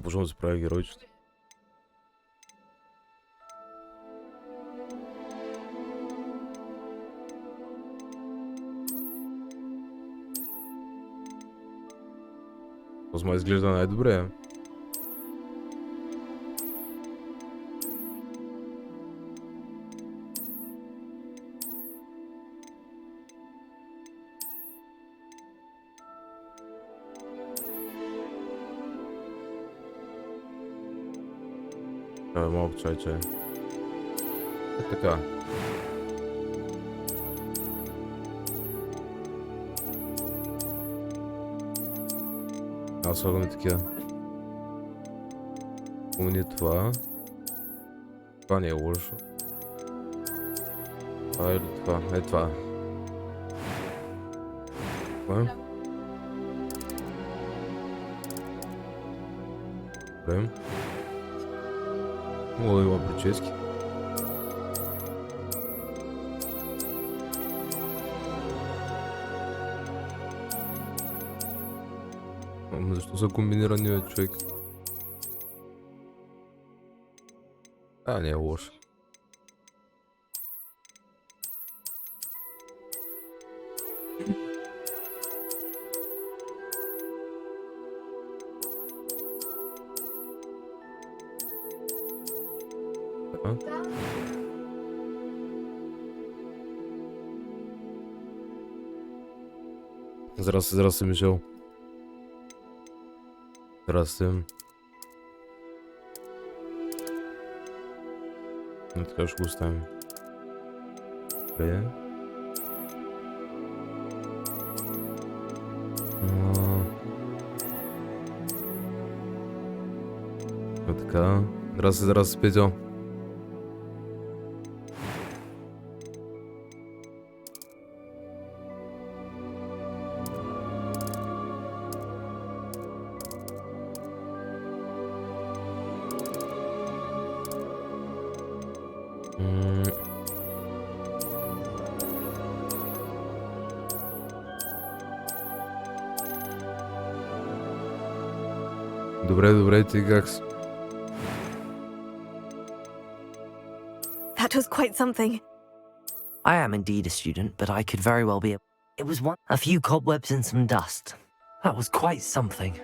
Почвам да се правя геройчето. Озма изглежда най-добре. Малко чай. Така. Аз слагаме такива. Помни това. Това не е лошо. Това или това? Е това. Това е. Добре. Мога да има прически. Защо са комбинирани, човек? Не е лошо. Здрасти, Мишел. Здрасти. Ну така ще го оставим. Добре. Така. Здрасти, Петя. Добре, ти как си? That was quite something. I am indeed a student, but I could very well be It was a few cobwebs and some dust. That was quite something.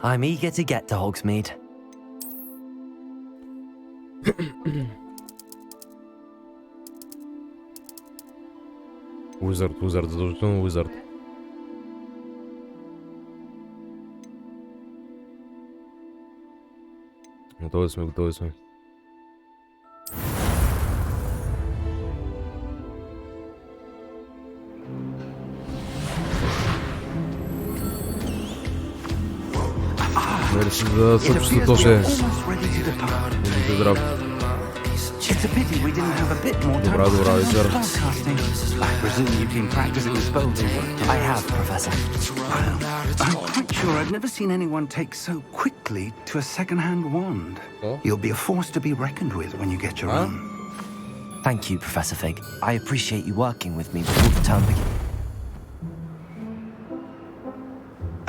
I'm eager to get to Hogsmeade. Wizard, задължително Wizard. Готови сме. Да съобщи тоже. Здрав. Добра, Визар. I presume you've been practicing spelling. I have, Professor. I'm quite sure I've never seen anyone take so quickly to a second-hand wand. Oh? You'll be a force to be reckoned with when you get your own. Thank you, Professor Fig. I appreciate you working with me before the term begins.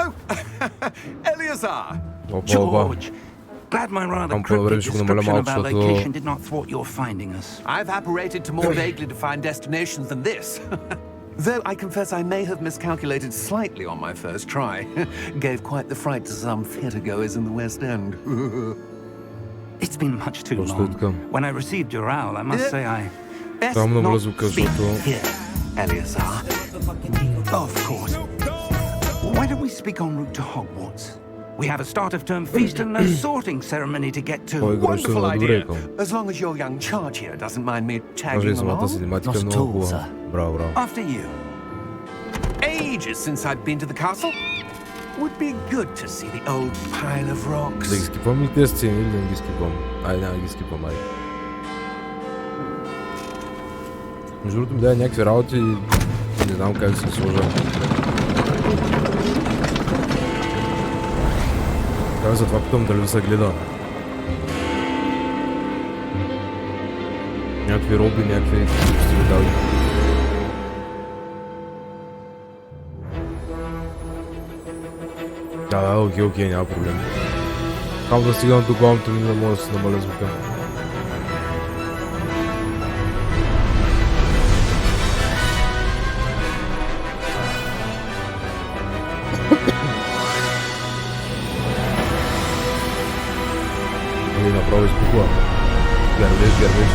Oh, Eleazar! George! Glad my rather cryptic description of our location did not thwart your finding us. I've apparated to more vaguely defined destinations than this. Though I confess I may have miscalculated slightly on my first try. Gave quite the fright to some theatregoers in the West End. It's been much too long. When I received your owl, I must say I... Best not speak here, Eleazar. Of course. Why don't we speak en route to Hogwarts? We have a start-of-term feast and a sorting ceremony to get to. Wonderful idea. As long as your young charge here doesn't mind me tagging along. Not at all, sir. Браво. After you. Ages since I've been to the castle. Would be good to see the old pile of rocks. Да ги скипвам ли тези сцени или да не ги скипвам? Няма да ги скипвам, Между другото ми даде някакви работи и не знам как да се сложа. Затова питам дали се гледа. Някакви роби, някакви стилидали. Да, окей, няма проблем. Само да стигам до главното ми, не мога да се намаля звука. Ами направо избухва. Гървиш.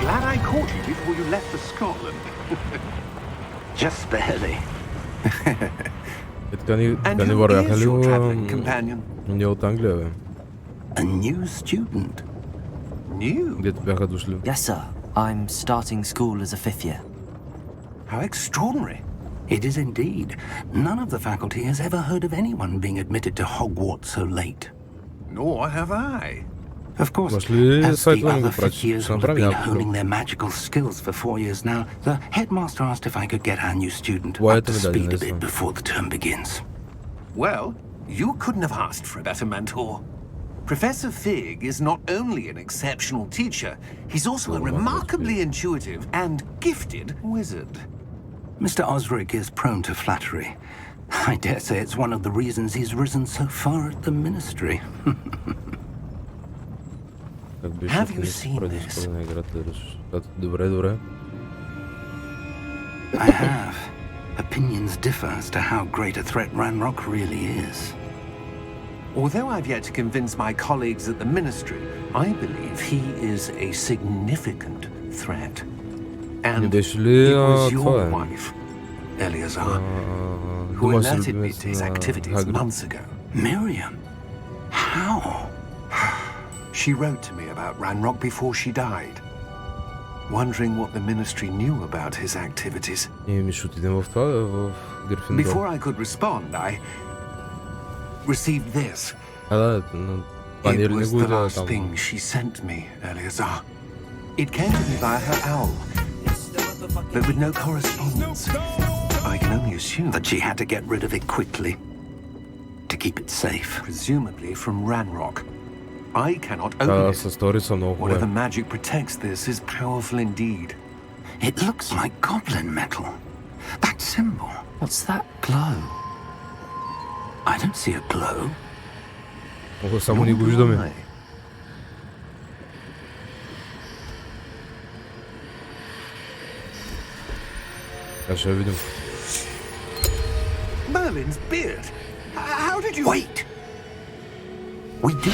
Glad I caught you before you left for Scotland. Just barely. Така ни And who вървяха is ли your traveling companion? ние от Англия, бе? A new student. New? Дето бяха дошли. Yes, sir. I'm starting school as a fifth year. How extraordinary. It is indeed. None of the faculty has ever heard of anyone being admitted to Hogwarts so late. Nor have I. Of course, Маш ли as the сайта да other го fifth пратиш? years Ще will have направи been някакво. honing their magical skills for 4 years now, the headmaster asked if I could get our new student Why up to don't we do speed a this bit one? before the term begins. Well, you couldn't have asked for a better mentor. Professor Fig is not only an exceptional teacher, he's also a remarkably intuitive and gifted wizard. Mr. Osric is prone to flattery. I dare say it's one of the reasons he's risen so far at the ministry. Как беше, Have ако you не си seen преди this? на играта, резултатът. Добре. I have. Opinions differ as to how great a threat Ranrock really is. Although I've yet to convince my colleagues at the ministry, I believe he is a significant threat. And Не беше ли it was това your е? wife, Eleazar, who Дума с alerted me любимец to his на activities Хагрид. months ago. Miriam? How? She wrote to me about Ranrock before she died, wondering what the ministry knew about his activities. И ми ще отидем в това, в Грифиндор. Before I could respond, I received this. Да, панир It не was го the видя last там. thing she sent me, Eleazar. It came to me via her owl, but with no correspondence. I can only assume That she had to get rid of it quickly to keep it safe. presumably from Ranrock. I cannot Да, open it. със стори са много Whatever хубави. magic protects this is powerful indeed. It looks like goblin metal. That symbol. What's that glow? I don't see a glow. Ого, само ни го виждаме. Why? Сега ще я видим. Merlin's beard. How did you... Wait! We do.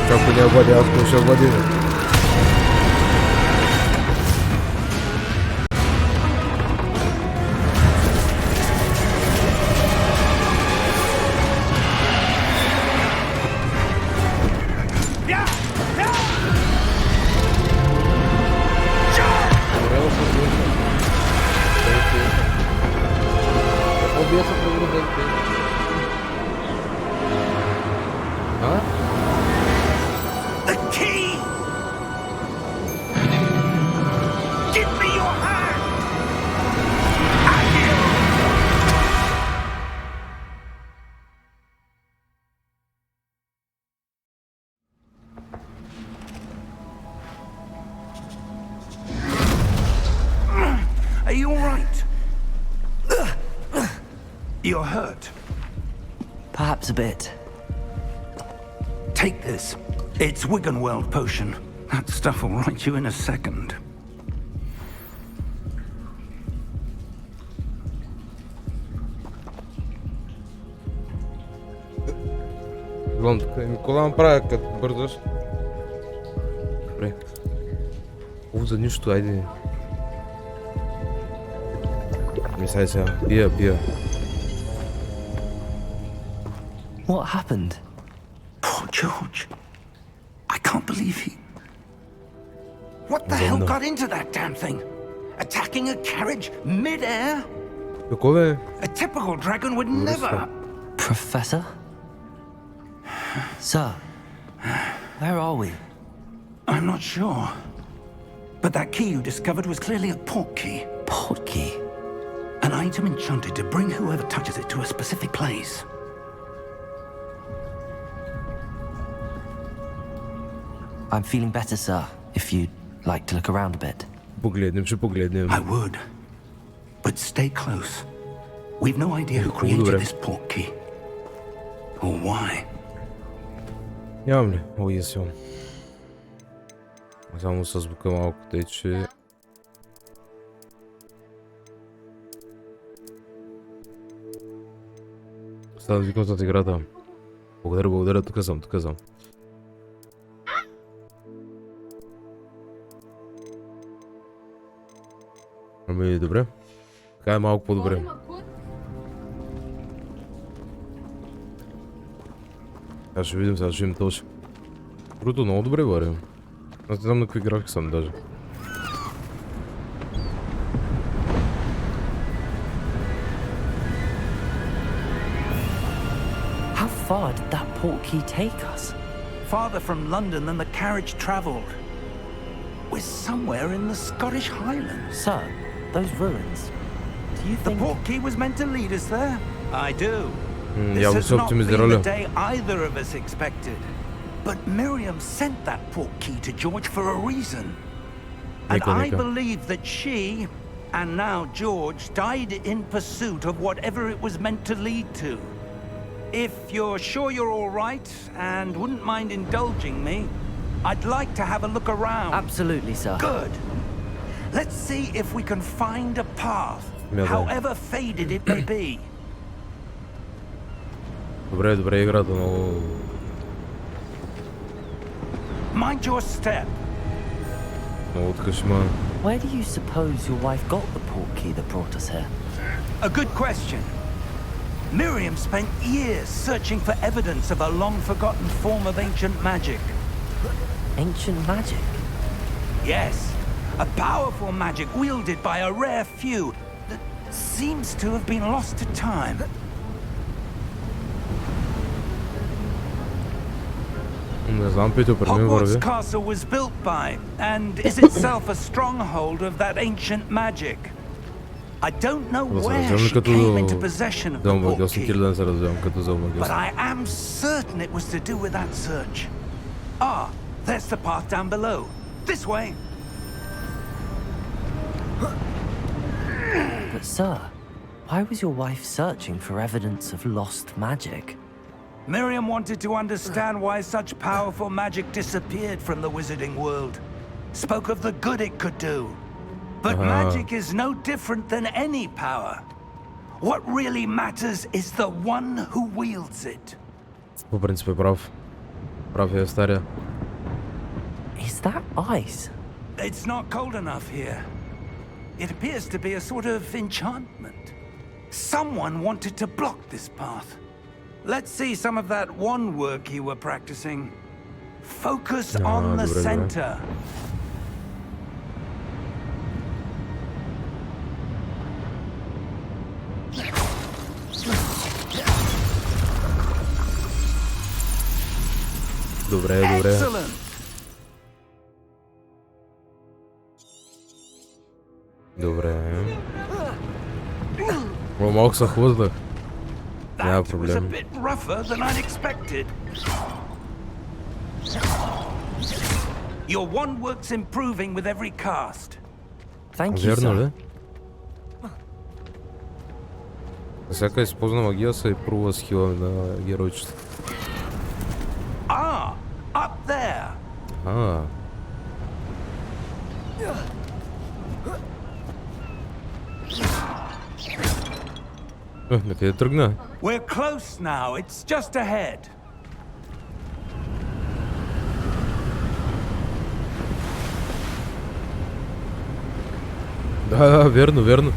Как не облади, аз го ще облади. The key! Give me your hand! Are you all right? You're hurt. Perhaps a bit. Take this. It's Wiggenweld potion. That stuff will right you in a second. Гледам тук. Кола направя като бързаш. Добре. О, за нищо, айде. Мисля сега. Пия. What happened? Poor George. I can't believe he... What the hell got into that damn thing? Attacking a carriage mid-air? Какво бе? A typical dragon would never... Professor? Sir, where are we? I'm not sure. But that key you discovered was clearly a port key. Port key? An item enchanted to bring whoever touches it to a specific place. I'm feeling better, sir, if you'd like to look around a bit. Погледнем. I would. But stay close. We've no idea who created this port key. Or why. Нямам ли? Уязвам. Само с звука малко тече. Става да викам зад играта. Благодаря, тук съм. Ами, добре. Така е малко по-добре. Сега ще видим точно. Другото много добре варим. Аз не знам на какви графики съм даже. How far did that port key take us? Farther from London than the carriage travelled. We're somewhere in the Scottish Highlands. Sir, those ruins. Do you The think... port key was meant to lead us there? I do. Я This has not been оптимизировали. the day either of us expected. But Miriam sent that port key to George for a reason. And I believe that she, and now George, died in pursuit of whatever it was meant to lead to. If you're sure you're all right and wouldn't mind indulging me, I'd like to have a look around. Absolutely, sir. Good. Let's see if we can find a path, however faded it may be. Добре, играта много... Mind your step. Много откъшма. Where do you suppose your wife got the port key that brought us here? A good question. Miriam spent years searching for evidence of a long-forgotten form of ancient magic. Ancient magic? Yes, a powerful magic wielded by a rare few that seems to have been lost to time. Не знам, Пито, преди ми върви. Hogwarts Castle was built by, and is itself a stronghold of that ancient magic. I don't know where she came into possession of the port key, but I am certain it was to do with that search. Ah, there's the path down below. This way. But sir, why was your wife searching for evidence of lost magic? Miriam wanted to understand why such powerful magic disappeared from the wizarding world. Spoke of the good it could do. But magic is no different than any power. What really matters is the one who wields it. По принцип е прав. Прав е стария. Is that ice? It's not cold enough here. It appears to be a sort of enchantment. Someone wanted to block this path. Let's see some of that wand work you were practicing. Focus on the center. Добре. Excellent. Добре. О, малко се хлъзнах. Няма That was a проблем. bit rougher than I'd expected. Your wand work's improving with every cast. Thank you, Верно sir. ли? Всяка използвана магия се импрува скила на геройчето. Ah, up there. На къде тръгна? We're close now. It's just ahead. Да, верно.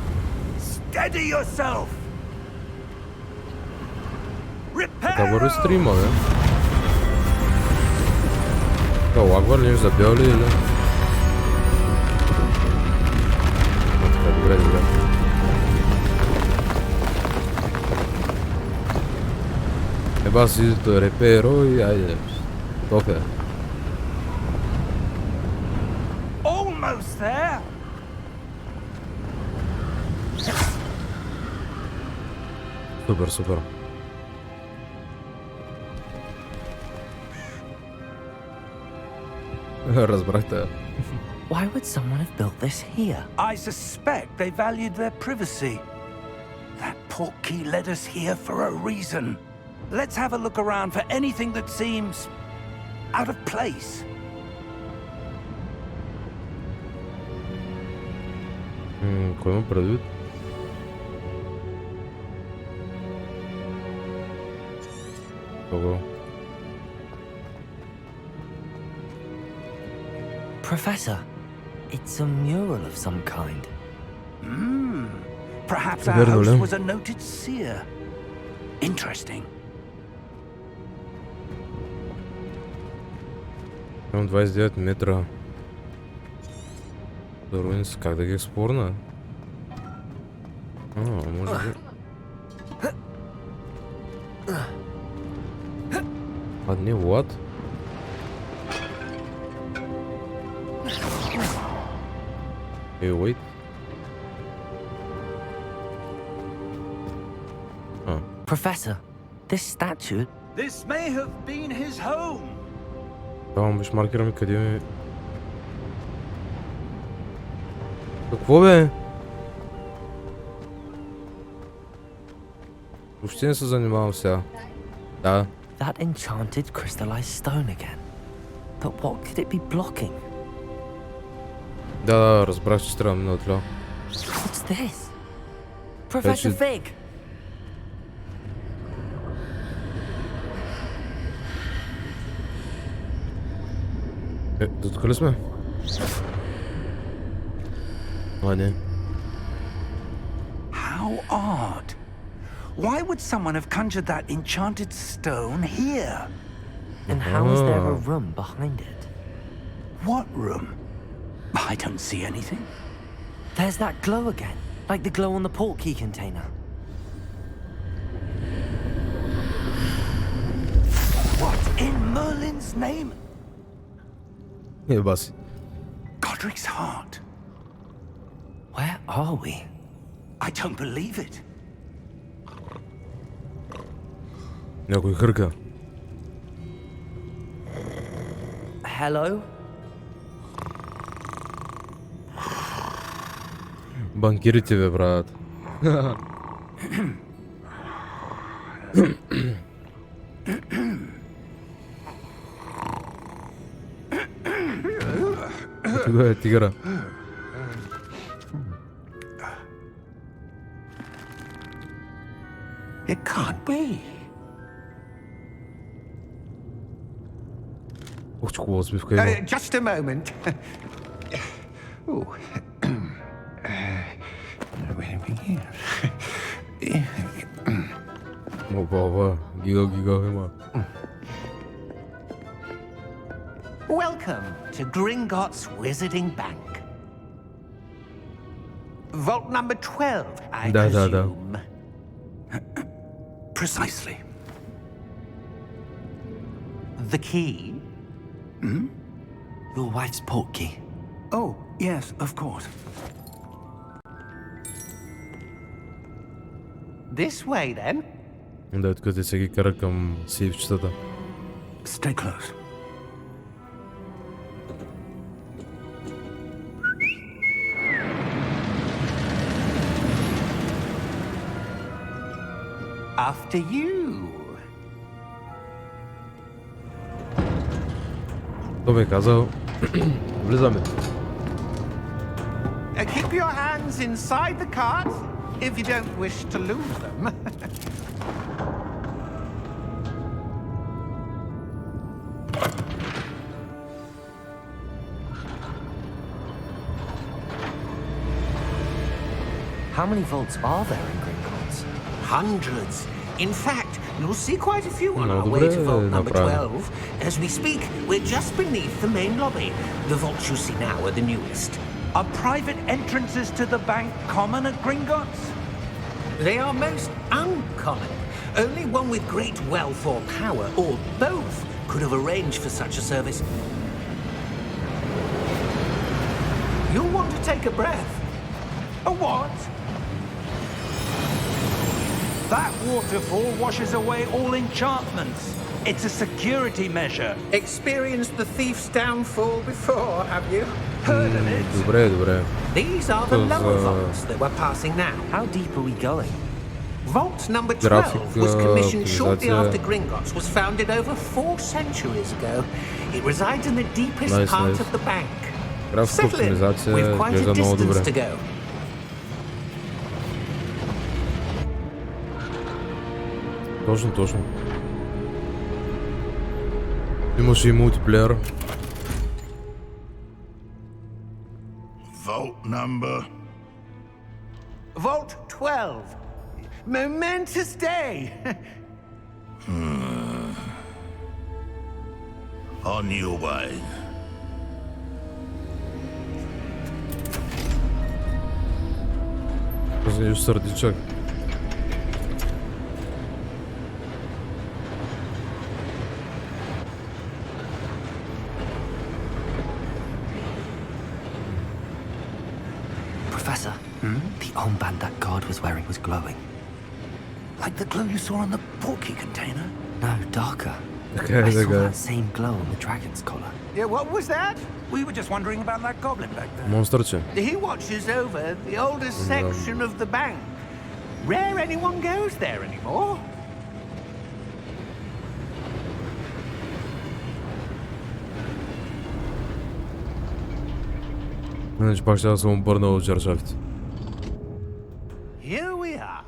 Steady yourself. Така върви стрима, бе. Така, лагвар ли забял ли или? Така, добре. Еба си repero и айде. Тока. almost there. Супер, супер. Разбрахте. Why would someone have built this here? I suspect they valued their privacy. That portkey led us here for a reason. Let's have a look around for anything that seems out of place. Кой има предвид? Кого? Professor, it's a mural of some kind. Perhaps our host was a noted seer. Interesting. Имам 29 метра. Руинс, как да ги експорна? Може би... Не, what? Hey, wait. Professor, this statue... This may have been his home. Давам биш маркираме къде ми... Какво бе? Въобще не се занимавам сега. Да. That enchanted crystallized stone again. But what could it be blocking? Да, разбрах, че трябва да мина отляво. What's this? Professor Fig! До тук ли сме? Не. How odd. Why would someone have conjured that enchanted stone here? And how is there a room behind it? What room? I don't see anything. There's that glow again, like the glow on the portkey container. What in Merlin's name? Баси. Godric's heart. Where are we? I don't believe it. Някой хърка. Hello? Банкирите бе, брат. Тук е тигъра. It can't be. Ох, че хубава смивка има. Just a moment. Oh. Баба, гига има. Welcome to Gringotts Wizarding Bank. Vault number 12, I presume. Precisely. The key? Your wife's portkey. Oh, yes, of course. This way, then. Да, тук те се ги кара към сейфчетата. Stay close. After you. Той ме е казал, влизаме. Keep your hands inside the cart if you don't wish to lose them. How many vaults are there in Gringotts? Hundreds. In fact, you'll see quite a few on our way to vault number 12. As we speak, we're just beneath the main lobby. The vaults you see now are the newest. Are private entrances to the bank common at Gringotts? They are most uncommon. Only one with great wealth or power, or both, could have arranged for such a service. You'll want to take a breath. A what? That waterfall washes away all enchantments. It's a security measure. Experienced the thief's downfall before, have you? Heard of it? Добре. These are the Because, lower vaults that we're passing now. How deep are we going? Vault number 12 Graphic, was commissioned shortly optimizacja. after Gringotts was founded over 4 centuries ago. It resides in the deepest Nice, part nice. of the bank. Графика, Settle in. оптимизация, We've quite a изглежда много distance to добре. go. Точно. Имаше и мултиплеер. Vault number. Vault 12. Momentous day. On your way. Познаю сърдичък. Professor, the armband that guard was wearing was glowing. Like the glow you saw on the portkey container? No, darker. Okay, I saw okay. that same glow on the dragon's collar. Yeah, what was that? We were just wondering about that goblin back there. Монстърче. He watches over the oldest section of the bank. Rare anyone goes there anymore. Значи пак ще съм обърнал от жържавите. Here we are.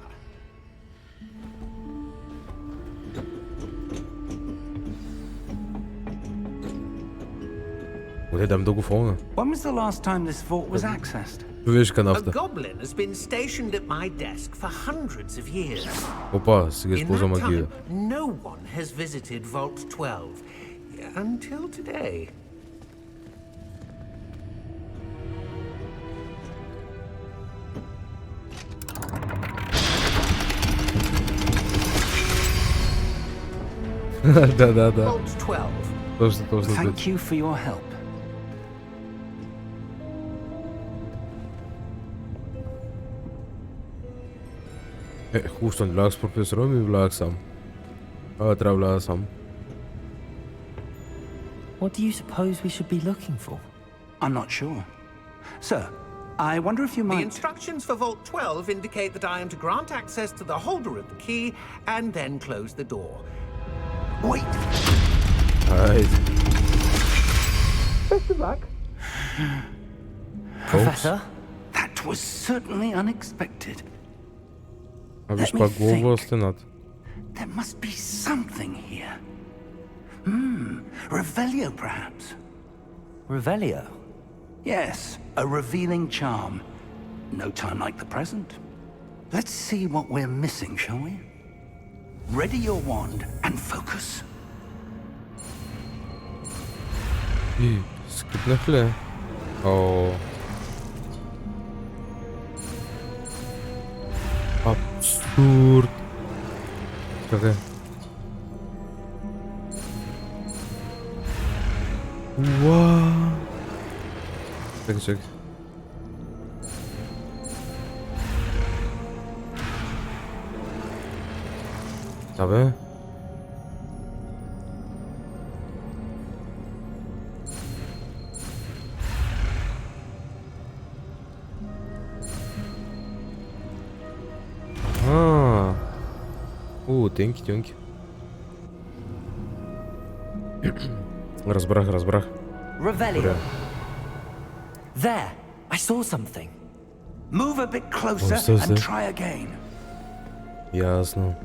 Къде дам да го фолна? When was the last time this vault was accessed? Виж A канавта. goblin has been stationed at my desk for hundreds of years. Опа, сега In използва that магия. time, no one has visited Vault 12 until today. Да. Vault 12. Точно. Thank you for your help. Хубаво, що не влязах с професора, ми влязах сам. Трябва да вляза сам. What do you suppose we should be looking for? I'm not sure. Sir, I wonder if you The might... instructions for Vault 12 indicate that I am to grant access to the holder of the key and then close the door. Wait! Айде. Best of luck. Professor? That was certainly unexpected. А виж Let me пак глава think. в стената. There must be something here. Revelio, perhaps? Revelio? Yes, a revealing charm. No time like the present. Let's see what we're missing, shall we? Ready your wand and focus. И скипнах ли? О. Абсурд. Чакай. Уау. Чакай. Абе. Тенки. Разбрах. Revelio. There! I saw something. Move a bit closer so and sick. try again. Ясно.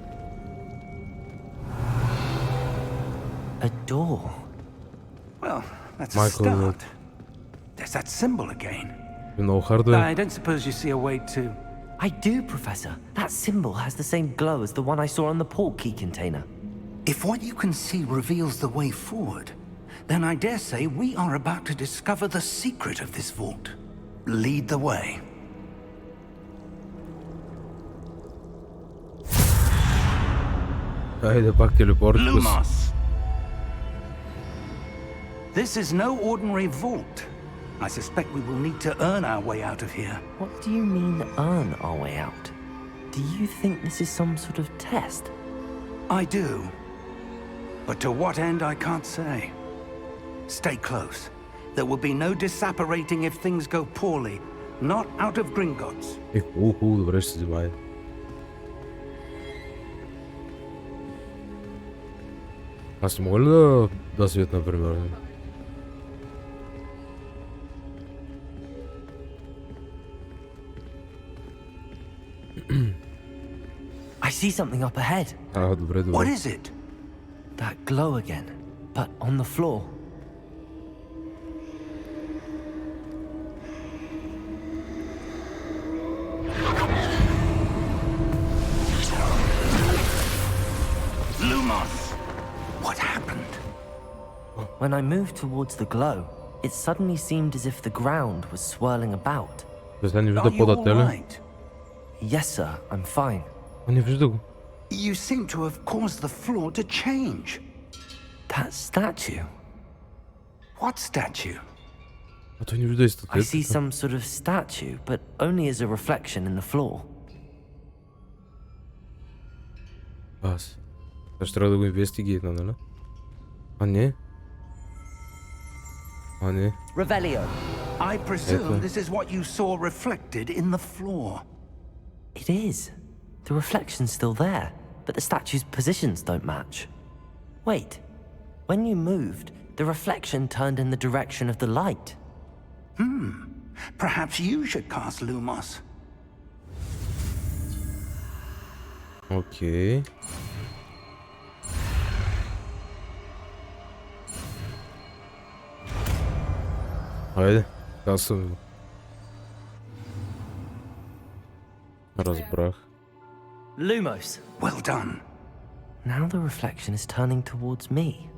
A door. Well, that's Michael, a start. There's that symbol again. Много хардвер. I don't suppose you see a way to... I do, Professor. That symbol has the same glow as the one I saw on the portkey container. If what you can see reveals the way forward, then I dare say we are about to discover the secret of this vault. Lead the way. Айде пак телепорт. Lumos! This is no ordinary vault. I suspect we will need to earn our way out of here. What do you mean, earn our way out? Do you think this is some sort of test? I do. But to what end, I can't say. Stay close. There will be no disapparating if things go poorly. Not out of Gringotts. Добре, ще се забавя. Аз не мога ли да свет, например? I see something up ahead. Добре, добре. What is it? That glow again, but on the floor. Lumos! What happened? When I moved towards the glow, it suddenly seemed as if the ground was swirling about. Сега не Are вижда you по-да all ли? right? Yes, sir, I'm fine. Не вижда го. You seem to have caused the floor to change. That statue. What statue? А той не вижда и I статуята. see some sort of statue, but only as a reflection in the floor. Аз. Сега ще трябва да го инвестигейтна, нали? А не. А не. Revelio. I presume Eto. this is what you saw reflected in the floor. It is. The reflection's still there, but the statue's positions don't match. Wait. When you moved, the reflection turned in the direction of the light. Perhaps you should cast Lumos. Окей. Хайде, касвам го. Разбрах. Lumos. Well done. Now the reflection is turning towards me.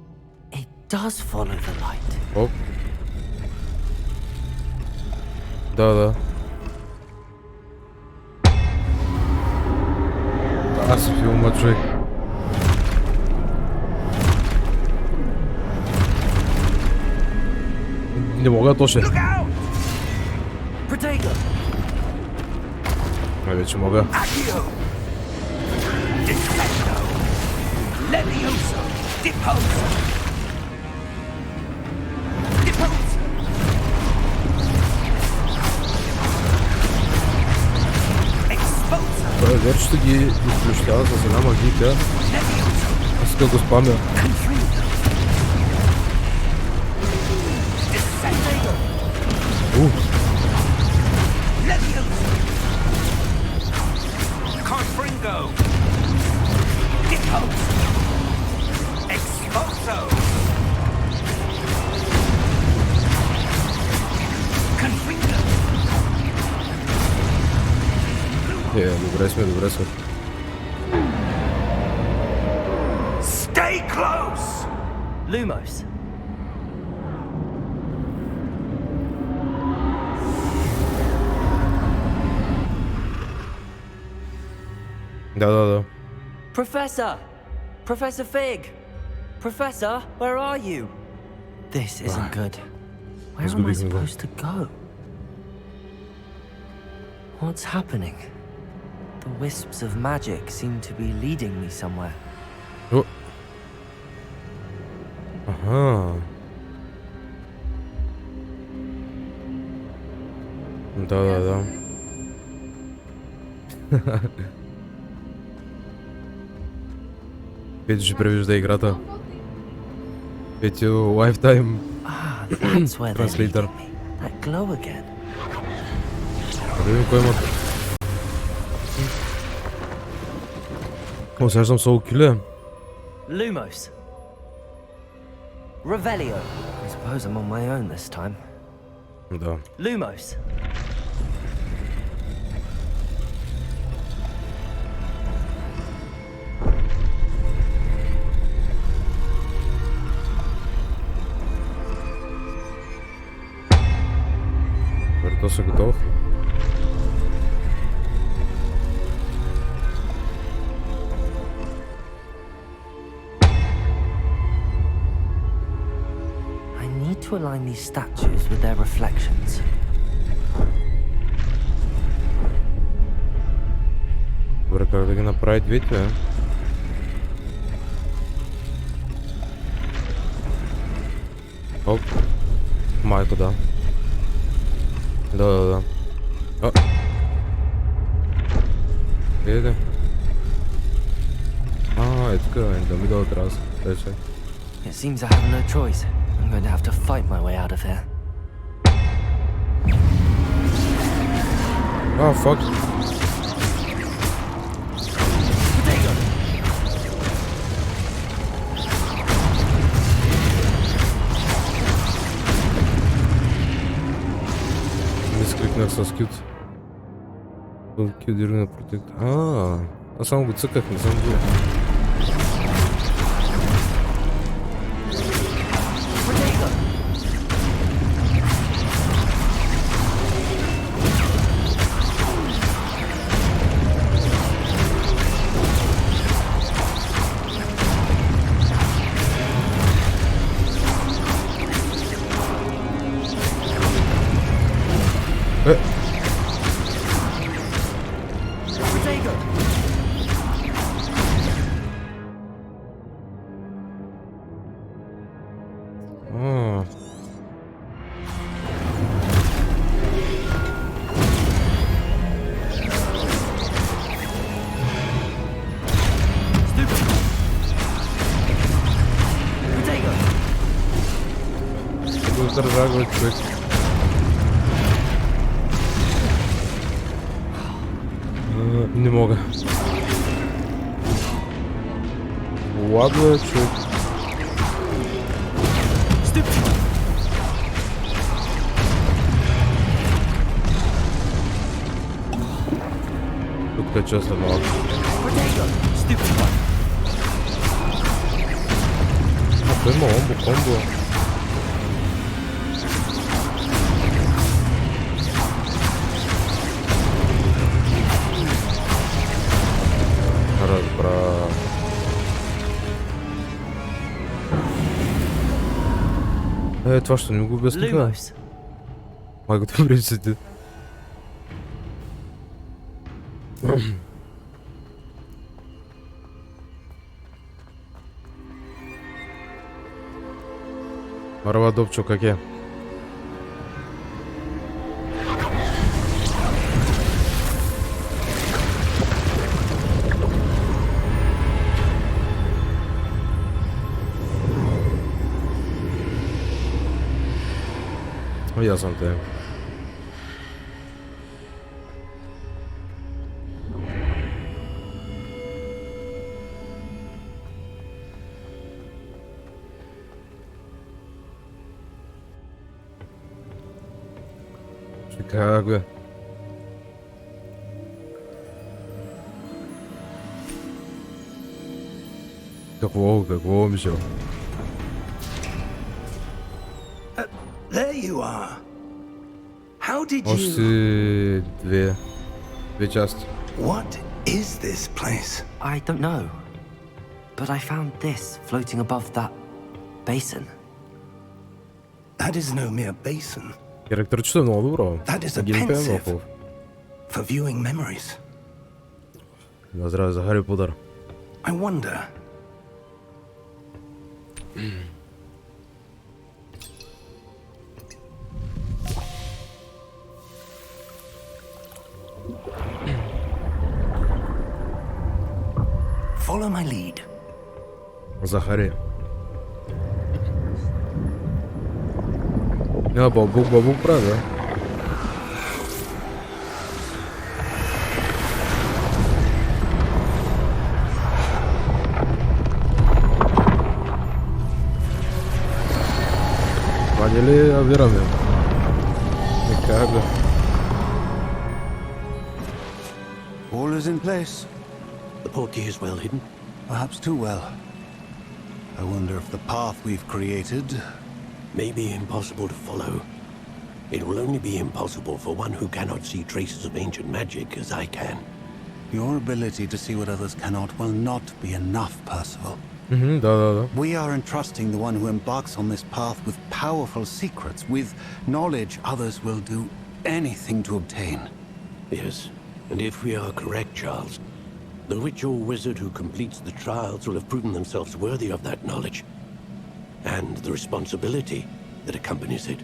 It does follow the light. Оп. Да. Аз си филма, човек. Не мога точно. Protego. Вече мога. Accio! Defendo! Levioso! Deposo! Deposo! Exposo! Той вече ще ги изключава с една магика. Levioso! Аз да го спамя. Confrido! Descendo! Levioso! Confringo! Deposo! Exposo! Confringo! Добре сме. Stay close! Lumos. Да. Professor! Professor Fig! Professor, where are you? This isn't good. Where am I Izgubili smo ga. supposed to go? What's happening? The wisps of magic seem to be leading me somewhere. О. Ага. Да. Петя ще превижда играта. Петя Lifetime Ah, that's where they're Translator. leading me. That glow again. Да видим кой има. Усещам Soul Killer. Lumos. Revelio. I suppose I'm on my own this time. Да. Lumos. Вертос е готов. I need to to align these statues with their reflections. Добре, как да ги направи двете? Оп. Майко, да. Да. А. Къде? Е така, да ми дойде трябва да се. It seems I have no choice. I'm going to have to fight my way out of here. Ah, fuck. Мискликнах с кют. Кюдирна протект. Аз само го цъках, не съм бил. Държава човек. Не мога. Ладно е, човек. Тук е честно малко. Той има комбо. Това ще не го обясниха. Майко, добре си ти. Марва Добчо, как е? Я сам те. Чикаго. Какво, Мишел? There you are. How did you... Още две части. What is this place? I don't know. But I found this floating above that basin. That is no mere basin. Характерчето е много добро. That is a pensive for viewing memories. На здраве за Хари Потър. I wonder... Follow my lead. Захари. Бабук прави, да? Вадили авираме. Никак да. All is in place. The portkey is well hidden. Perhaps too well. I wonder if the path we've created... May be impossible to follow. It will only be impossible for one who cannot see traces of ancient magic as I can. Your ability to see what others cannot will not be enough, Percival. Да. We are entrusting the one who embarks on this path with powerful secrets, with knowledge others will do anything to obtain. Yes, and if we are correct, Charles, the witch or wizard who completes the trials will have proven themselves worthy of that knowledge, and the responsibility that accompanies it.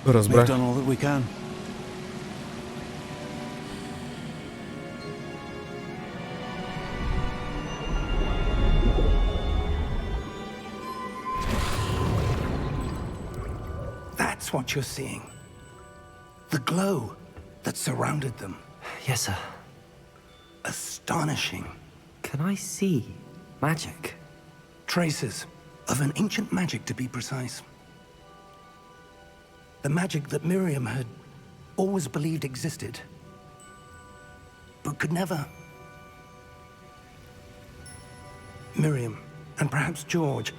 We've Разбрах. done all that we can. That's what you're seeing. The glow that surrounded them. Yes, sir. Astonishing. Can I see magic? Traces of an ancient magic, to be precise. The magic that Miriam had always believed existed, but could never. Miriam, and perhaps George,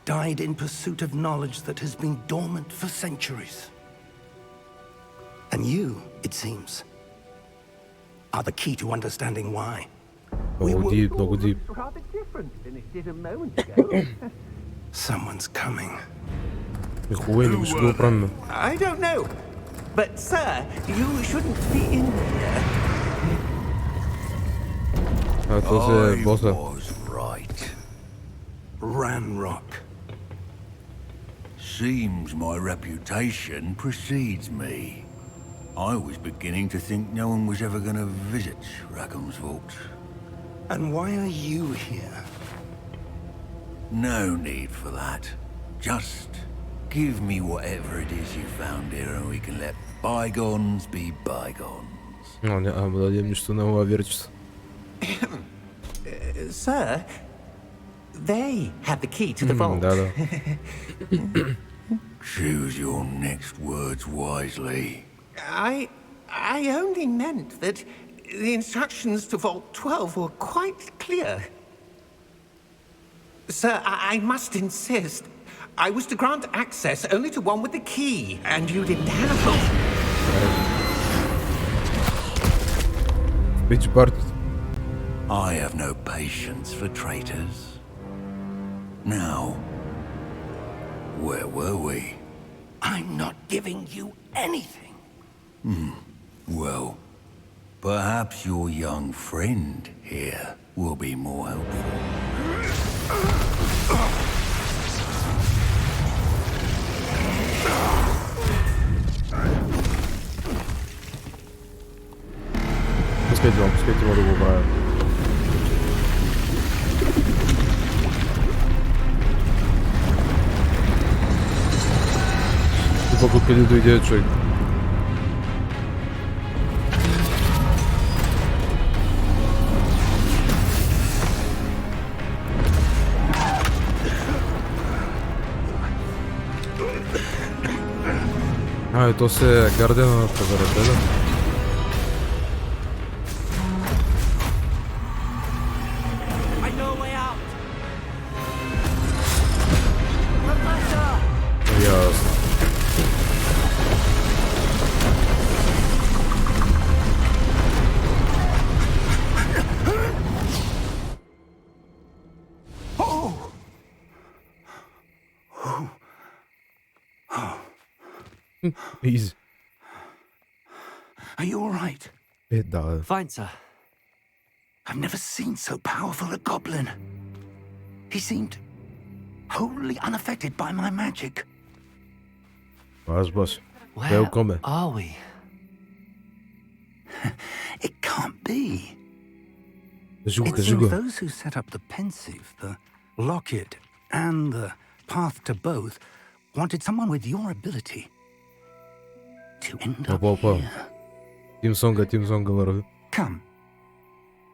died in pursuit of knowledge that has been dormant for centuries. And you, it seems, are the key to understanding why. Много deep. Rather different than it did a moment ago. Someone's coming. Нихуя не го правим. I don't know, but sir, you shouldn't be in here. То се I боса. was right. Ranrock. Seems my reputation precedes me. I was beginning to think no one was ever going to visit Rackham's Vault. And why are you here? No need for that. Just give me whatever it is you found here and we can let bygones be bygones. Не, мы дадим нищо нового верчиться. Sir, they have the key to the vault. Да. Choose your next words wisely. I only meant that the instructions to Vault 12 were quite clear. Sir, I must insist. I was to grant access only to one with the key, and you didn't have it. Bitch part. I have no patience for traitors. Now, where were we? I'm not giving you anything. Well, perhaps your young friend here will be more helpful. Пускайте воду го правя. Тук откъде дойде човек. То се гардената заради да. Ясно. Easy. Are you all right? Да. Fine, sir. I've never seen so powerful a goblin. He seemed wholly unaffected by my magic. Boss. Where Welcome. are we? It can't be. Кажи It го. seems those who set up the pensive, the locket, and the path to both wanted someone with your ability to end up here. Тим сонга върви. Come.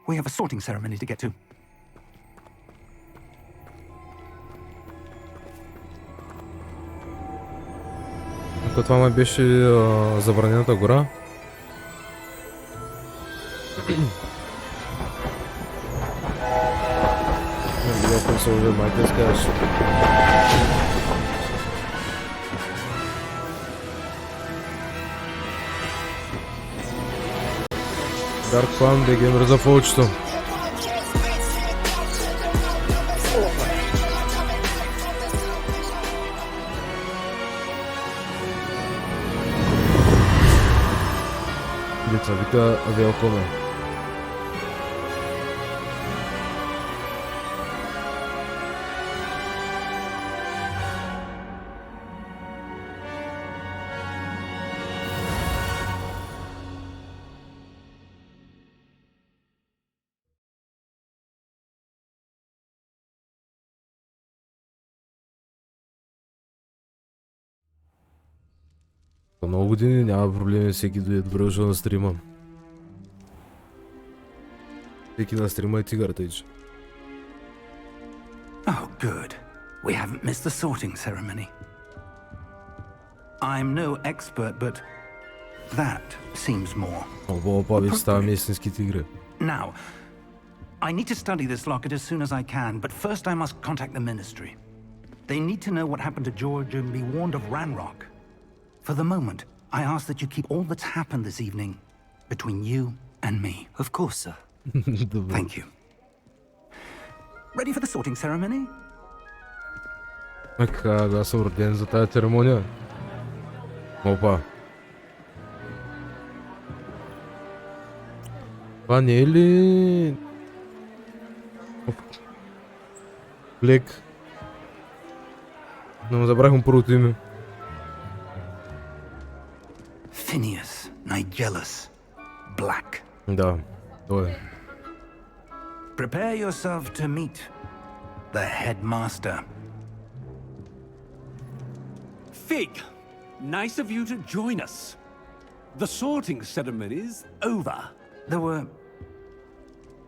We have a sorting ceremony to get to. Това ме беше забранената гора. Видяхме се уже майка скаш. Dark Fan, да ги мръза повечето. се вика Велкоме. За много години няма проблеми, всеки дойде добре дошъл на стрима. Всеки на стрима е тигър, тъйче. Oh, good. We haven't missed the sorting ceremony. I'm no expert, but that seems more. Много по-повече ставаме истински тигри. Now, I need to study this locket as soon as I can, but first I must contact the Ministry. They need to know what happened to George and be warned of Ranrock. For the moment, I ask that you keep all that's happened this evening between you and me. Of course, sir. Thank you. Ready for the sorting ceremony? Аз съм роден за тази церемония. Опа. Това не е ли... Лек. Но забрахме първото име. Phineas Nigellus Black. Да, той е. Prepare yourself to meet the headmaster. Fig, nice of you to join us. The sorting ceremony's over. There were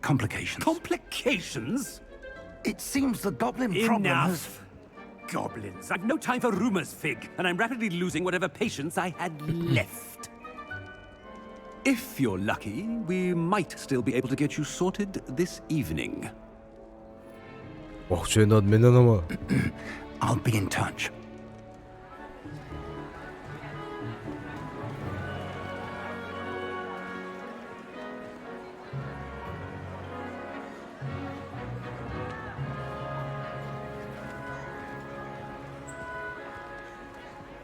complications. Complications? It seems the goblin problem has... Enough! Goblins. I've no time for rumors, Fig, and I'm rapidly losing whatever patience I had left. If you're lucky, we might still be able to get you sorted this evening. Ох, че е надменен, ама. I'll be in touch.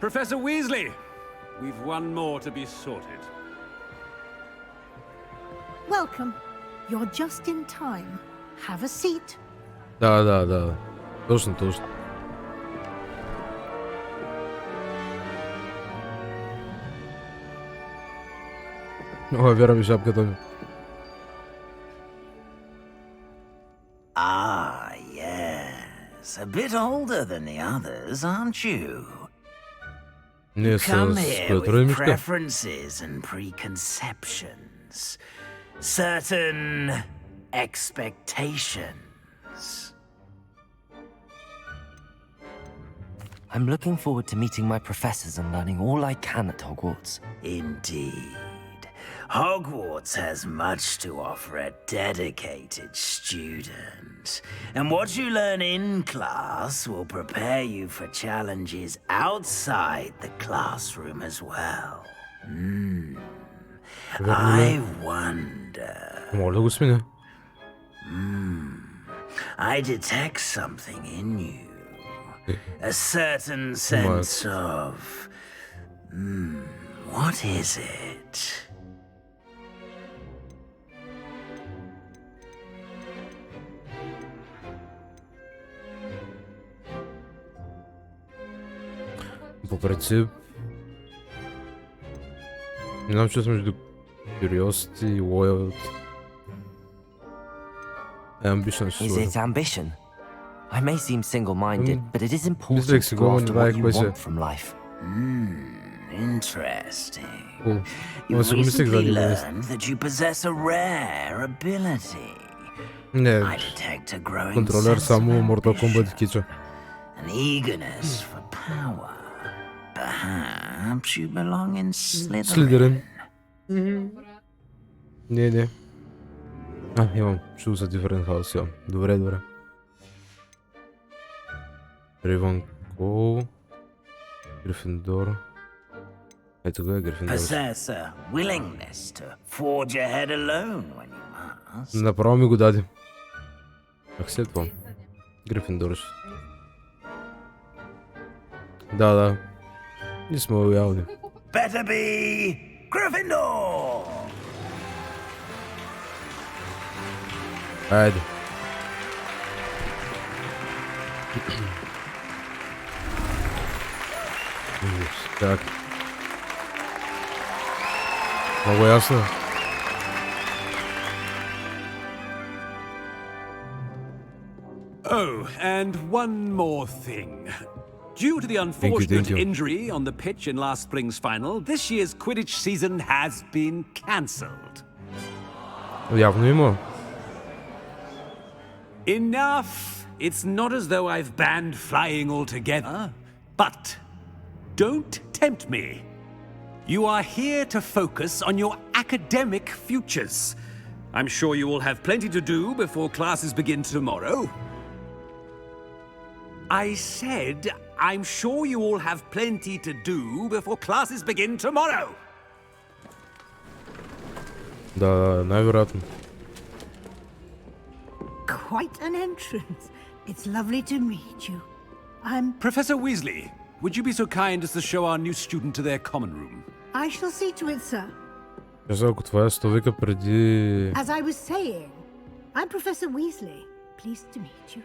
Professor Weasley, we've one more to be sorted. Welcome. You're just in time. Have a seat. Да. Точно. О, вера ми шапката ми. Ah, yes. A bit older than the others, aren't you? Не, Come с here Петро with имишка. preferences and preconceptions. Certain expectations. I'm looking forward to meeting my professors and learning all I can at Hogwarts. Indeed. Hogwarts has much to offer a dedicated student. And what you learn in class will prepare you for challenges outside the classroom as well. I wonder... Моля да го сменя. I detect something in you. A certain sense of... what is it? По принцип... Не знам, че съм между curiosity и loyalty. Ambition ще Is сложа. it ambition? I may seem single-minded, but it is important Мислех to си go го, но after не what знаех you кой си. want from life. Interesting. Но You си го мислех за recently него. learned that you possess a rare ability. Не, I detect a growing контролер sense само of Mortal Kombat ambition, кича. an eagerness for power. Perhaps you belong in Slytherin. Слидерин. Не. Имам чул за Different House, имам. Добре. Рейвенкол. Грифиндор. Ето го е Грифиндор. Possess a willingness to forge ahead alone when you must. Направо ми го даде. Акцептвам. Грифиндор. Да. Ние сме лоялни. Better be Gryffindor. Айде. Так. Много ясно. Oh, and one more thing. Due to the unfortunate injury on the pitch in last spring's final, this year's Quidditch season has been cancelled. Явно има. Enough! It's not as though I've banned flying altogether, but don't tempt me. You are here to focus on your academic futures. I'm sure you will have plenty to do before classes begin tomorrow. I said, I'm sure you all have plenty to do before classes begin tomorrow. Да, най-вероятно. Quite an entrance. It's lovely to meet you. I'm... Professor Weasley, would you be so kind as to show our new student to their common room? I shall see to it, sir. Ако това е 100 века преди... As I was saying, I'm Professor Weasley. Pleased to meet you.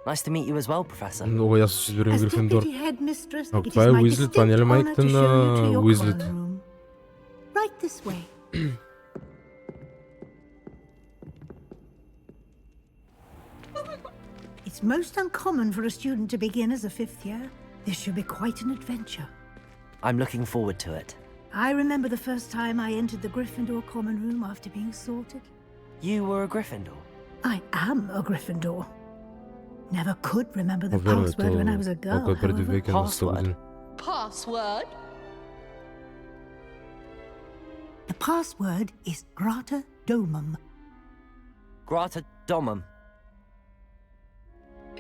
Nice to meet you as well, Professor. Много ясно, че изберем As Грифиндор. deputy headmistress, Ако it това is е my Уизли, това не е ли distinct honor майката to show you to на your Уизлито? common room. Right this way. It's most uncommon for a student to begin as a fifth year. This should be quite an adventure. I'm looking forward to it. I remember the first time I entered the Gryffindor common room after being sorted. You were a Gryffindor? I am a Gryffindor. Never could remember the password when I was a girl, however. Password? Password? The password is Grata Domum. Grata Domum.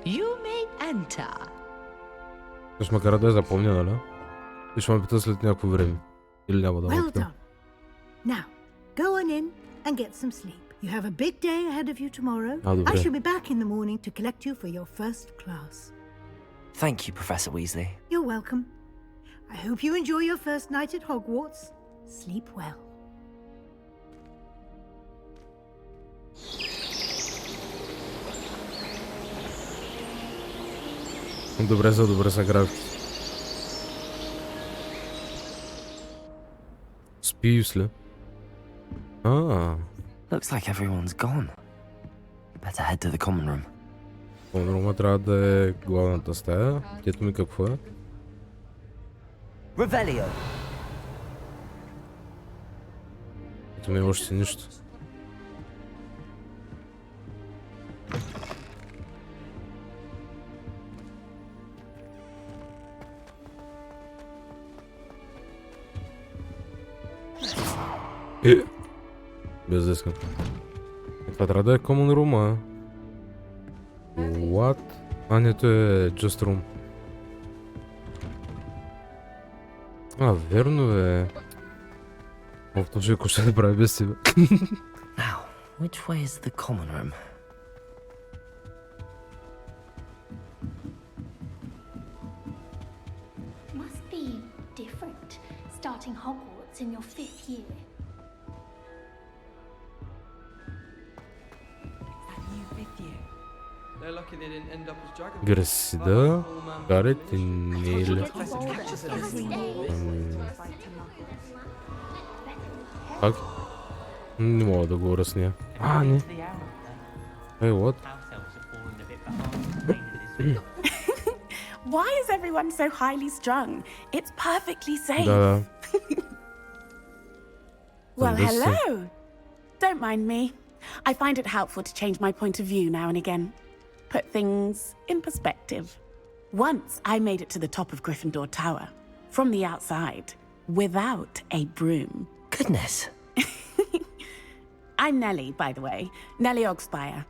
You may enter. Ще макар да я запомня, нали? И ще ме пита след някакво време. Или няма да ме Well пита. done. Now, go on in and get some sleep. You have a big day ahead of you tomorrow. I shall be back in the morning to collect you for your first class. Thank you, Professor Weasley. You're welcome. I hope you enjoy your first night at Hogwarts. Sleep well. Добре са графики. Спиш ли? Looks like everyone's gone. Better head to the common room. Common room трябва да е главната стая. Дето ми какво е? Revelio. Ето ми е още нищо. Без да искам. Това трябва да е common room, а? What? Не, то е just room. Верно е. Това ще ще да прави без себе. Now, which way is the common room? Must be different, starting Hogwarts in your 5th year. Гресида, Гарет и Нейли. Как? Не мога да говоря с нея. Не. Hey, what? Why is everyone so highly strung? It's perfectly safe. Да. Well, hello. Don't mind me. I find it helpful to change my point of view now and again. Put things in perspective. Once I made it to the top of Gryffindor Tower, from the outside, without a broom. Goodness. I'm Nellie, by the way. Nellie Ogspire.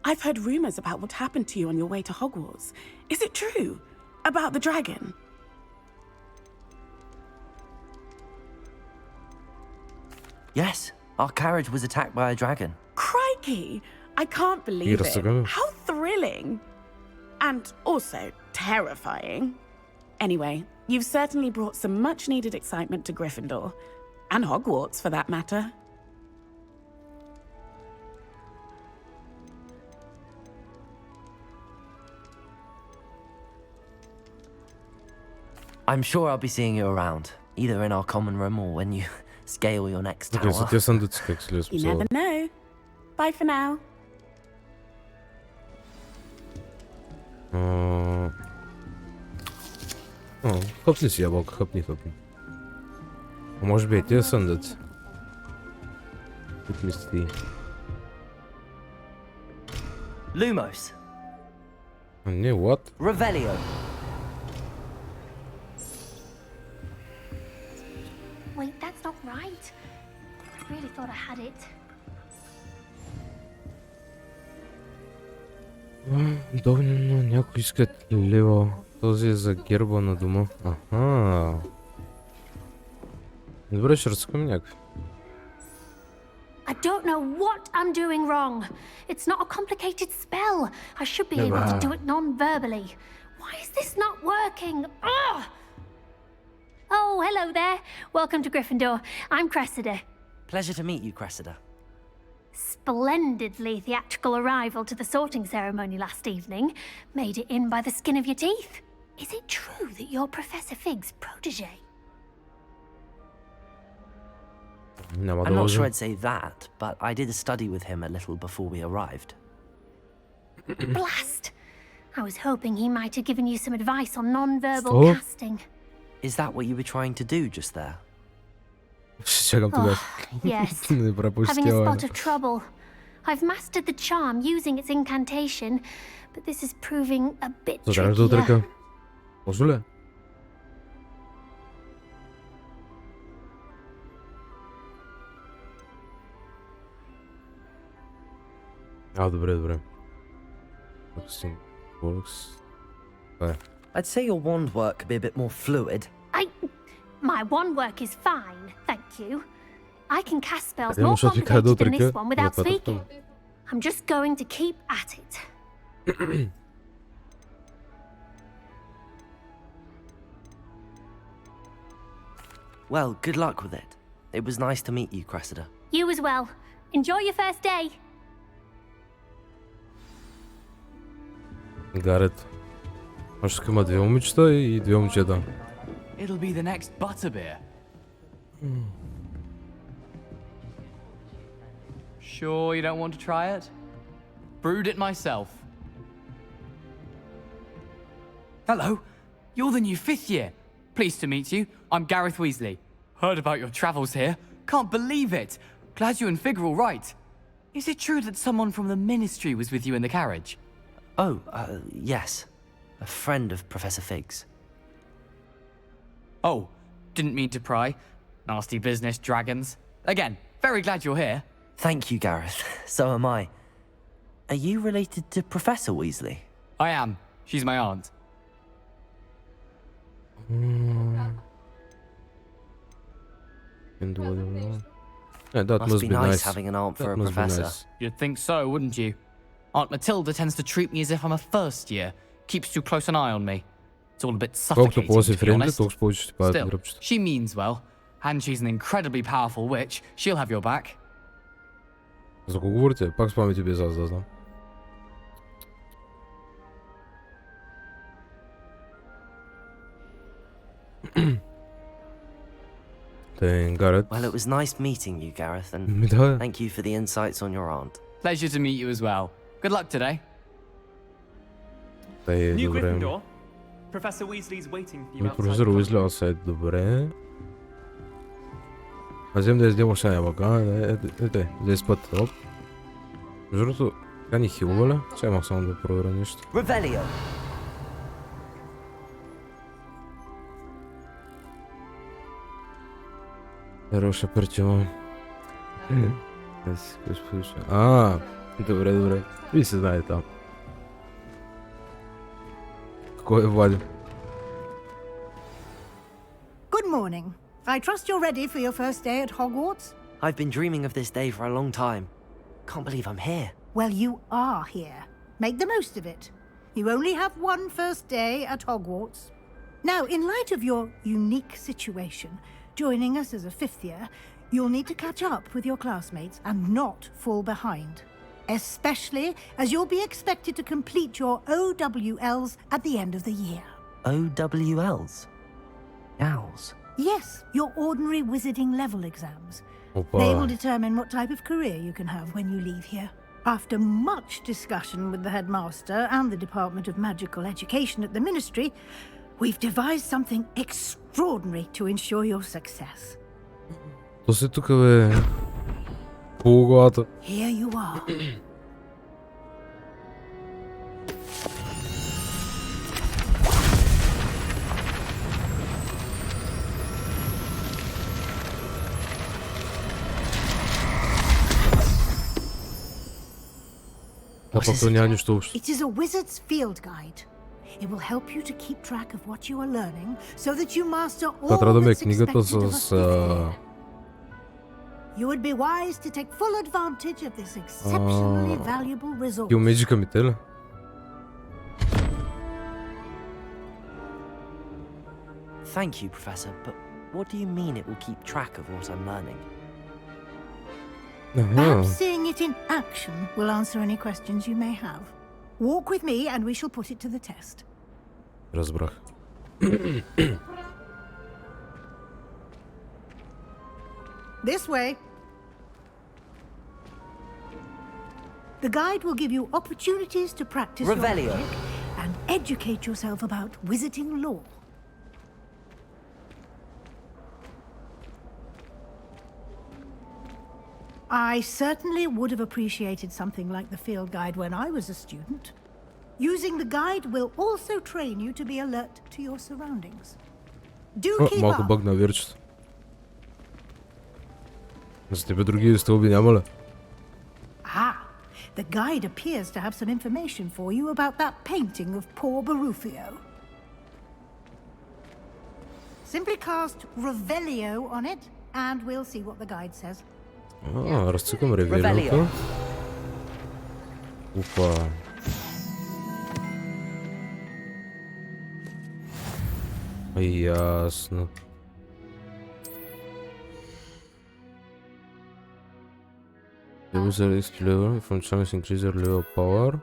I've heard rumors about what happened to you on your way to Hogwarts. Is it true? About the dragon? Yes, our carriage was attacked by a dragon. Crikey! I can't believe it. How thrilling! And also terrifying. Anyway, you've certainly brought some much-needed excitement to Gryffindor. And Hogwarts, for that matter. I'm sure I'll be seeing you around, either in our common room or when you scale your next tower. Okay, за тия съндъци как се You never know. Bye for now. Хъпни си ябълка, хъпни. Може би и тия съндъци. Тут мисли. Lumos. Не, what? Revelio. Wait, that's not right. I really thought I had it. Удобно, някой искат лева. Този е за герба на дома. Аха. Добре, ще разкам някакви. I don't know what I'm doing wrong. It's not a complicated spell. I should be able to do it non-verbally. Why is this not working? Ugh! Oh, hello there. Welcome to Gryffindor. I'm Cressida. Pleasure to meet you, Cressida. Splendidly theatrical arrival to the sorting ceremony last evening. Made it in by the skin of your teeth. Is it true that you're Professor Fig's protege? I'm not sure I'd say that, but I did study with him a little before we arrived. Blast! I was hoping he might have given you some advice on non-verbal casting. Is that what you were trying to do just there? Yes. Having a spot of trouble. I've mastered the charm using its incantation, but this is proving a bit trickier. Може ли? Добре. I'd say your wand work could be a bit more fluid. My wand work is fine, thank you. I can cast spells more complicated than this one without speaking. I'm just going to keep at it. Well, good luck with it. It was nice to meet you, Cressida. You as well. Enjoy your first day. Гарет. Може да има две момичета и две момчета. It'll be the next butterbeer. Sure you don't want to try it? Brewed it myself. Hello, you're the new 5th year. Pleased to meet you. I'm Gareth Weasley. Heard about your travels here. Can't believe it. Glad you and Fig are all right. Is it true that someone from the Ministry was with you in the carriage? Oh, yes. A friend of Professor Fig's. Oh, didn't mean to pry. Nasty business, dragons. Again, very glad you're here. Thank you, Gareth. So am I. Are you related to Professor Weasley? I am. She's my aunt. That must be nice having an aunt for a professor. You'd think so, wouldn't you? Aunt Matilda tends to treat me as if I'm a first year. Keeps too close an eye on me. It's all a bit suffocating, to be honest. Still, she means well. And she's an incredibly powerful witch. She'll have your back. За кого говорите? Пак с памети без аз да знам. Well, it was nice meeting you, Gareth, and thank you for the insights on your aunt. Pleasure to meet you as well. Good luck today. New Gryffindor. Professor Weasley's waiting for you outside. Professor Weasley outside, добре. Аз взем да издем още ябълка. Ете, да изпът. Оп. Между другото, така ни хилва ли? Че имах само да проверя нещо. Revelio. Хороша перчева. Добре. Ви се знае там. Кой е Влади? Good morning. I trust you're ready for your first day at Hogwarts? I've been dreaming of this day for a long time. Can't believe I'm here. Well, you are here. Make the most of it. You only have one first day at Hogwarts. Now, in light of your unique situation, joining us as a 5th year, you'll need to catch up with your classmates and not fall behind. Especially as you'll be expected to complete your OWLs at the end of the year. OWLs? Owls? Yes, your ordinary wizarding level exams. Opa. They will determine what type of career you can have when you leave here. After much discussion with the headmaster and the Department of Magical Education at the Ministry, we've devised something extraordinary to ensure your success. То си тука, бе. По-главата. Here you are. It is a wizard's field guide. It will help you to keep track of what you are learning, so that you master all that's expected of us. You would be wise to take full advantage of this exceptionally valuable resource. Thank you, Professor, but what do you mean it will keep track of what I'm learning? Perhaps seeing it in action will answer any questions you may have. Walk with me and we shall put it to the test. Разбрах. This way. The guide will give you opportunities to practice your magic and educate yourself about wizarding lore. I certainly would have appreciated something like the field guide when I was a student. Using the guide will also train you to be alert to your surroundings. Do keep Малко up. бъг на вирчето. За тебе други стълби няма ли? Ah, the guide appears to have some information for you about that painting of poor Barufio. Simply cast Revelio on it, and we'll see what the guide says. Разцъкам ревелиото. Опа. Ясно. The wizard is clever from chance increase their level power.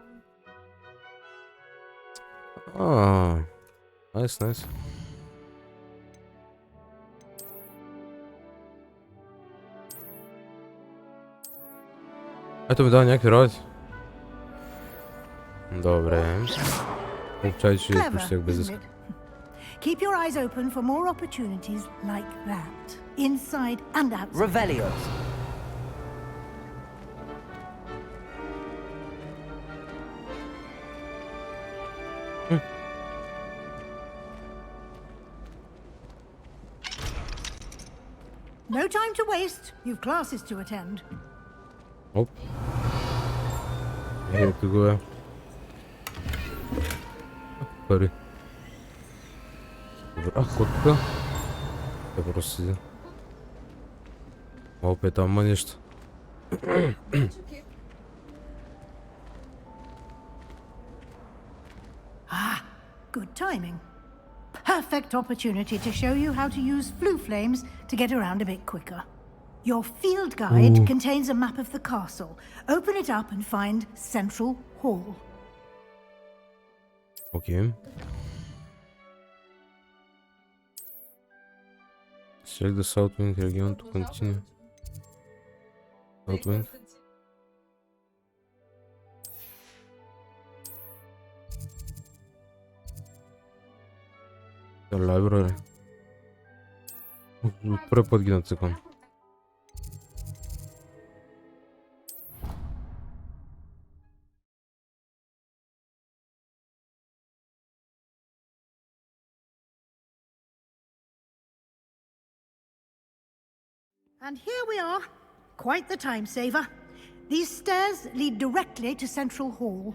Nice. Ето ми дава някакви работи. Добре. Обчай, че почтях без дъска. Keep your eyes open for more opportunities like that, inside and outside. Revelio. No time to waste. You've classes to attend. Оп. Ето го е. Пари. Добра ходка. Е просто си. Опе, там има нещо. Good timing. Perfect opportunity to show you how to use flue flames to get around a bit quicker. Your field guide contains a map of the castle. Open it up and find Central Hall. Okay. Select the South Wing region to continue. South Wing. The library. Първи път ги нацъквам. And here we are. Quite the time saver. These stairs lead directly to Central Hall.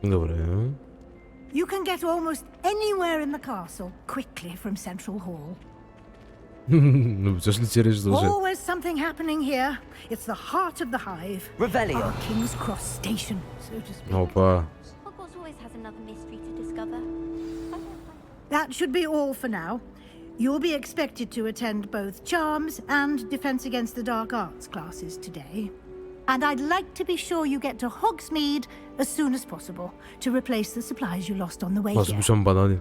Добре. You can get almost anywhere in the castle quickly from Central Hall. Always something happening here. It's the heart of the hive. Revelio. Our King's Cross station, so to speak. Опа. Hogwarts always has another mystery to discover. That should be all for now. You'll be expected to attend both Charms and Defense Against the Dark Arts classes today. And I'd like to be sure you get to Hogsmeade as soon as possible to replace the supplies you lost on the way Аз here. обичам банани.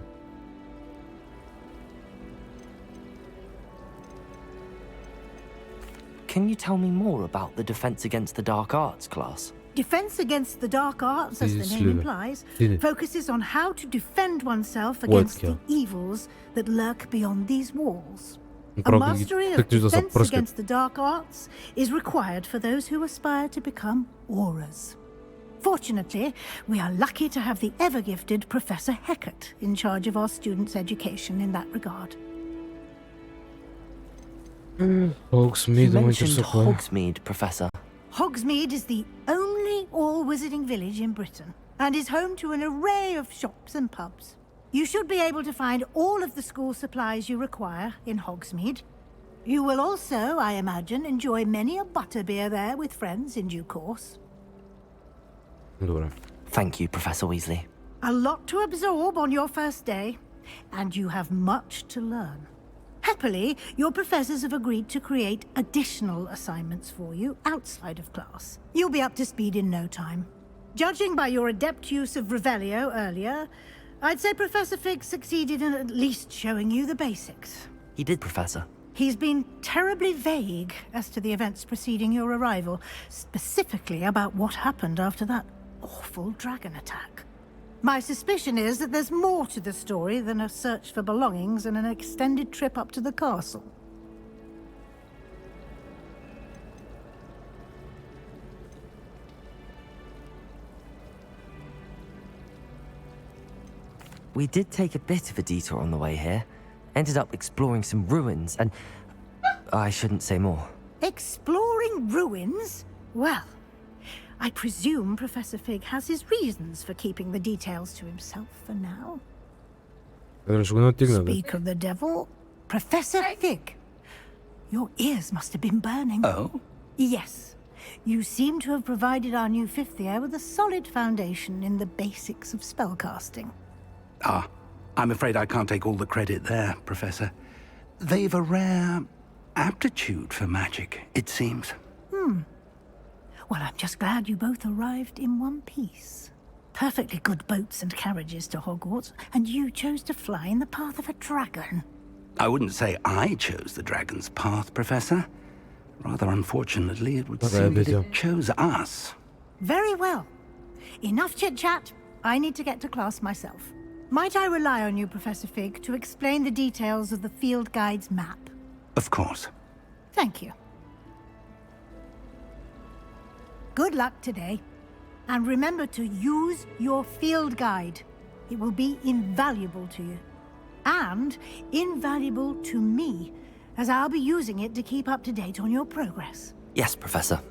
Can you tell me more about the Defense Against the Dark Arts class? Defense Against the Dark Arts, as the name implies, focuses on how to defend oneself against the evils that lurk beyond these walls. A mastery of Defense Against the Dark Arts is required for those who aspire to become auras. Fortunately, we are lucky to have the ever-gifted Professor Hecat in charge of our students' education in that regard. Hogsmeade, you mentioned Hogsmeade, Professor. Hogsmeade is the only all-wizarding village in Britain and is home to an array of shops and pubs. You should be able to find all of the school supplies you require in Hogsmeade. You will also, I imagine, enjoy many a butterbeer there with friends in due course. Thank you, Professor Weasley. A lot to absorb on your first day, and you have much to learn. Happily, your professors have agreed to create additional assignments for you outside of class. You'll be up to speed in no time. Judging by your adept use of Revelio earlier, I'd say Professor Fig succeeded in at least showing you the basics. He did, Professor. He's been terribly vague as to the events preceding your arrival, specifically about what happened after that awful dragon attack. My suspicion is that there's more to the story than a search for belongings and an extended trip up to the castle. We did take a bit of a detour on the way here. Ended up exploring some ruins and... I shouldn't say more. Exploring ruins? Well, I presume Professor Fig has his reasons for keeping the details to himself for now. Speak of the devil, Professor Fig. Your ears must have been burning. Oh? Yes. You seem to have provided our new fifth year with a solid foundation in the basics of spellcasting. Ah, I'm afraid I can't take all the credit there, Professor. They've a rare aptitude for magic, it seems. Well, I'm just glad you both arrived in one piece. Perfectly good boats and carriages to Hogwarts, and you chose to fly in the path of a dragon. I wouldn't say I chose the dragon's path, Professor. Rather unfortunately, it would seem that it chose us. Very well. Enough chit-chat. I need to get to class myself. Might I rely on you, Professor Fig, to explain the details of the field guide's map? Of course. Thank you. Good luck today. And remember to use your field guide. It will be invaluable to you. And invaluable to me, as I'll be using it to keep up to date on your progress. Yes, Professor.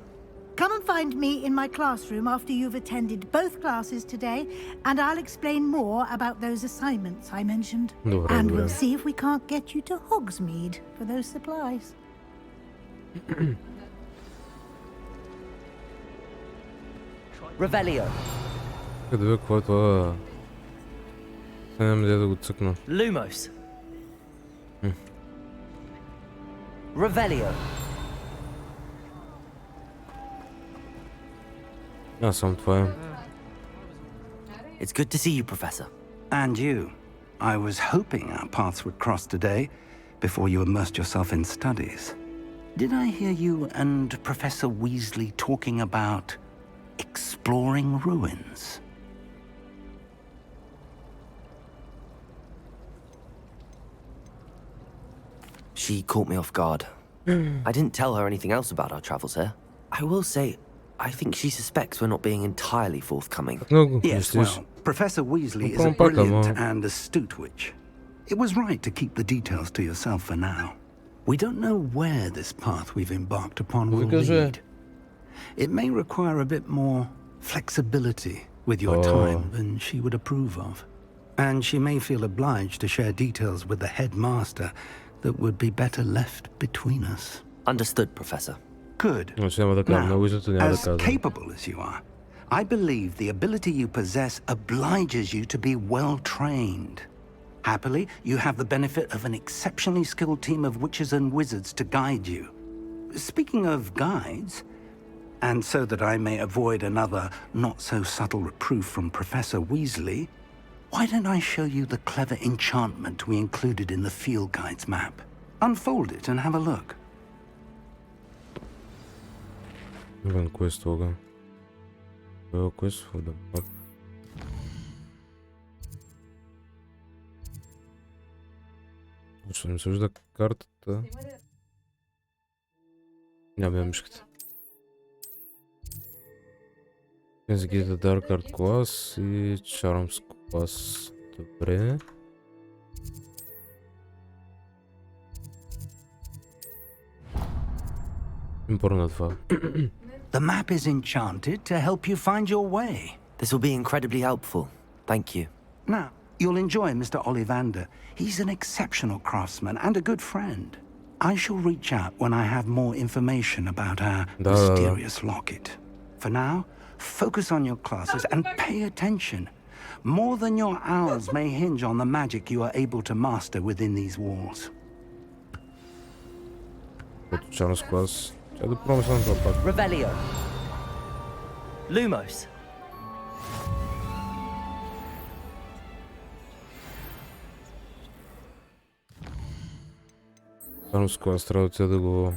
Come and find me in my classroom after you've attended both classes today, and I'll explain more about those assignments I mentioned. And we'll see if we can't get you to Hogsmeade for those supplies. Revelio. Lumos. Revelio. It's good to see you, Professor. And you. I was hoping our paths would cross today, before you immersed yourself in studies. Did I hear you and Professor Weasley talking about exploring ruins? She caught me off guard. I didn't tell her anything else about our travels here. I will say, I think she suspects we're not being entirely forthcoming. Yes, well, Professor Weasley is a brilliant and astute witch. It was right to keep the details to yourself for now. We don't know where this path we've embarked upon will lead. It may require a bit more flexibility with your time than she would approve of. And she may feel obliged to share details with the headmaster that would be better left between us. Understood, Professor. Good. Now, as capable as you are, I believe the ability you possess obliges you to be well-trained. Happily, you have the benefit of an exceptionally skilled team of witches and wizards to guide you. Speaking of guides, and so that I may avoid another not-so-subtle reproof from Professor Weasley, why don't I show you the clever enchantment we included in the field guide's map? Unfold it and have a look. Новен квест лога. Квест for the map. Ще ми съжда картата. Няма мишката. Let's get the Dark Art клас и Charms клас. Добре. Импорна това. The map is enchanted to help you find your way. This will be incredibly helpful. Thank you. Now, you'll enjoy Mr. Ollivander. He's an exceptional craftsman and a good friend. I shall reach out when I have more information about our mysterious locket. For now, focus on your classes and pay attention. More than your hours may hinge on the magic you are able to master within these walls. Charms клас. Ще да пробвам само това пак. Revelio. Lumos. Charms клас трябва да го...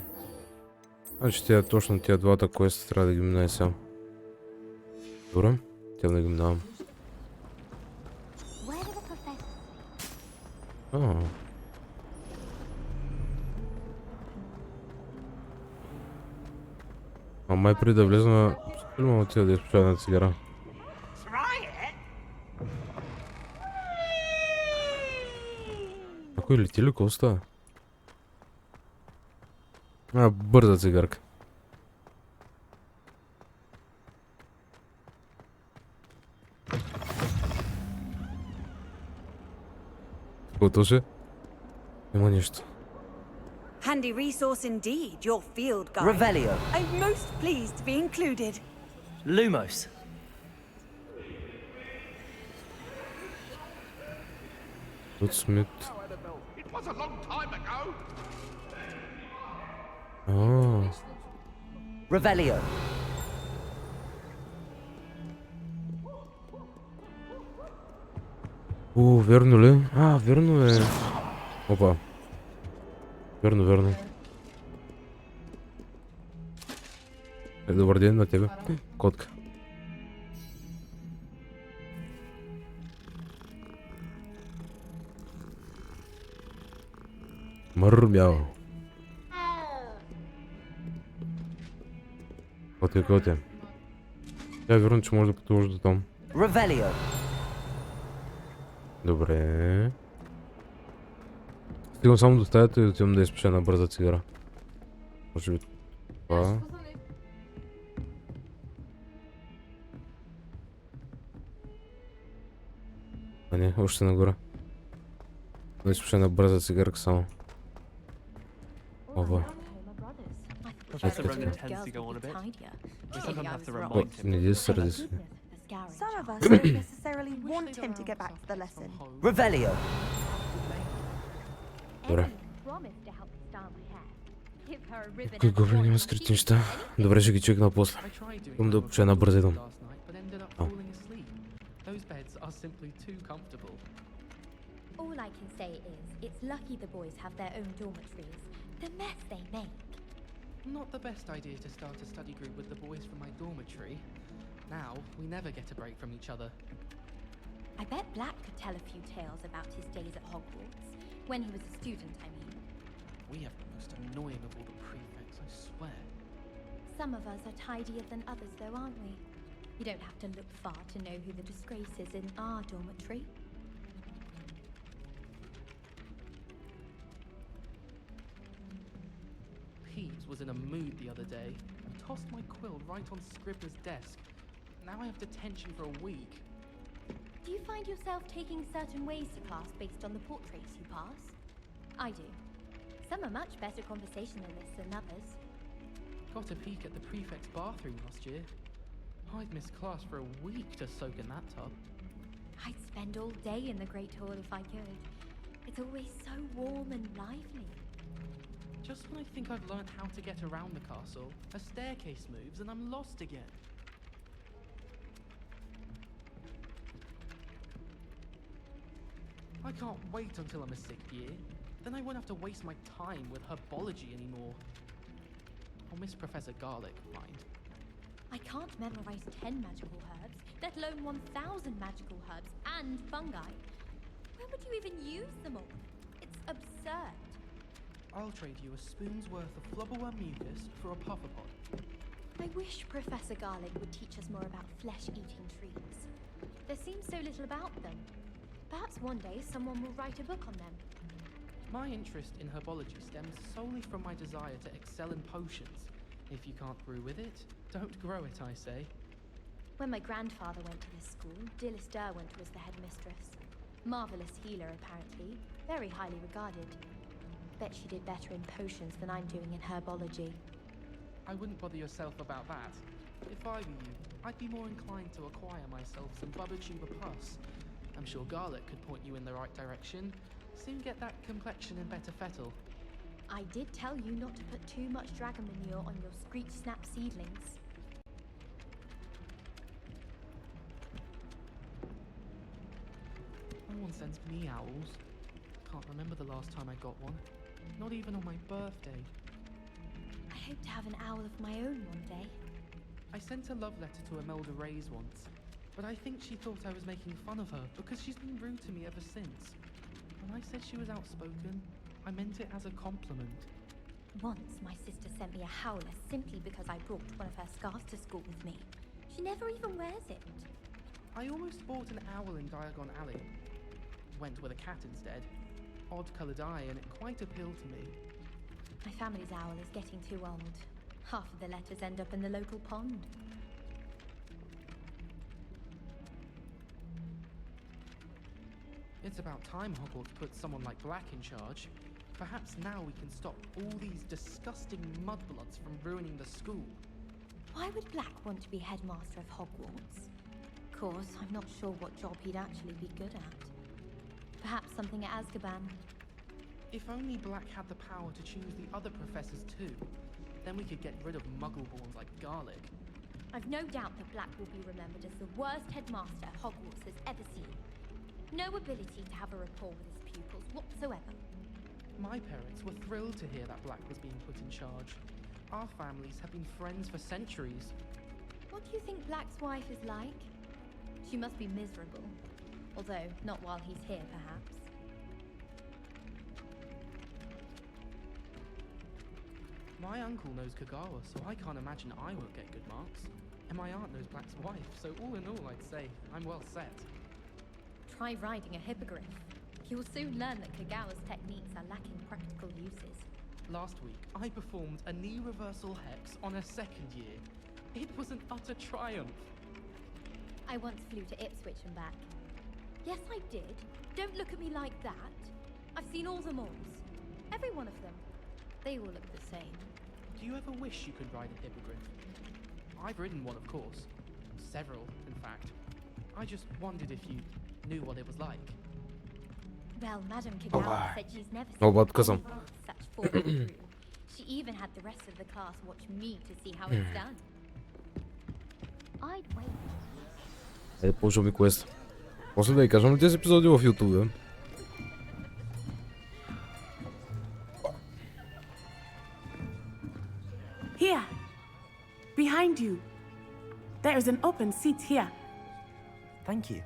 Значи точно тия двата квеста трябва да ги минае сам. Добре, тя да ги минавам. Май преди да влезна на... Стримо отида да изпочва една цигара. Някой лети ли? Какво става? Бърза цигарка. Какво ще? Няма нищо. Handy resource indeed, your field guide. Revelio. I'm most pleased to be included. Lumos. Smith. It was a long time ago. Revelio. Верно ли? Верно е. Опа. Верно. Добър ден на тебе. Котка. Мърмяо. Коте. Тя е верно, че може да пътуваш до там. Revelio. Добре. Стигам само до стаята и отивам да изпиша една бърза цигара. Може би това. Не, още нагоре. Да изпиша една бърза цигарка само. Опа. Не иди се сърди си. Some of us don't necessarily want him to get back to the lesson. Revelio. Добре. Какви говори има скрити неща? Добре, ще ги чекна после. Искам да почая на бърза идвам. All I can say is, it's lucky the boys have their own dormitories. The mess they make. Not the best idea to start a study group with the boys from my dormitory. Now, we never get a break from each other. I bet Black could tell a few tales about his days at Hogwarts. When he was a student, I mean. We have the most annoying of all the prefects, I swear. Some of us are tidier than others, though, aren't we? You don't have to look far to know who the disgrace is in our dormitory. Peeves was in a mood the other day. I tossed my quill right on Scribner's desk. Now I have detention for a week. Do you find yourself taking certain ways to class based on the portraits you pass? I do. Some are much better conversationalists than others. Got a peek at the prefect's bathroom last year. I'd miss class for a week to soak in that tub. I'd spend all day in the Great Hall if I could. It's always so warm and lively. Just when I think I've learned how to get around the castle, a staircase moves and I'm lost again. I can't wait until I'm a sixth year. Then I won't have to waste my time with herbology anymore. I'll miss Professor Garlic, mind. I can't memorize 10 magical herbs, let alone 1,000 magical herbs and fungi. Where would you even use them all? It's absurd. I'll trade you a spoon's worth of flubberworm mucus for a pufferpod. I wish Professor Garlic would teach us more about flesh-eating trees. There seems so little about them. Perhaps one day someone will write a book on them. My interest in herbology stems solely from my desire to excel in potions. If you can't brew with it, don't grow it, I say. When my grandfather went to this school, Dilys Derwent was the headmistress. Marvelous healer, apparently. Very highly regarded. Bet she did better in potions than I'm doing in herbology. I wouldn't bother yourself about that. If I were you, I'd be more inclined to acquire myself some Bubba pus. I'm sure Garlic could point you in the right direction. Soon get that complexion in better fettle. I did tell you not to put too much dragon manure on your Screech Snap seedlings. No one sends me owls. Can't remember the last time I got one. Not even on my birthday. I hope to have an owl of my own one day. I sent a love letter to Imelda Reyes once, but I think she thought I was making fun of her because she's been rude to me ever since. When I said she was outspoken, I meant it as a compliment. Once, my sister sent me a howler simply because I brought one of her scarves to school with me. She never even wears it. I almost bought an owl in Diagon Alley. Went with a cat instead. Odd-coloured eye, and it quite appealed to me. My family's owl is getting too old. Half of the letters end up in the local pond. It's about time Hogwarts put someone like Black in charge. Perhaps now we can stop all these disgusting mudbloods from ruining the school. Why would Black want to be headmaster of Hogwarts? Of course, I'm not sure what job he'd actually be good at. Perhaps something at Azkaban. If only Black had the power to choose the other professors too, then we could get rid of Muggleborns like Garlic. I've no doubt that Black will be remembered as the worst headmaster Hogwarts has ever seen. No ability to have a rapport with his pupils whatsoever. My parents were thrilled to hear that Black was being put in charge. Our families have been friends for centuries. What do you think Black's wife is like? She must be miserable. Although, not while he's here, perhaps. My uncle knows Kagawa, so I can't imagine I won't get good marks. And my aunt knows Black's wife, so all in all, I'd say I'm well set. Try riding a hippogriff. You'll soon learn that Kagawa's techniques are lacking practical uses. Last week, I performed a knee reversal hex on a second year. It was an utter triumph. I once flew to Ipswich and back. Yes, I did. Don't look at me like that. I've seen all the malls. Every one of them. They all look the same. Do you ever wish you could ride a hippogriff? I've ridden one, of course. Several, in fact. I just wondered if you knew what it was like. Well, Madame Kagawa said she's never Oh, seen what kızım? such forward crew. She even had the rest of the class watch me to see how it's done. I'd wait. Получил ми квест. После да ви кажем ли тези епизоди в YouTube? Here. Behind you. There is an open seat here. Thank you.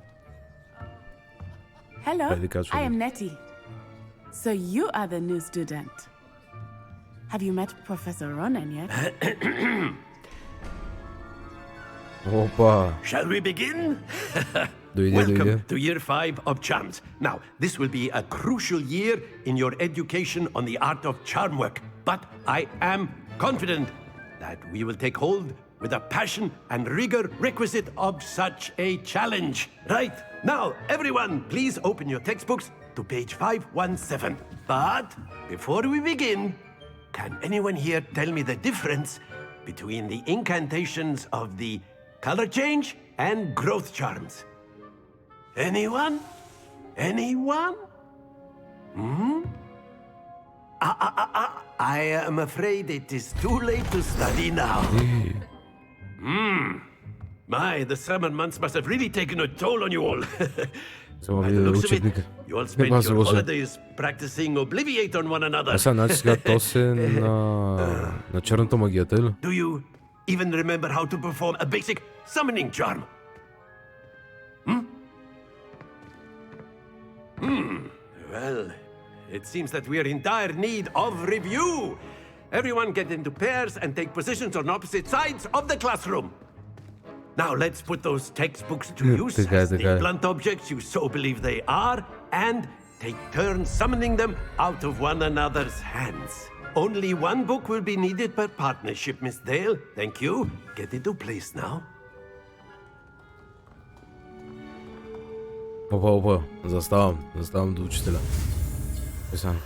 Hello, I am Nettie. So you are the new student. Have you met Professor Ronan yet? Опа. Shall we begin? Welcome to year 5 of charms. Now, this will be a crucial year in your education on the art of charm work, but I am confident that we will take hold with the passion and rigor requisite of such a challenge. Right, now, everyone, please open your textbooks to page 517. But before we begin, can anyone here tell me the difference between the incantations of the color change and growth charms? Anyone? Anyone? I am afraid it is too late to study now. My, the summer months must have really taken a toll on you all. By the looks of it, you all spent your holidays practicing Obliviate on one another. Сега, значи сега то се на черната магията, или? Do you even remember how to perform a basic summoning charm? Well, it seems that we are in dire need of review. Everyone get into pairs and take positions on opposite sides of the classroom. Now let's put those textbooks to use as the blunt objects you so believe they are, and take turns summoning them out of one another's hands. Only one book will be needed per partnership, Miss Dale. Thank you. Get into place now. Опа. Заставам до учителя. Писан.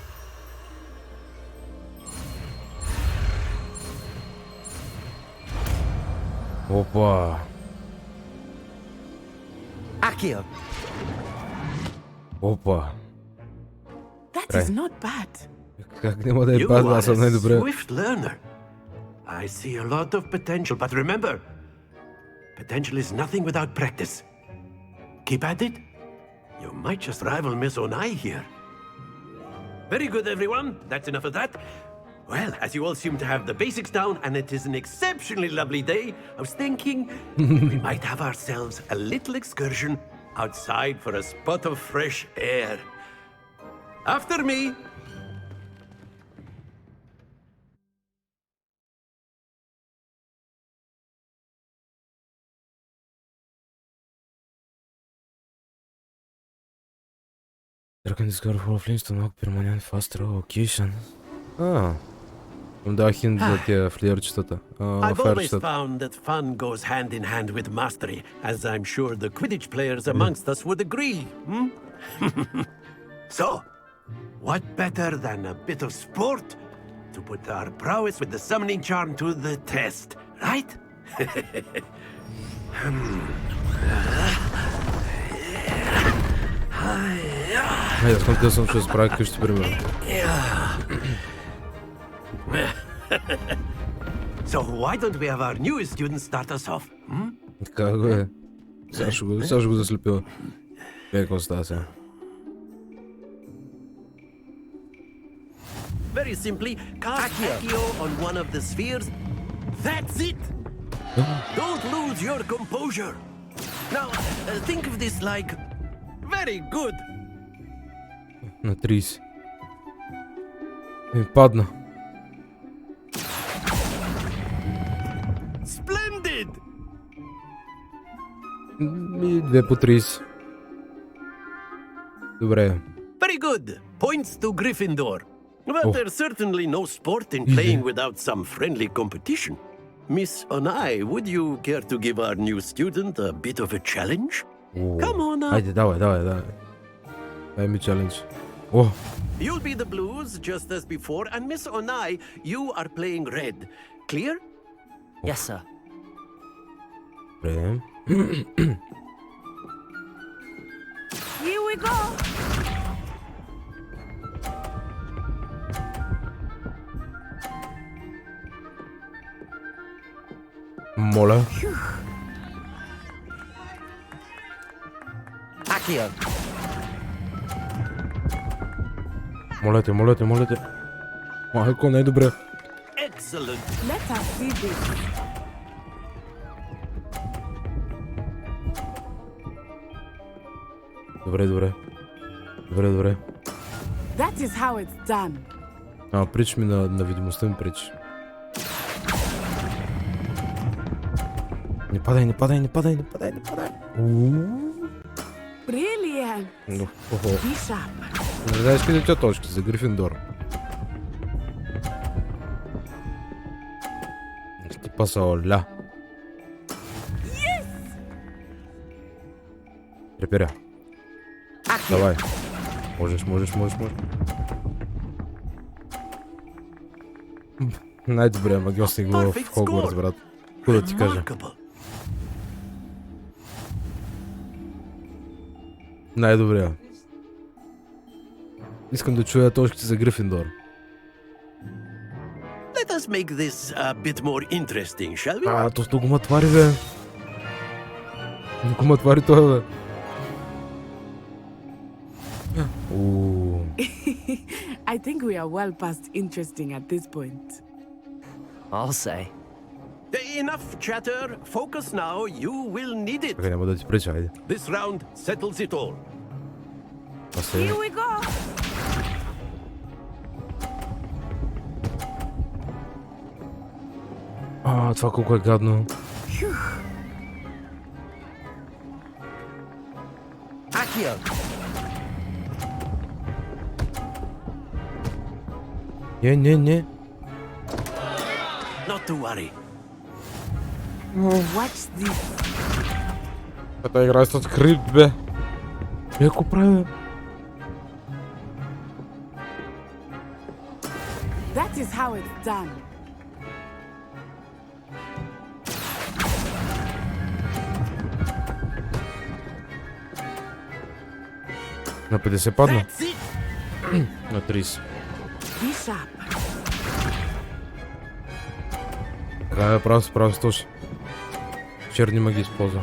Опа. Accio. Опа. That is not bad. Как няма да е You база, are аз съм a най-добре. swift learner. I see a lot of potential, but remember, potential is nothing without practice. Keep at it. You might just rival Miss Onai here. Very good, everyone. That's enough of that. Well, as you all seem to have the basics down, and it is an exceptionally lovely day, I was thinking we might have ourselves a little excursion outside for a spot of fresh air. After me. Dragon discover for flames to knock permanent faster location. Да, хинт за тия флиерчетата. I've always found that fun goes hand in hand with mastery, as I'm sure the Quidditch players amongst us would agree. So, what better than a bit of sport to put our prowess with the summoning charm to the test, right? Аз съм късъм, ще справя къщи, примерно. So why don't we have our newest student start us off? Така го е. Сега ще го заслепила. Какво става сега? Very simply, cast Accio on one of the spheres. That's it! Don't lose your composure. Now, think of this like... Very good! На 30. Ми падна. Splendid! И 2 по 30. Добре. Very good. Points to Gryffindor. Well, there's certainly no sport in playing without some friendly competition. Miss Onai, would you care to give our new student a bit of a challenge? Come on now. Хайде, давай. Дай ми челендж. You'll be the blues, just as before, and Miss Onai, you are playing red. Clear? Yes, sir. Добре. Here we go. Моля. Accio. Моля те. Малко най-добре. Excellent. Let us see this. Добре. That is how it's done. Прич ми на видимостта ми прич. Не падай. Brilliant. Be sharp. Не знаеш къде тя точки за Грифиндор. Ти пасоля. Yes! Треперя. Давай. Можеш. Най-добре магиосник в Hogwarts, брат. Какво да ти кажа? Най-добре. Искам да чуя точките за Грифиндор. Let us make this a bit more interesting, shall we? То го матвари, бе. Го матвари това, бе. I think we are well past interesting at this point. I'll say. Enough chatter. Focus now. You will need it. Така няма да ти преча, айде. This round settles it all. Here we go. Това колко е гадно. Accio! Не. Not to worry. Watch this. Эта игра с скрипт, бе. Яко правя? That is how it's done. На 50 падна? На 30. Be sharp. Така е, прав точно. Черни маги използва.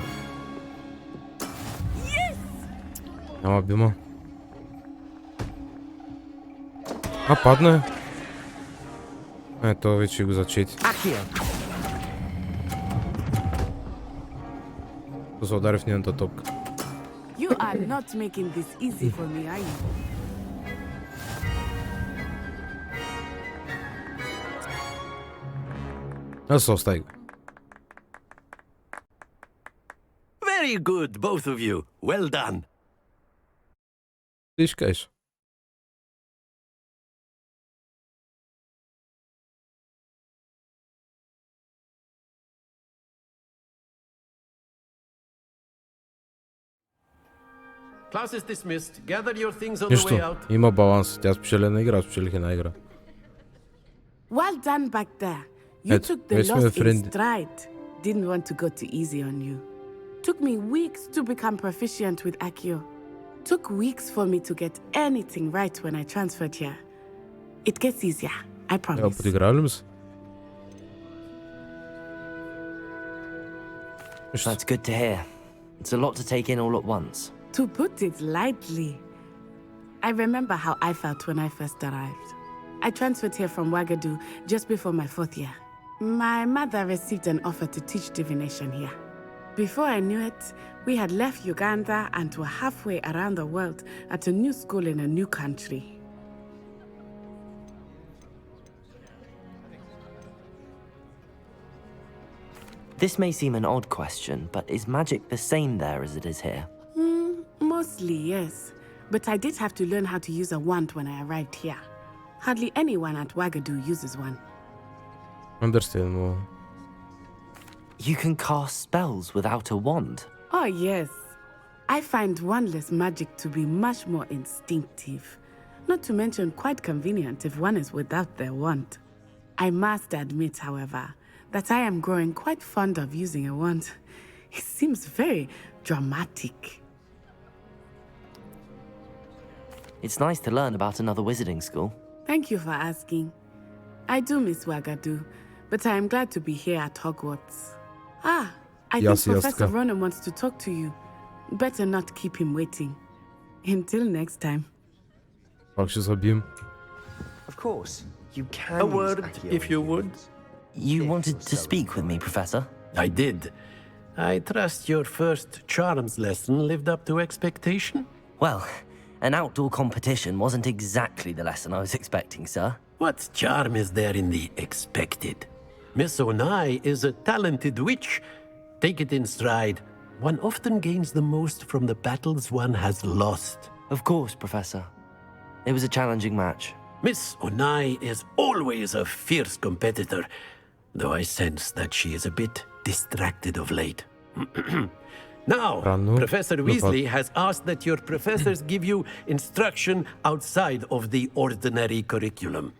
Няма бима. Падна е. То вече го зачети. То се удари в нейната топка. You are not making this easy for me, are you? Аз се остави. Very good, both of you. Well done. Ти ще кажеш. Class is dismissed. Gather your things on the way Нищо, out. има баланс. Тя спечели една игра, спечелих една игра. Well done back there. You Ето, took the вие сме loss in френди. stride. Didn't want to go too easy on you. Took me weeks to become proficient with Accio. Took weeks for me to get anything right when I transferred here. It gets easier, I promise. Подиграли ли се? That's good to hear. It's a lot to take in all at once. To put it lightly, I remember how I felt when I first arrived. I transferred here from Wagadu just before my 4th year. My mother received an offer to teach divination here. Before I knew it, we had left Uganda and were halfway around the world at a new school in a new country. This may seem an odd question, but is magic the same there as it is here? Mostly, yes. But I did have to learn how to use a wand when I arrived here. Hardly anyone at Wagadu uses one. Understandable. You can cast spells without a wand? Oh, yes. I find wandless magic to be much more instinctive. Not to mention quite convenient if one is without their wand. I must admit, however, that I am growing quite fond of using a wand. It seems very dramatic. It's nice to learn about another wizarding school. Thank you for asking. I do miss Wagadu, but I am glad to be here at Hogwarts. I think Professor Ronan wants to talk to you. Better not keep him waiting. Until next time. Of course, you can. A word, if you would. You wanted to speak with me, Professor? I did. I trust your first charms lesson lived up to expectation? Well, an outdoor competition wasn't exactly the lesson I was expecting, sir. What charm is there in the expected? Miss Onai is a talented witch. Take it in stride. One often gains the most from the battles one has lost. Of course, Professor. It was a challenging match. Miss Onai is always a fierce competitor, though I sense that she is a bit distracted of late. Now, Professor Weasley has asked that your professors give you instruction outside of the ordinary curriculum.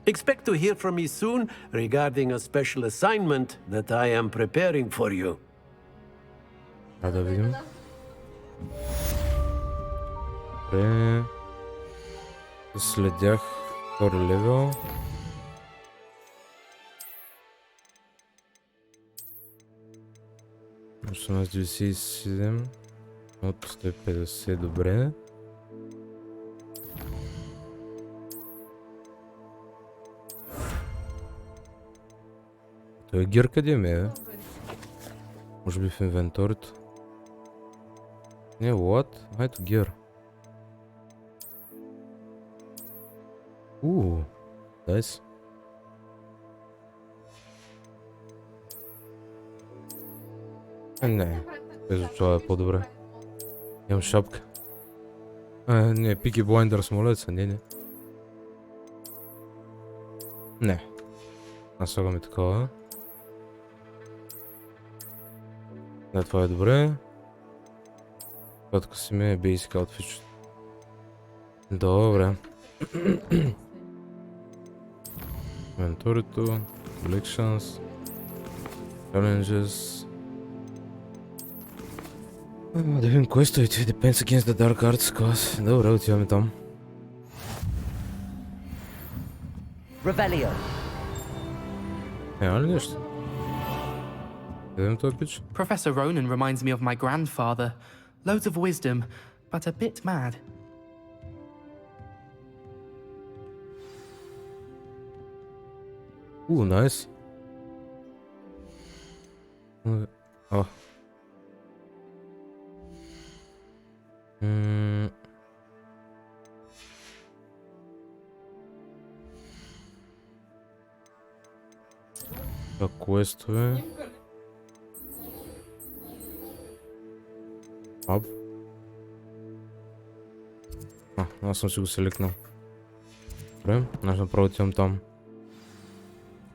Expect to hear from me soon regarding a special assignment that I am preparing for you. Да видим. Добре. Следях втори левел. Още на 97 от 150, добре. Той е гир къде ме е? Може би в инвенторито. Не, what? Ето гир. Дайс. Не, без това е по-добре. Имам шапка. Не, Пики Блайндърс, моля се, не. Не. Аз слагаме такова. Да, това е добре. Това така си ми е basic outfit. Добре. Инвенторито, collections, challenges. Да видим кой стоите. Depends against the dark arts class. Добре, отиваме там. Revelio. Няма ли нещо? Идем този пич. Professor Ronan reminds me of my grandfather. Loads of wisdom, but a bit mad. Nice. Квестове. Аз съм си го селекнал. Добре, аз направо отивам там.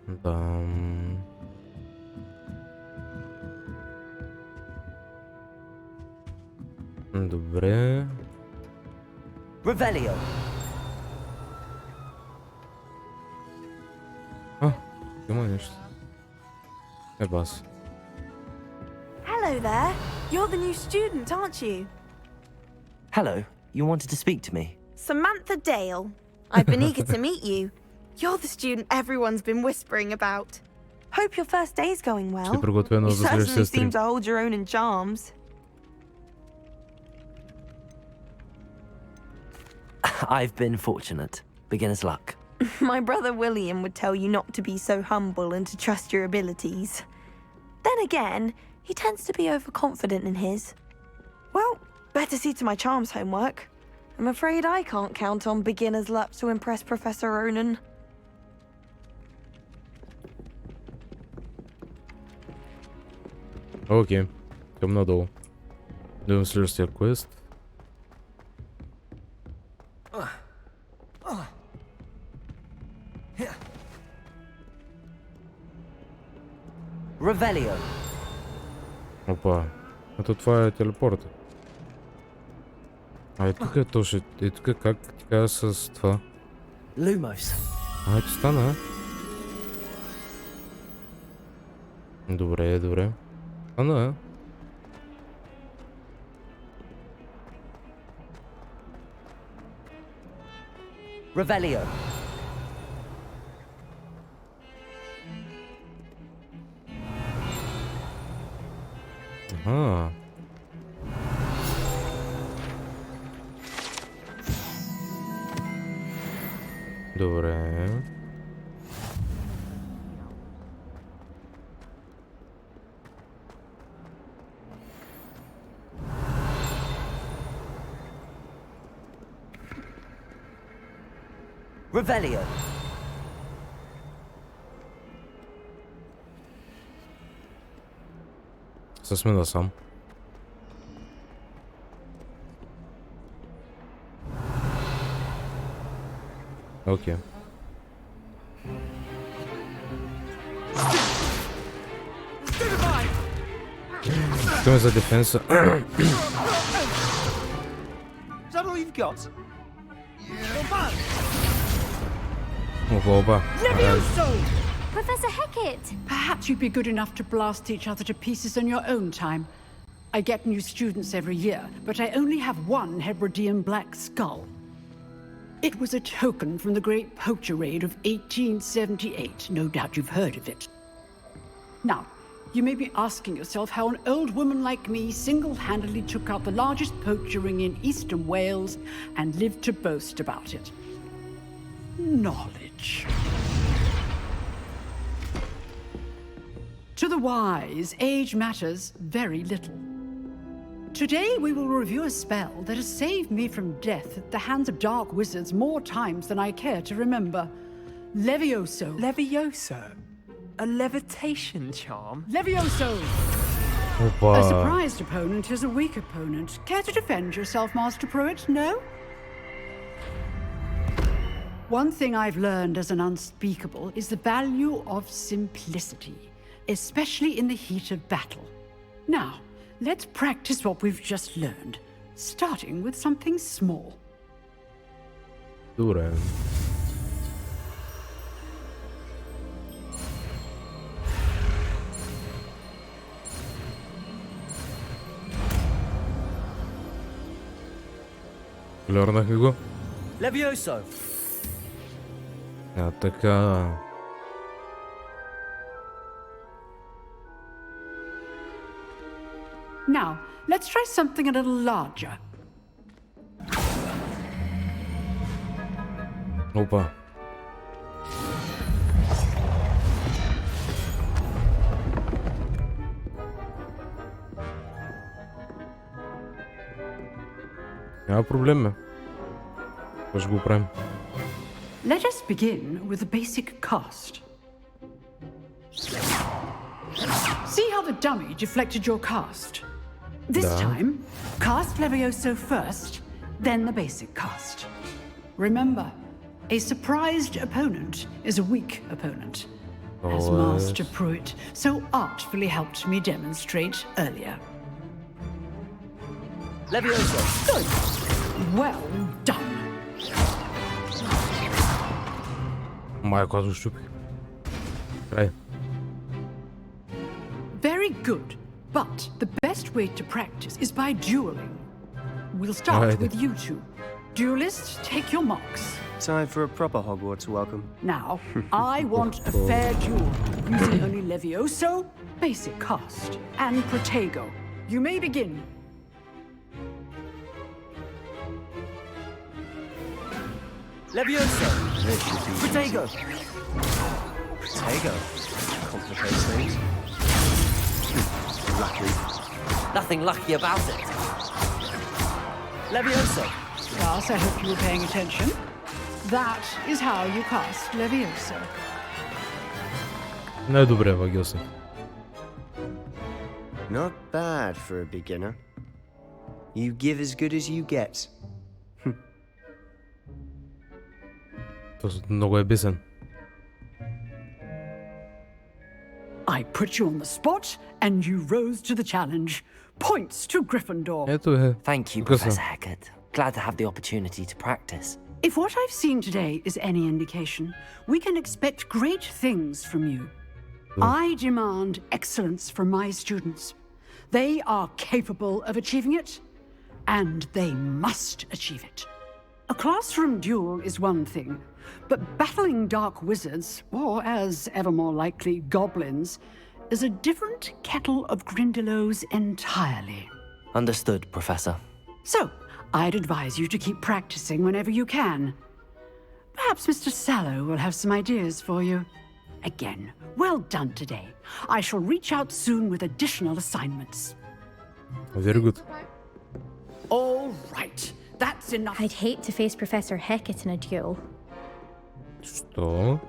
Да. Добре. Revelio. Има нещо. Бас. Hello there. You're the new student, aren't you? Hello. You wanted to speak to me? Samantha Dale. I've been eager to meet you. You're the student everyone's been whispering about. Hope your first day's going well. You certainly seem to hold your own in charms. I've been fortunate. Beginner's luck. My brother William would tell you not to be so humble and to trust your abilities. Then again, he tends to be overconfident in his. Well, better see to my charms homework. I'm afraid I can't count on beginner's luck to impress Professor Ronan. Окей, към надолу. Идем следващия квест. Revelio. Опа. Ето това е телепорта. Тук е точно. Тук как ти кажа с това? Lumos. Ето стана. Добре. Стана. Revelio. Добре. Revelio. Сме насам. Окей. Что за дефенса? Is that all you've got? Professor Hecat! Perhaps you'd be good enough to blast each other to pieces in your own time. I get new students every year, but I only have one Hebridean black skull. It was a token from the Great Poacher Raid of 1878. No doubt you've heard of it. Now, you may be asking yourself how an old woman like me single-handedly took out the largest poacher ring in eastern Wales and lived to boast about it. Knowledge. the wise, age matters very little. Today we will review a spell that has saved me from death at the hands of dark wizards more times than I care to remember. Levioso. Levioso? A levitation charm? Levioso! Опа. A surprised opponent is a weak opponent. Care to defend yourself, Master Pruitt? No? One thing I've learned as an unspeakable is the value of simplicity, especially in the heat of battle. Now, let's practice what we've just learned, starting with something small. Добре. Глърнах ми го. Levioso! Така. Now, let's try something a little larger. Опа. Няма проблем, бе. Това ще го правим. Let us begin with the basic cast. See how the dummy deflected your cast? This time, cast Levioso first, then the basic cast. Remember, a surprised opponent is a weak opponent, as Master Pruitt so artfully helped me demonstrate earlier. Levioso! Good. Well done. Майко, аз го щупих. Край. Very good. But the best way to practice is by dueling. We'll start with you two. Duelists, take your marks. Time for a proper Hogwarts welcome. Now, I want a fair duel, using only Levioso, basic cast, and Protego. You may begin. Levioso! Protego! Protego? Complicates things. Lucky. Nothing lucky about it. Levioso! Class, I hope you were paying attention. That is how you cast Levioso. Най-добре, вагил съм. Not bad for a beginner. You give as good as you get. Много е бесен. I put you on the spot, and you rose to the challenge. Points to Gryffindor. Ето е. Thank you, Professor Hecat. Glad to have the opportunity to practice. If what I've seen today is any indication, we can expect great things from you. I demand excellence from my students. They are capable of achieving it, and they must achieve it. A classroom duel is one thing, but battling dark wizards, or as ever more likely, goblins, is a different kettle of Grindylows entirely. Understood, Professor. So, I'd advise you to keep practicing whenever you can. Perhaps Mr. Sallow will have some ideas for you. Again, well done today. I shall reach out soon with additional assignments. Very good. All right. That's enough. I'd hate to face Professor Hecat in a duel. Что?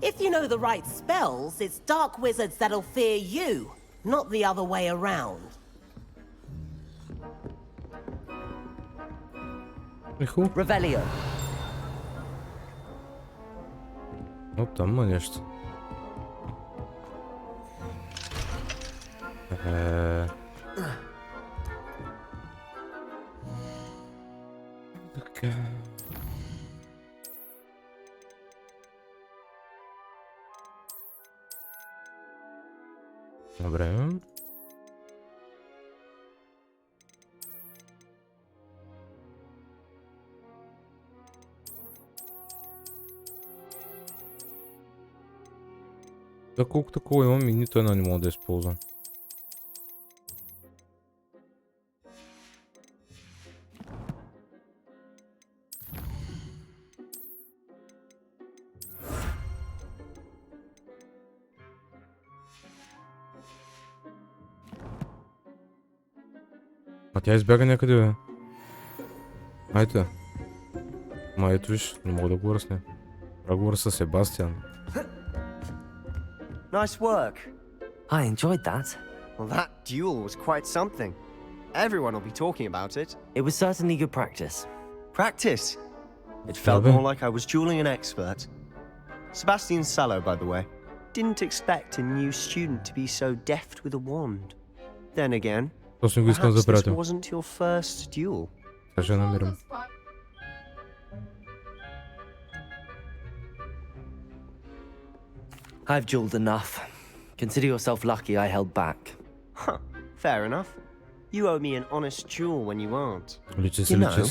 If you know the right spells, it's dark wizards that'll fear you, not the other way around. Revelio. Оп, там има нещо. Така. Добре. Да, колко такова имам и нито една не мога да използвам. А тя избяга някъде, бе. Айде. Ма ето виж, не мога да говоря с нея. Разговор с Себастиан. Nice work. I enjoyed that. Well, that duel was quite something. Everyone will be talking about it. It was certainly good practice. Practice? It felt more like I was dueling an expert. Sebastian Sallow, by the way. Didn't expect a new student to be so deft with a wand. Then again, perhaps this wasn't your first duel. I've dueled enough. Consider yourself lucky I held back. Huh, fair enough. You owe me an honest duel when you aren't. You know,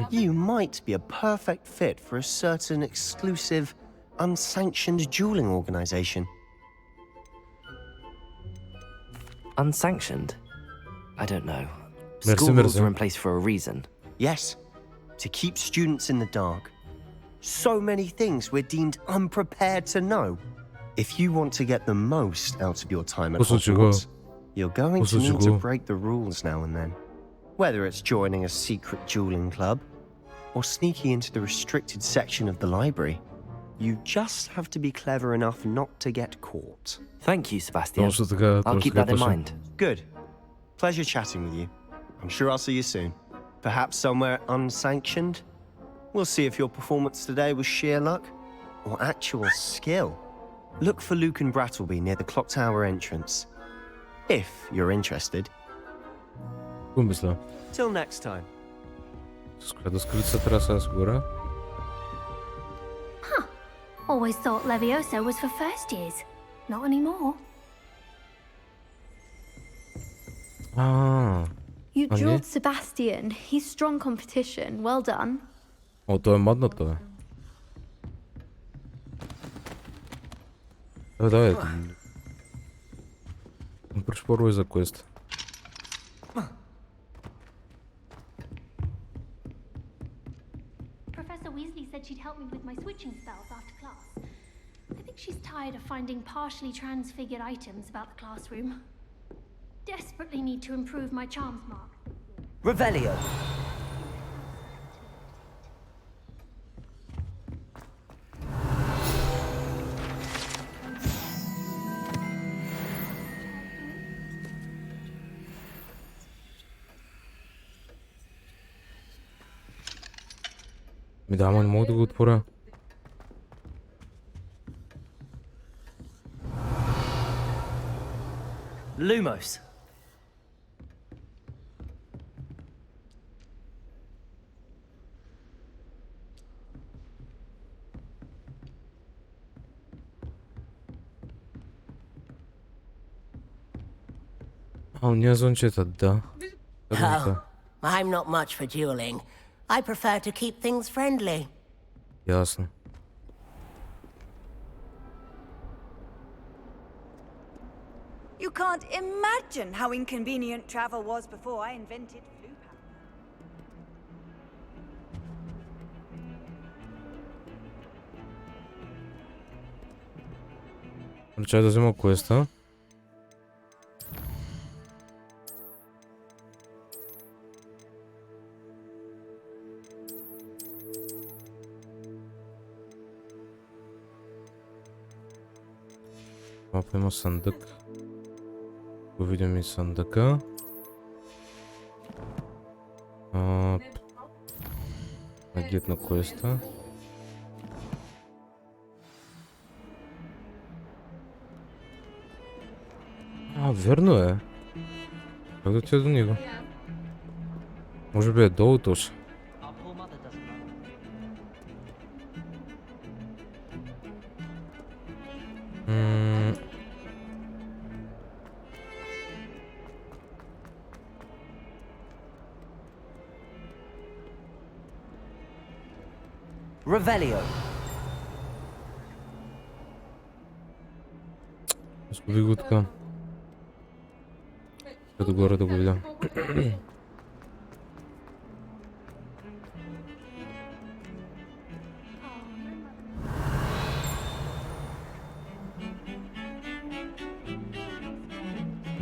you might be a perfect fit for a certain exclusive, unsanctioned dueling organization. Unsanctioned? I don't know. School rules are in place for a reason. Yes, to keep students in the dark. So many things we're deemed unprepared to know. If you want to get the most out of your time at Hogwarts, you're going to need to break the rules now and then. Whether it's joining a secret dueling club, or sneaking into the restricted section of the library, you just have to be clever enough not to get caught. Thank you, Sebastian. I'll keep that in mind. Good. Pleasure chatting with you. I'm sure I'll see you soon. Perhaps somewhere unsanctioned? We'll see if your performance today was sheer luck or actual skill. Look for Luke and Brattleby near the clock tower entrance. If you're interested. Till next time. Huh. Always thought Levioso was for first years. Not anymore. You drilled Sebastian. He's strong competition. Well done. О, той е мадната, бе. Давай. Пришпорвай за квест. Professor Weasley said she'd help me with my switching spells after class. I think she's tired of finding partially transfigured items about the classroom. Desperately need to improve my charms mark. Revelio. Ми да, ама не мога да го отворя. Lumos. Уния зончета, да. Oh, I'm not much for dueling. I prefer to keep things friendly. Ясно. You can't imagine how inconvenient travel was before I invented flu powder. Чай да взема квеста. Мапа има съндък. Го видим и съндъка. Агит на квеста. Верно е. Как да отида до него? Може би е долу точно. Revelio. Изгуби го така. Като горе да го видя.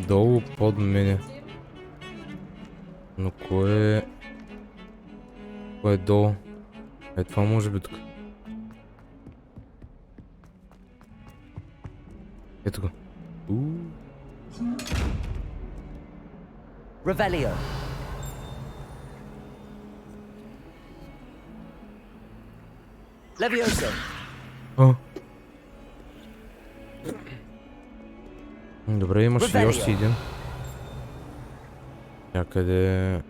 Долу под мене. Но кое е долу? Е, това може би тук. Ето го. Revelio. Levioso. О. Добре, имаш и още един. Някъде...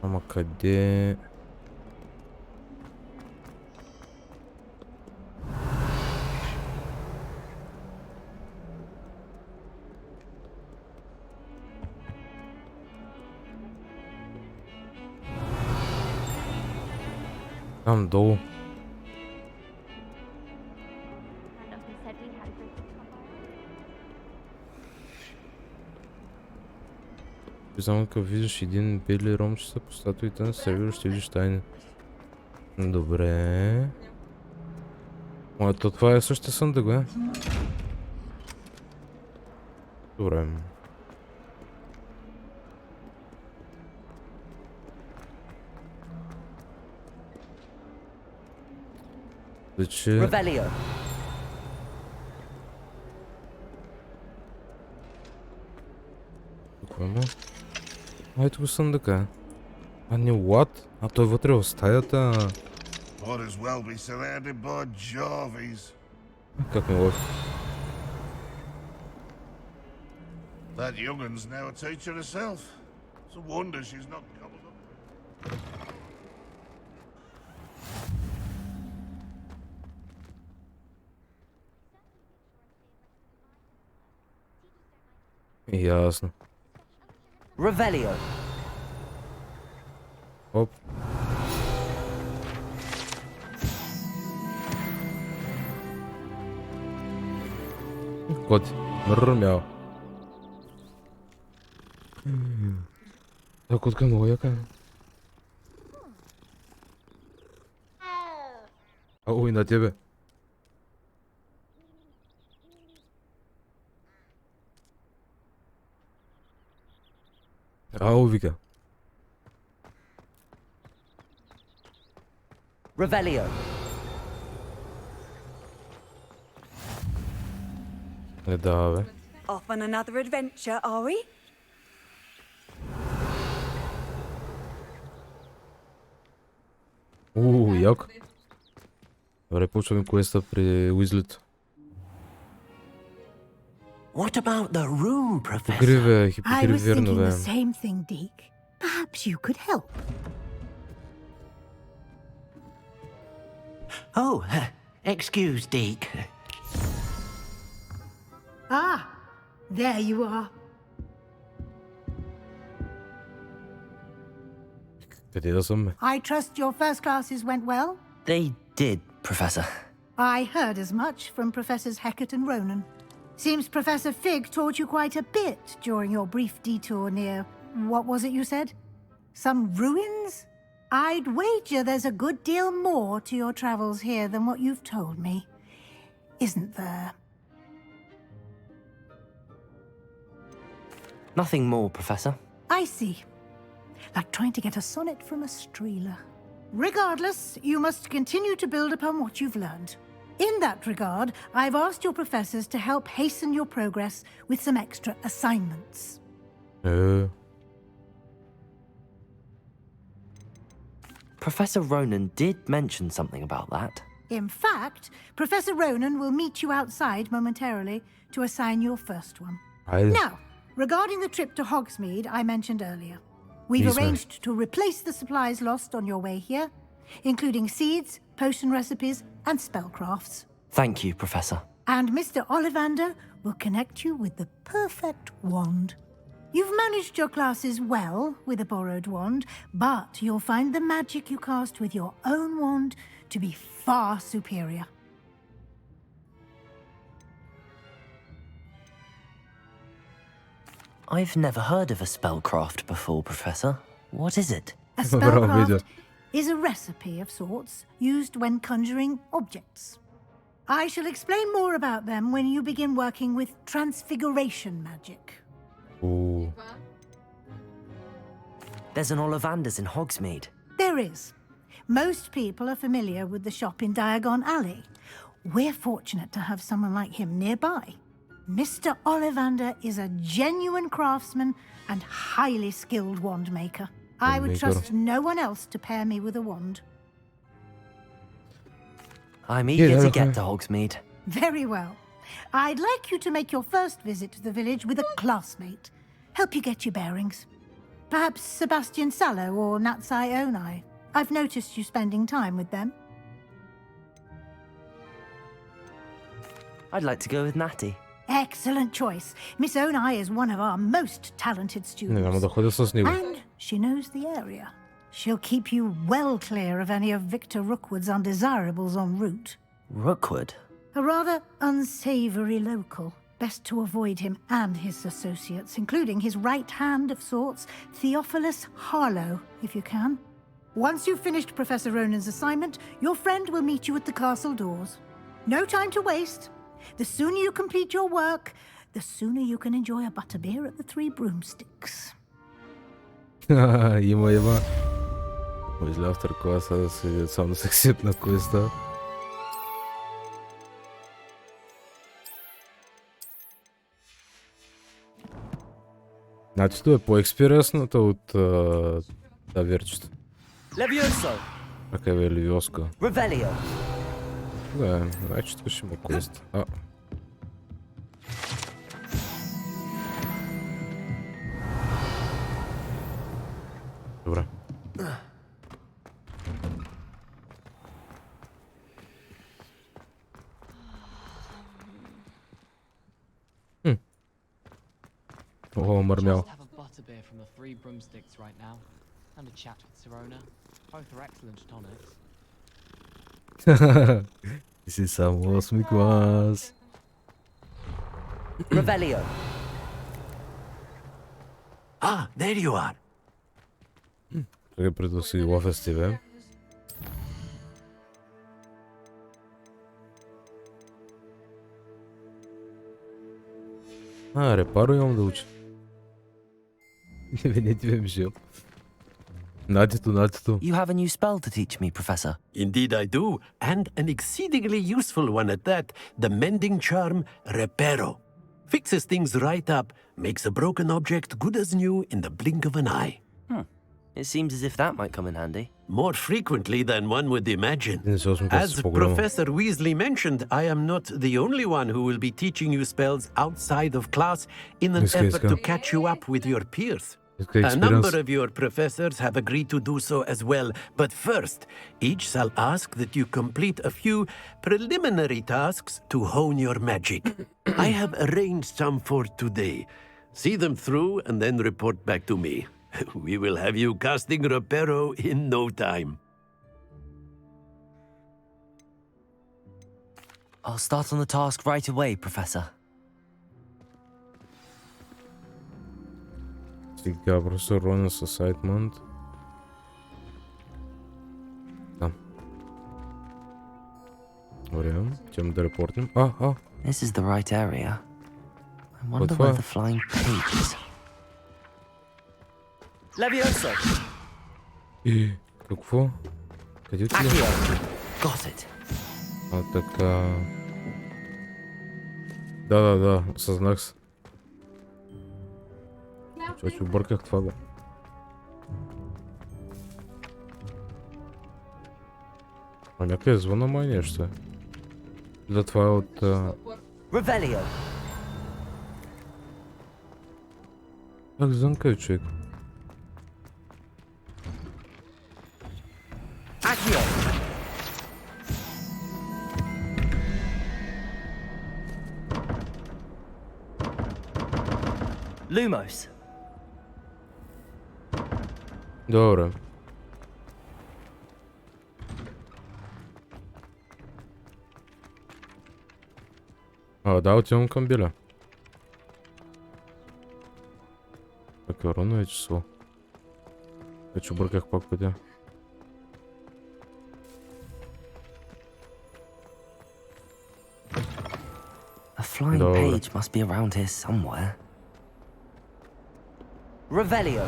Ама къде... Там долу. Само като видиш един бели ромчета по статуите на сервера, ще видиш тайни. Добре. Ето това е същия съндък, бе. Добре. Вече... Какво има? Ето го съндъка. А не, what? А той вътре в стаята. Как ме лови? That youngun's now a teacher herself. It's a wonder she's not gobbled up. Ясно. Revelio. Оп. Коти. Мрмял. Та котка много яка. Ау, и на тебе. Ау, вика. Revelio. Не да, бе. Off on another adventure, are we? Як. Добре, почваме квеста при Уизлито. What about the room, Professor? Хипогрив, I was верно, thinking бе. the same thing, Deke. Perhaps you could help. Oh, excuse, Deke. Ah, there you are. Къде да съм, бе? I trust your first classes went well? They did, Professor. I heard as much from Professors Hecat and Ronan. Seems Professor Fig taught you quite a bit during your brief detour near... what was it you said? Some ruins? I'd wager there's a good deal more to your travels here than what you've told me. Isn't there? Nothing more, Professor. I see. Like trying to get a sonnet from a streeler. Regardless, you must continue to build upon what you've learned. In that regard, I've asked your professors to help hasten your progress with some extra assignments. Professor Ronan did mention something about that. In fact, Professor Ronan will meet you outside momentarily to assign your first one. Now, regarding the trip to Hogsmeade I mentioned earlier, we've arranged to replace the supplies lost on your way here, including seeds, potion recipes, and spellcrafts. Thank you, Professor. And Mr. Ollivander will connect you with the perfect wand. You've managed your classes well with a borrowed wand, but you'll find the magic you cast with your own wand to be far superior. I've never heard of a spellcraft before, Professor. What is it? A spellcraft is a recipe of sorts used when conjuring objects. I shall explain more about them when you begin working with transfiguration magic. Ooh. There's an Ollivander's in Hogsmeade. There is. Most people are familiar with the shop in Diagon Alley. We're fortunate to have someone like him nearby. Mr. Ollivander is a genuine craftsman and highly skilled wand maker. I would trust no one else to pair me with a wand. I'm eager to get to Hogsmeade. Very well. I'd like you to make your first visit to the village with a classmate. Help you get your bearings. Perhaps Sebastian Sallow or Natsai Onai. I've noticed you spending time with them. I'd like to go with Natty. Excellent choice. Miss Onai is one of our most talented students. And she knows the area. She'll keep you well clear of any of Victor Rookwood's undesirables en route. Rookwood? A rather unsavory local. Best to avoid him and his associates, including his right hand of sorts, Theophilus Harlow, if you can. Once you've finished Professor Ronan's assignment, your friend will meet you at the castle doors. No time to waste. The sooner you complete your work, the sooner you can enjoy a butterbeer at the Three Broomsticks. Има. Изля в класа да се сам да се сет на квеста. Значи това е по-експириенсната от таверчета. Левиосо! Така е Левиоска. Ревелио! Да, значи това ще има квест. Добре. Oh, mърмял. Have a butterbeer from the Three Broomsticks right now, and a chat with Sirona. Both are excellent tonics. Ти си само 8 клас. Revelio. Ah, there you are. Чакай преди да си лафя с тебе. Репаро имам да уча. Не ти бе жил. Натито. You have a new spell to teach me, Professor. Indeed I do, and an exceedingly useful one at that. The mending charm, Reparo. Fixes things right up, makes a broken object good as new in the blink of an eye. It seems as if that might come in handy. More frequently than one would imagine. As Professor Weasley mentioned, I am not the only one who will be teaching you spells outside of class in an effort to catch you up with your peers. A number of your professors have agreed to do so as well, but first, each shall ask that you complete a few preliminary tasks to hone your magic. I have arranged some for today. See them through and then report back to me. We will have you casting Reparo in no time. I'll start on the task right away, Professor. Сега професор Ронан с Сайтмънд. Да. Добре, тема да репортнем. This is the right area. I wonder where the flying page is. Levioso! Какво? Къде отиде? Got it. Така... Да, осъзнах се. Че обърках това, бе. Някъде звъна май нещо е. Да, това е от... Revelio. Как звънка е, човек? Accio. Lumos. Добре. Да, отивам към Биля. Така, рано е число. Вече обърках пак пътя. flying page must be around here somewhere. Revelio.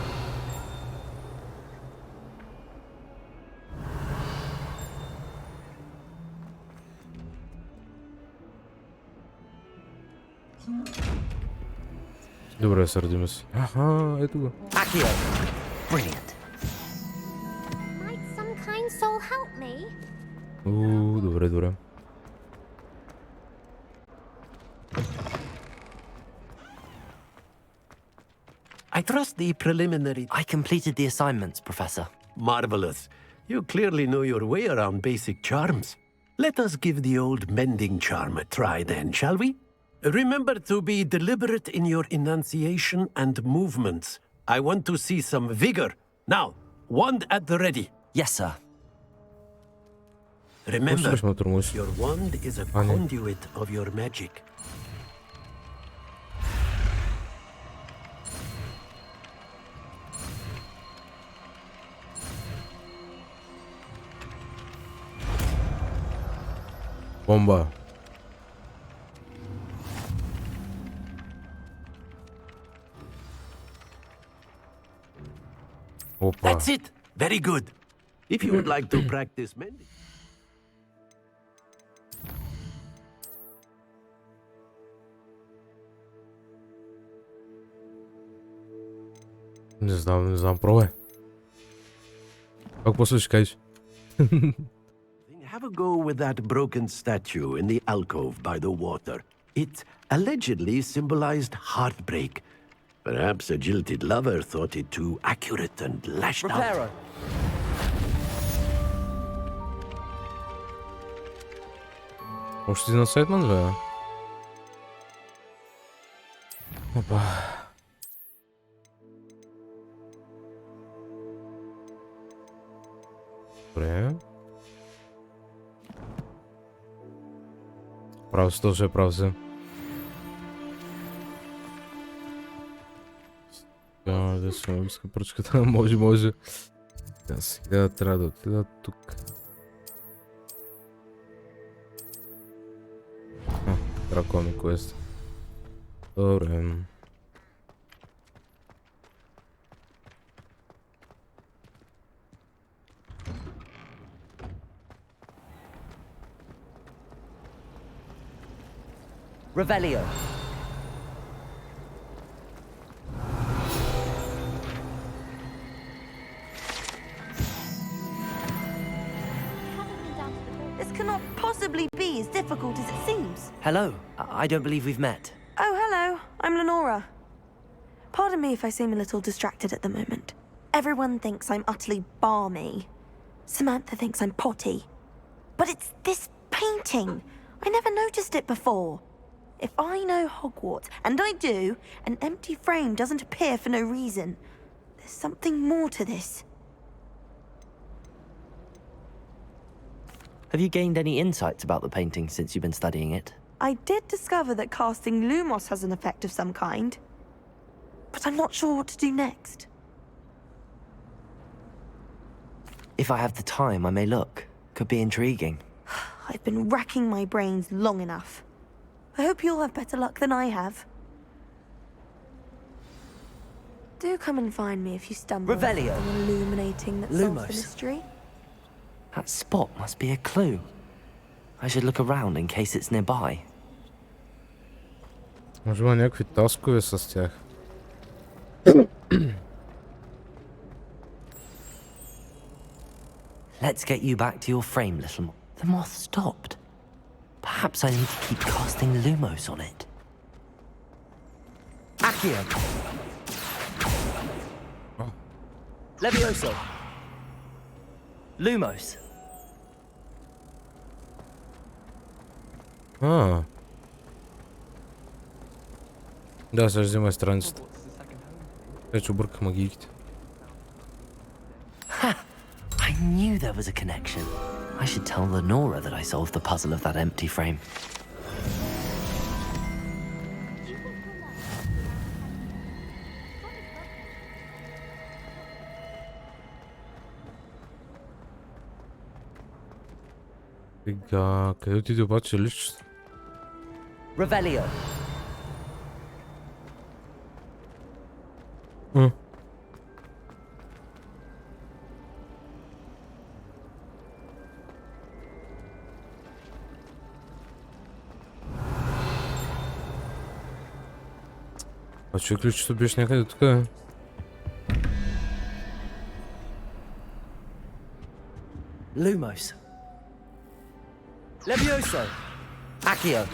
Добре, сърдиме се. Аха, ето го. Accio. Brilliant. Might some kind soul help me? Добре, добре. I trust the preliminary... I completed the assignments, Professor. Marvelous. You clearly know your way around basic charms. Let us give the old mending charm a try then, shall we? Remember to be deliberate in your enunciation and movements. I want to see some vigor. Now, wand at the ready. Yes, sir. Remember, your wand is a conduit of your magic. Бомба. Опа. That's it. Very good. If you would like to practice mending. Не знам, пробвай. Пак после ще кажеш. Have a go with that broken statue in the alcove by the water. It allegedly symbolized heartbreak. Perhaps a jilted lover thought it too accurate and lashed out. Още си на Сайтман, бе? Опа. Добре. Прав се, точно е прав се. Да се магическа пръчката, може. Сега трябва да отида тук. Дракони квест. Добре. Revelio. This cannot possibly be as difficult as it seems. Hello. I don't believe we've met. Oh, hello. I'm Lenora. Pardon me if I seem a little distracted at the moment. Everyone thinks I'm utterly balmy. Samantha thinks I'm potty. But it's this painting. I never noticed it before. If I know Hogwarts, and I do, an empty frame doesn't appear for no reason. There's something more to this. Have you gained any insights about the painting since you've been studying it? I did discover that casting Lumos has an effect of some kind. But I'm not sure what to do next. If I have the time, I may look. Could be intriguing. I've been racking my brains long enough. I hope you'll have better luck than I have. Do come and find me if you stumble on something illuminating that solves the mystery. That spot must be a clue. I should look around in case it's nearby. Може има някакви таскове с тях. Let's get you back to your frame, little moth. The moth stopped. Perhaps I need to keep casting Lumos on it. Accio. Oh. Levioso. Lumos. Да, сега взимай страницата. Вече обърках магиите. I knew there was a connection. I should tell Lenora that I solved the puzzle of that empty frame. Сега, къде отиде обаче личност? Revelio. А че ключето беше някъде тук? Lumos. Levioso. Accio.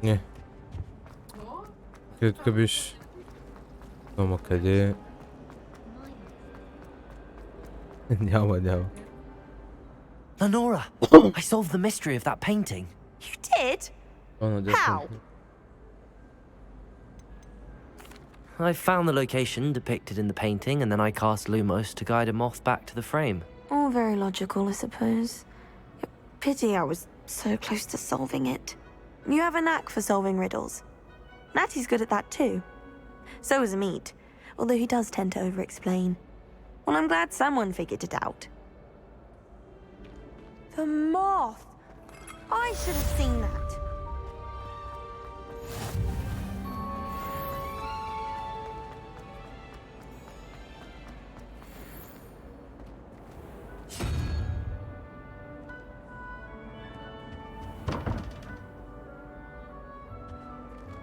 Не. Къде тук беше? Ама къде? Няма. Lenora, I solved the mystery of that painting. You did? How? I found the location depicted in the painting, and then I cast Lumos to guide him off back to the frame. All very logical, I suppose. Pity I was so close to solving it. You have a knack for solving riddles. Natty's good at that too. So is Amit, although he does tend to over-explain. Well, I'm glad someone figured it out. The moth! I should have seen that.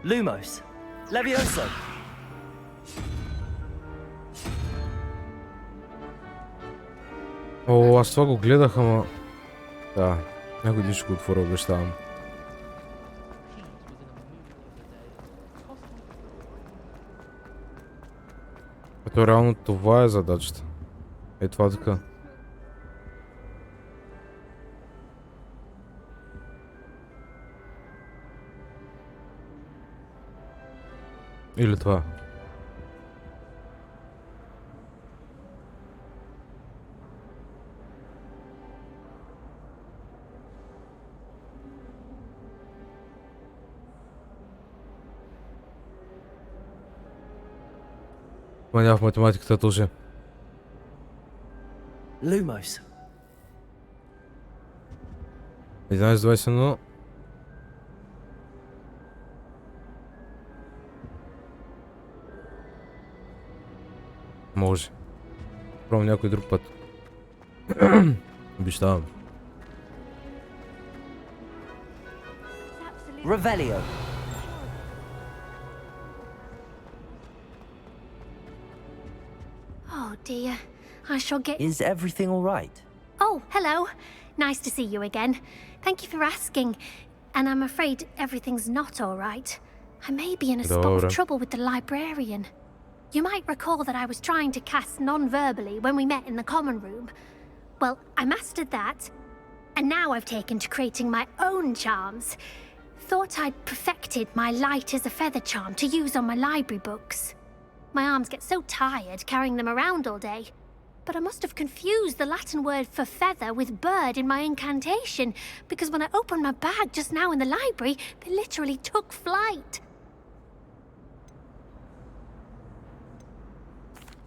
Lumos. Levioso. О, аз това го гледах, ама... Да, някой ден ще го отворя, обещавам. Ето реално това е задачата. Е това така. Или това. Маня в математиката тоже. Lumos. 11:21. Може. Пробвам някой друг път. Обещавам. Revelio. Oh dear, I shall get... Is everything all right? Oh, hello. Nice to see you again. Thank you for asking. And I'm afraid everything's not all right. I may be in a spot of trouble with the librarian. You might recall that I was trying to cast non-verbally when we met in the common room. Well, I mastered that, and now I've taken to creating my own charms. Thought I'd perfected my light as a feather charm to use on my library books. My arms get so tired carrying them around all day, but I must have confused the Latin word for feather with bird in my incantation, because when I opened my bag just now in the library, they literally took flight.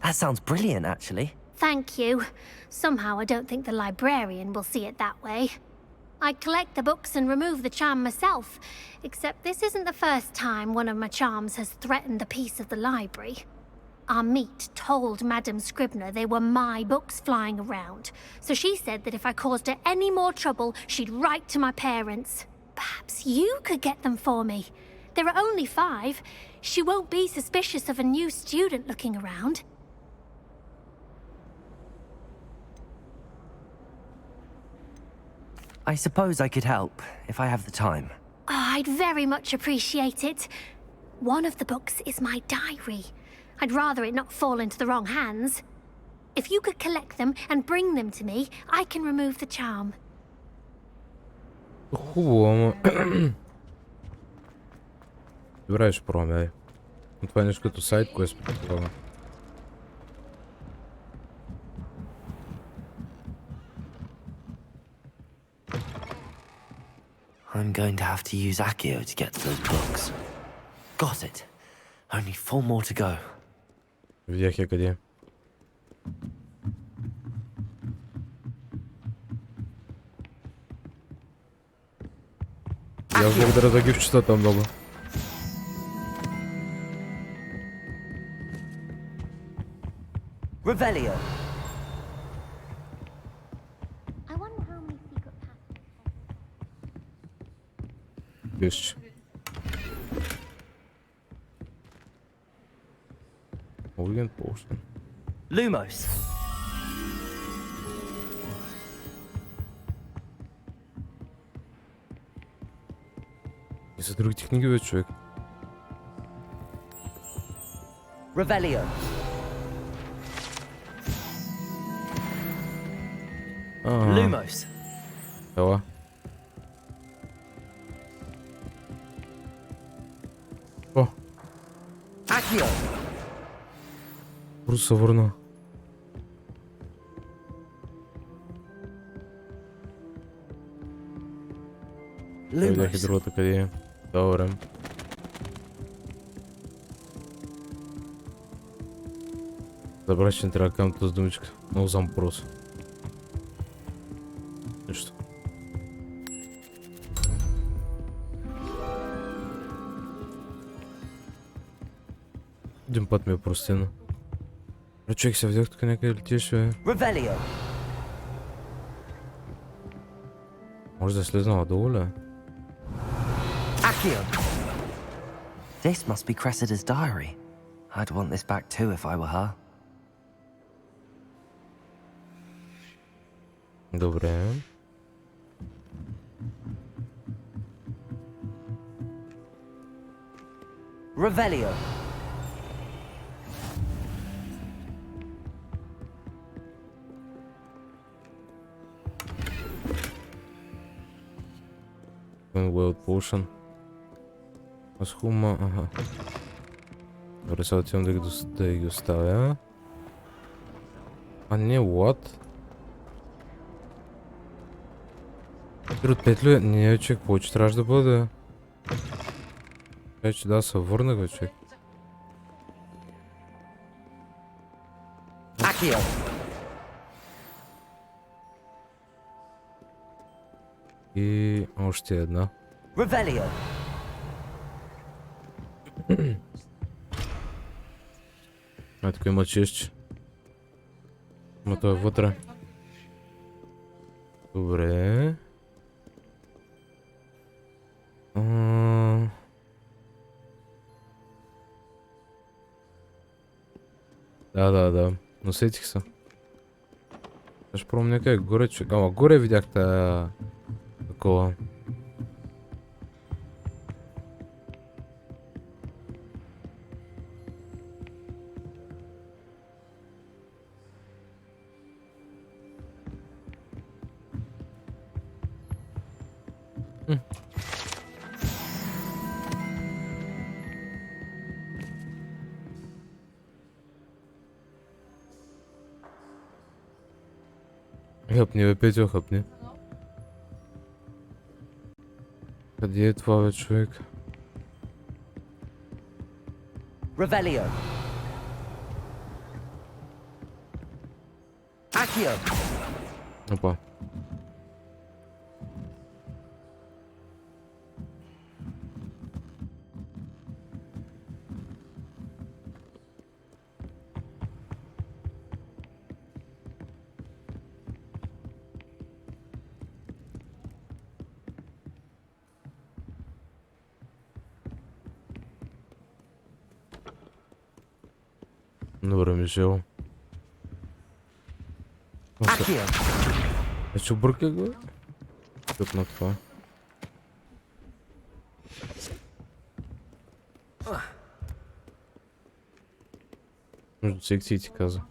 That sounds brilliant, actually. Thank you. Somehow I don't think the librarian will see it that way. I collect the books and remove the charm myself, except this isn't the first time one of my charms has threatened the peace of the library. Amit told Madame Scribner they were my books flying around, so she said that if I caused her any more trouble, she'd write to my parents. Perhaps you could get them for me. There are only 5. She won't be suspicious of a new student looking around. I suppose I could help, if I have the time. Oh, I'd very much appreciate it. One of the books is my diary. I'd rather it not fall into the wrong hands. If you could collect them and bring them to me, I can remove the charm. Хубаво, ама... Добре, ще пробваме, дай. Това е нещо като сайт, което сме такова. I'm going to have to use Accio to get to those books. Got it. Only 4 more to go. Видях я къде. благодаря за гифчетата много. Revelio. Виж. Уикенд Potion. Lumos. И за другите книги, бе, човек. Revelio. Lumos. Ела. О! Accio. Просто се върна. Видях и другата къде е. Добре. Забравя, че не трябва да кажам тази думичка. Много знам просто. Нищо. Един път ми е простено. Човек се видях тук някъде летиш, бе. Revelio. Може да е слезнала долу, ли? Accio. This must be Cressida's diary. I'd want this back too if I were her. Добре. Revelio. World Potion. Аз хума, ага. Добре, сега отивам да ги оставя. А не, what? От 5 ли? Не, човек, повече трябваше да бъде. Така че да, се върнах, бе, човек. Accio. И още една. Revelio. А, тук има чест. Има той вътре. Добре. Да. Усетих се. Ще пробвам някъде горе, човек. Ама горе видях тая... такова. Хъпни, бе, Петю, хъпни. Къде е това, бе, човек? Revelio. Accio. Опа. Добре, Мишел. Ще обърках го? Тук на това. Между секции ти каза.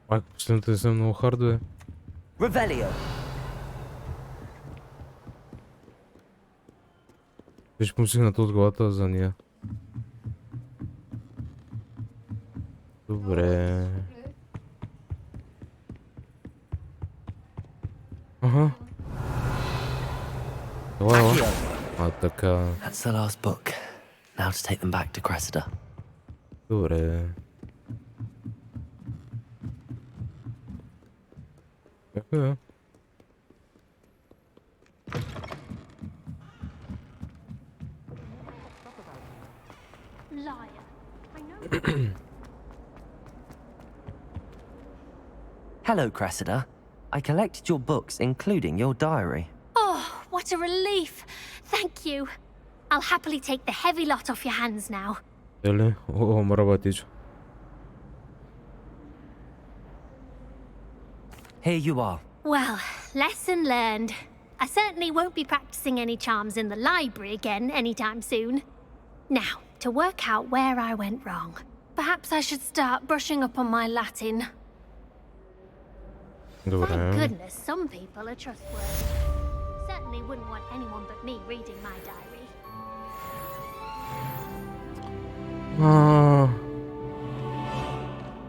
Ай, последната не съм много хардове. Revelio. Ще помсигнат от главата за нея. Добре. Ага. Ела. А, така. That's the last book. Now to take them back to Cressida. Добре. Дякую. Liar. I know. Hello, Cressida. I collected your books, including your diary. Oh, what a relief. Thank you. I'll happily take the heavy lot off your hands now. Really? Oh, مرحبا teacher. Here you are. Well, lesson learned. I certainly won't be practicing any charms in the library again anytime soon. Now, to work out where I went wrong. Perhaps I should start brushing up on my Latin. Thank goodness some people are trustworthy. Certainly wouldn't want anyone but me reading my diary.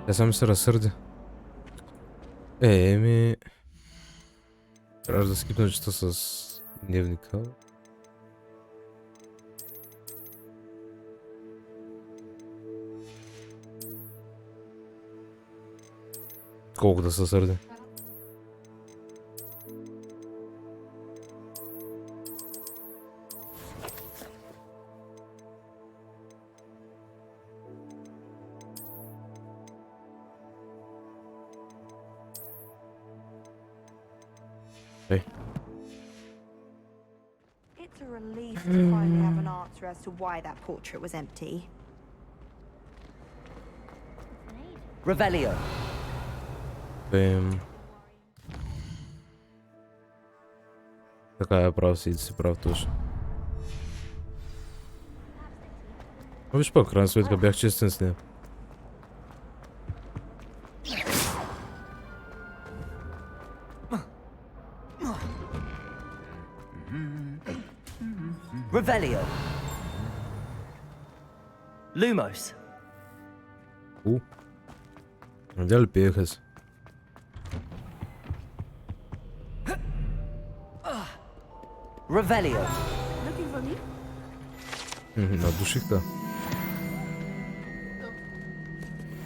Тя сам се разсърди. Еми... Трябва да скипна чета с дневника. Колко да се сърди? Hey. It's a relief to finally have an answer as to why that portrait was empty. Revelio. Така прав си прав точно. Виж пък, крайна сметка бях честен с нея. Revelio. Lumos. Надя ли пиеха се? Revelio. Looking for me? Надуших та.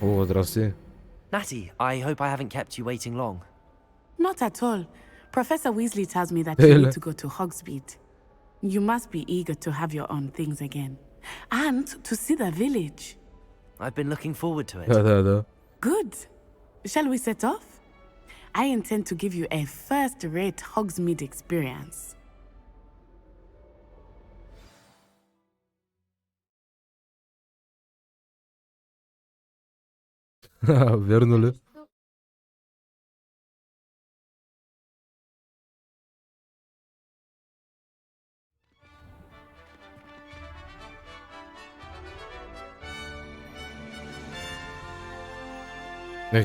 О, здрасти. Natty, I hope I haven't kept you waiting long. Not at all. Professor Weasley tells me that you need to go to Hogsmeade. You must be eager to have your own things again. And to see the village. I've been looking forward to it. Да. Good. Shall we set off? I intend to give you a first-rate Hogsmeade experience. Верно ли?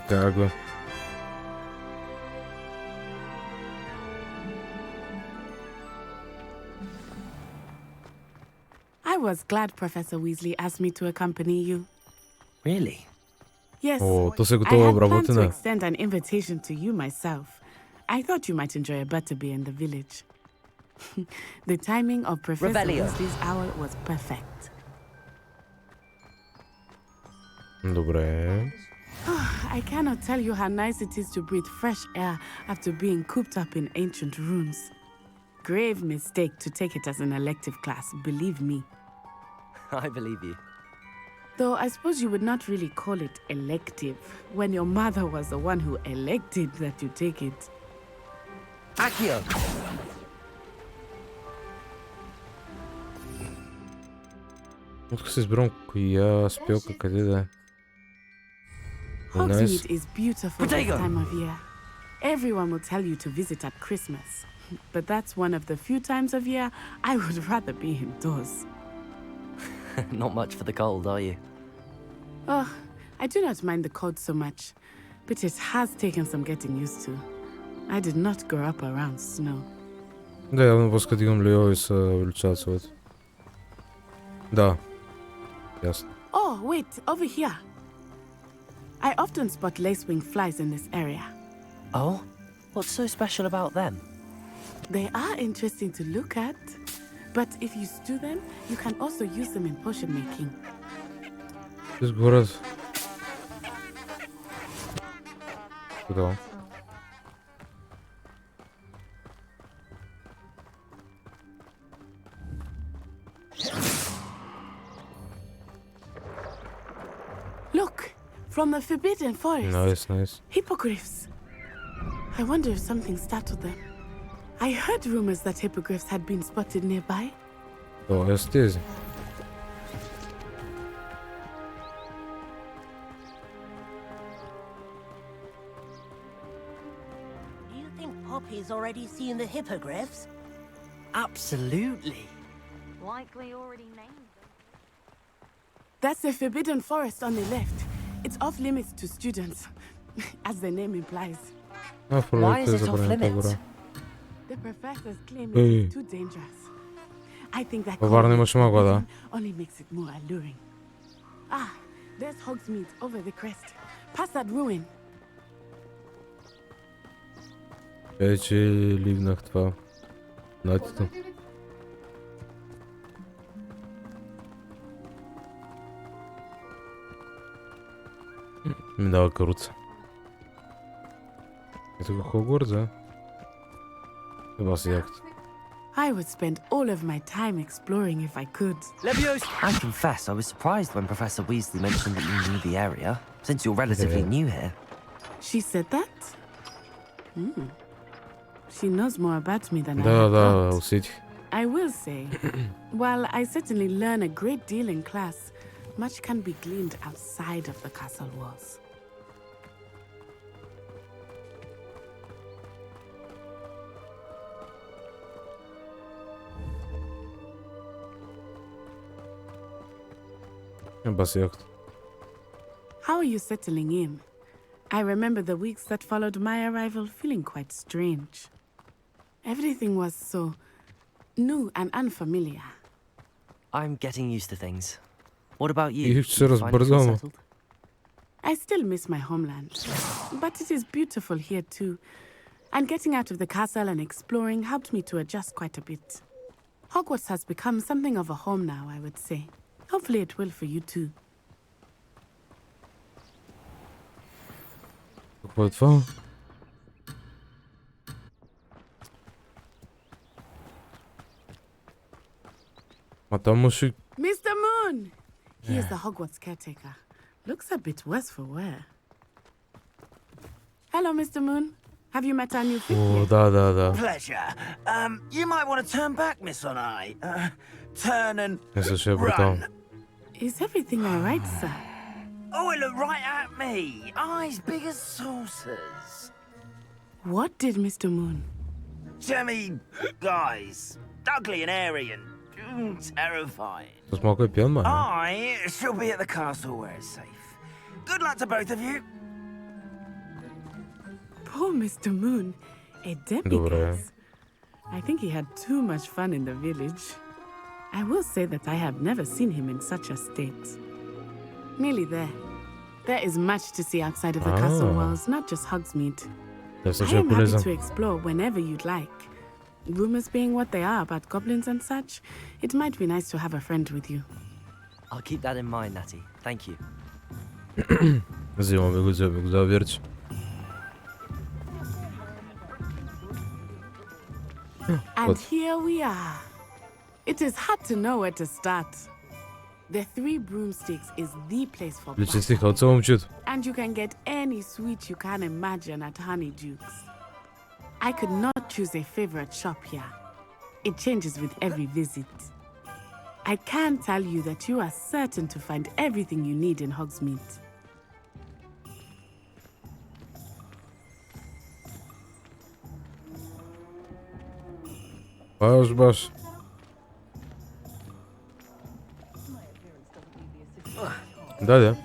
Как бы. I was glad Professor Weasley asked me to accompany you. Really? Yes. О, то се I готова had planned to обработена. extend an invitation to you myself. I thought you might enjoy a butterbeer in the village. The timing of Professor Weasley's owl was perfect. Добре. I cannot tell you how nice it is to breathe fresh air after being cooped up in ancient rooms. Grave mistake to take it as an elective class, believe me. I believe you. Though I suppose you would not really call it elective when your mother was the one who elected that you take it. Accio! Тук се избирам коя спелка къде да е. Hogsmeade is beautiful this time of year. Everyone will tell you to visit at Christmas. But that's one of the few times of year I would rather be indoors. Not much for the cold, are you? Oh, I do not mind the cold so much, but it has taken some getting used to. I did not grow up around snow. Да, явно после дигам лео и се увеличават своето. Да. Ясно. Oh, wait, over here. I often spot lacewing flies in this area. Oh? What's so special about them? They are interesting to look at, but if you stew them, you can also use them in potion making. This город. Куда? Look, from the Forbidden Forest. Nice, nice. Hippogriffs. I wonder if something startled them. I heard rumors that hippogriffs had been spotted nearby. То е стези. Do you think Poppy's already seen the hippogriffs? Absolutely. Likely already named them. That's the Forbidden Forest on the left. It's off limits to students, as the name implies. Why is it off limits? The professors claim it is too dangerous. I think that only makes it more alluring. Ah, there's Hogsmeade over the crest. Past that ruin. Вече ливнах това. Натито. Ми дава каруца. Ето го Хогвартс, а? Това си яхта. I would spend all of my time exploring if I could. I confess I was surprised when Professor Weasley mentioned that you knew the area, since you're relatively new here. She said that? She knows more about me than I Да, thought. усетих. I will say, while I certainly learn a great deal in class, much can be gleaned outside of the castle walls. Бас яхта. How are you settling in? I remember the weeks that followed my arrival feeling quite strange. Everything was so new and unfamiliar. I'm getting used to things. What about you? И все разборзано. I still miss my homeland, but it is beautiful here too. And getting out of the castle and exploring helped me to adjust quite a bit. Hogwarts has become something of a home now, I would say. Hopefully it will for you too. Какво е това? А там може... Mr. Moon! He is the Hogwarts caretaker. Looks a bit worse for wear. Hello, Mr. Moon. Have you met our new fifth year? О, да. Pleasure. You might want to turn back, Miss Onai. Turn and Мисля, че е брутално. Is everything all right, sir? Oh, it looked right at me. Eyes big as saucers. What did Mr. Moon? Jemmy, guys. Ugly and airy and terrifying. С малко е пиян, май. I shall be at the castle where it's safe. Good luck to both of you. Poor Mr. Moon. A Добре. I think he had too much fun in the village. I will say that I have never seen him in such a state. Nearly there. There is much to see outside of the castle walls, not just Hogsmeade. I am happy to explore whenever you'd like. Rumors being what they are about goblins and such, it might be nice to have a friend with you. I'll keep that in mind, Natty. Thank you. Взимаме го, заверче. And here we are. It is hard to know where to start. The Three Broomsticks is the place for parties. And you can get any sweet you can imagine at Honeyduke's. I could not choose a favorite shop here. It changes with every visit. I can tell you that you are certain to find everything you need in Hogsmeade. Баш. Да.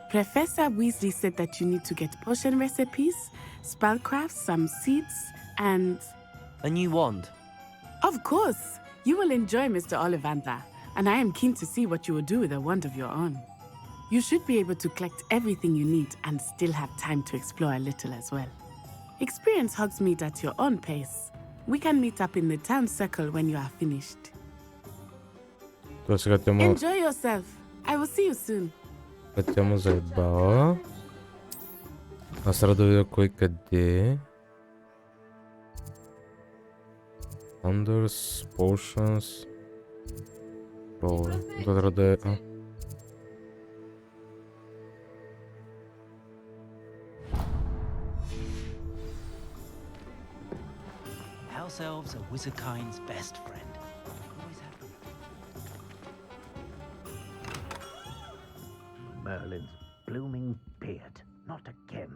Professor Weasley said that you need to get potion recipes, spellcrafts, some seeds, and... A new wand? Of course! You will enjoy Mr. Ollivander, and I am keen to see what you will do with a wand of your own. You should be able to collect everything you need and still have time to explore a little as well. Experience Hogsmeade at your own pace. We can meet up in the town circle when you are finished. Enjoy yourself. I will see you soon. Тя му заебала. Аз трябва да видя кой къде. Thunders, Potions. Това да е... House elves are Wizardkind's best friend. Always have been. Merlin's blooming beard. Not again.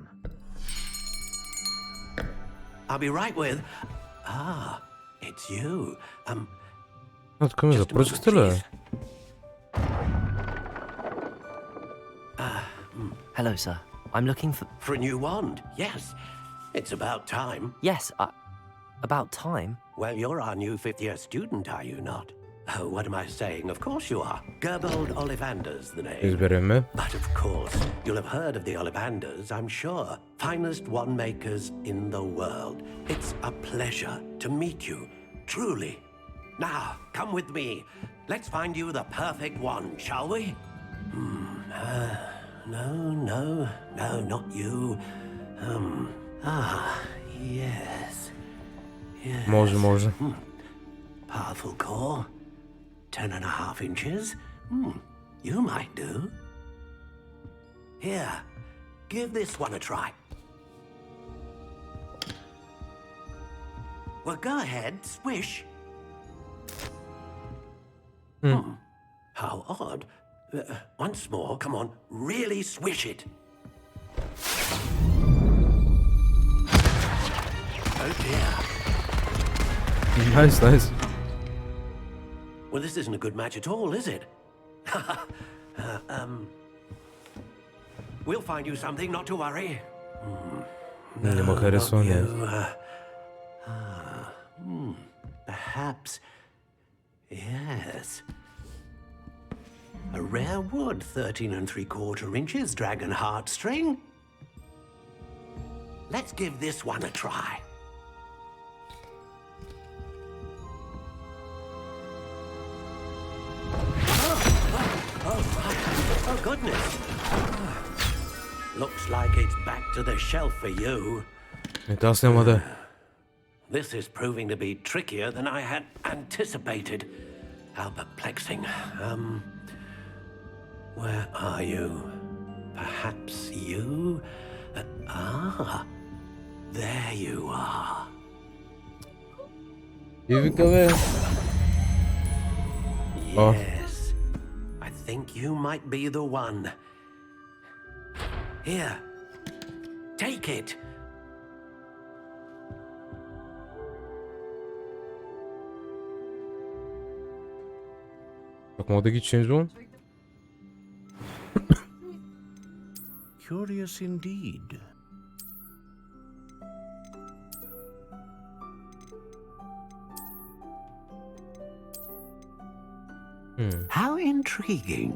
I'll be right with... Ah, it's you. Така ме запръчкате ли? Hello, sir. I'm looking for... For a new wand, yes. It's about time. Yes, about time? Well, you're our new fifth-year student, are you not? Oh, what am I saying? Of course you are. Gerbold Ollivander's the name. Изберем. But of course, you'll have heard of the Ollivanders, I'm sure. Finest wand makers in the world. It's a pleasure to meet you, truly. Now, come with me. Let's find you the perfect wand, shall we? No, not you. Yes. Може. Powerful core. 10.5 inches. You might do. Here, give this one a try. Well, go ahead, swish. How odd. Once more, come on, really swish it. Oh dear. Nice. Well, this isn't a good match at all, is it? We'll find you something, not to worry. Не ме харесва, не. Perhaps. Yes. A rare wood, 13 3/4 inches, dragon heartstring. Let's give this one a try. Oh, goodness. Looks like it's back to the shelf for you. Аз няма да. This is proving to be trickier than I had anticipated. How perplexing. Where are you? Perhaps you? There you are. И викаме. Yes. I think you might be the one. Here. Take it. Как мога да ги ченджвам? Curious indeed. How intriguing.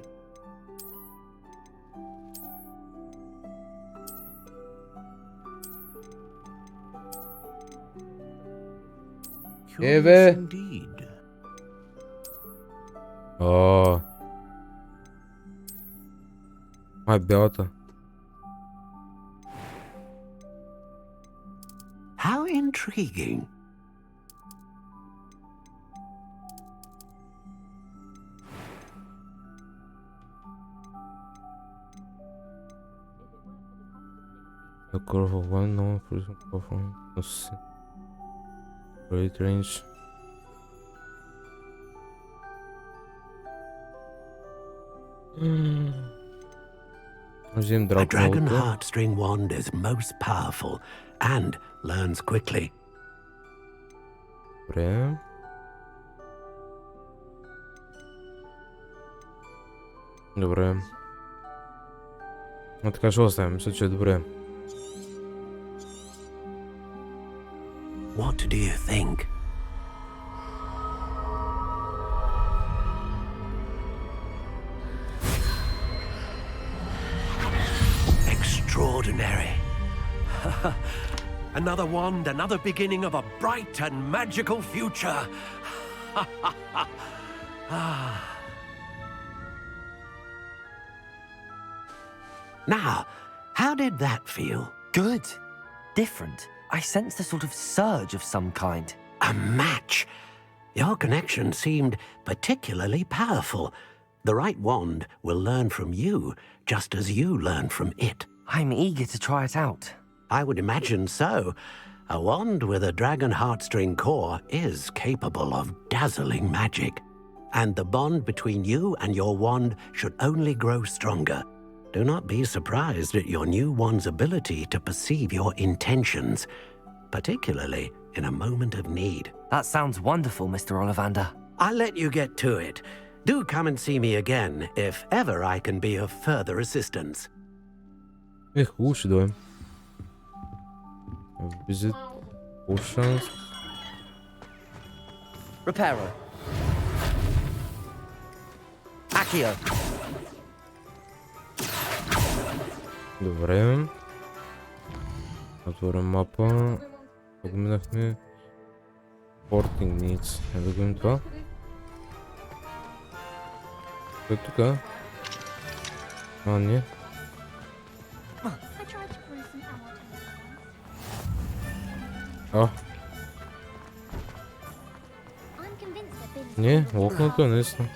Curious indeed. Бялата. How intriguing. The curve of one known person performance. Great range. A dragon heartstring wand is most powerful and learns quickly. Добре. Добре. А така ще оставим. Мисля, че е добре. What do you think? Extraordinary. Another wand, another beginning of a bright and magical future. Now, how did that feel? Good. Different. I sensed a sort of surge of some kind. A match. Your connection seemed particularly powerful. The right wand will learn from you, just as you learn from it. I'm eager to try it out. I would imagine so. A wand with a dragon heartstring core is capable of dazzling magic. And the bond between you and your wand should only grow stronger. Do not be surprised at your new wand's ability to perceive your intentions, particularly in a moment of need. That sounds wonderful, Mr. Ollivander. I'll let you get to it. Do come and see me again if ever I can be of further assistance. Хубаво ще дойдем. Visit. Oceans. Reparo. Accio. Добре. Отворим мапа. Тук минахме. Porting needs. Да видим това. Кой е тук? А, не. А. Не, окното е наистина.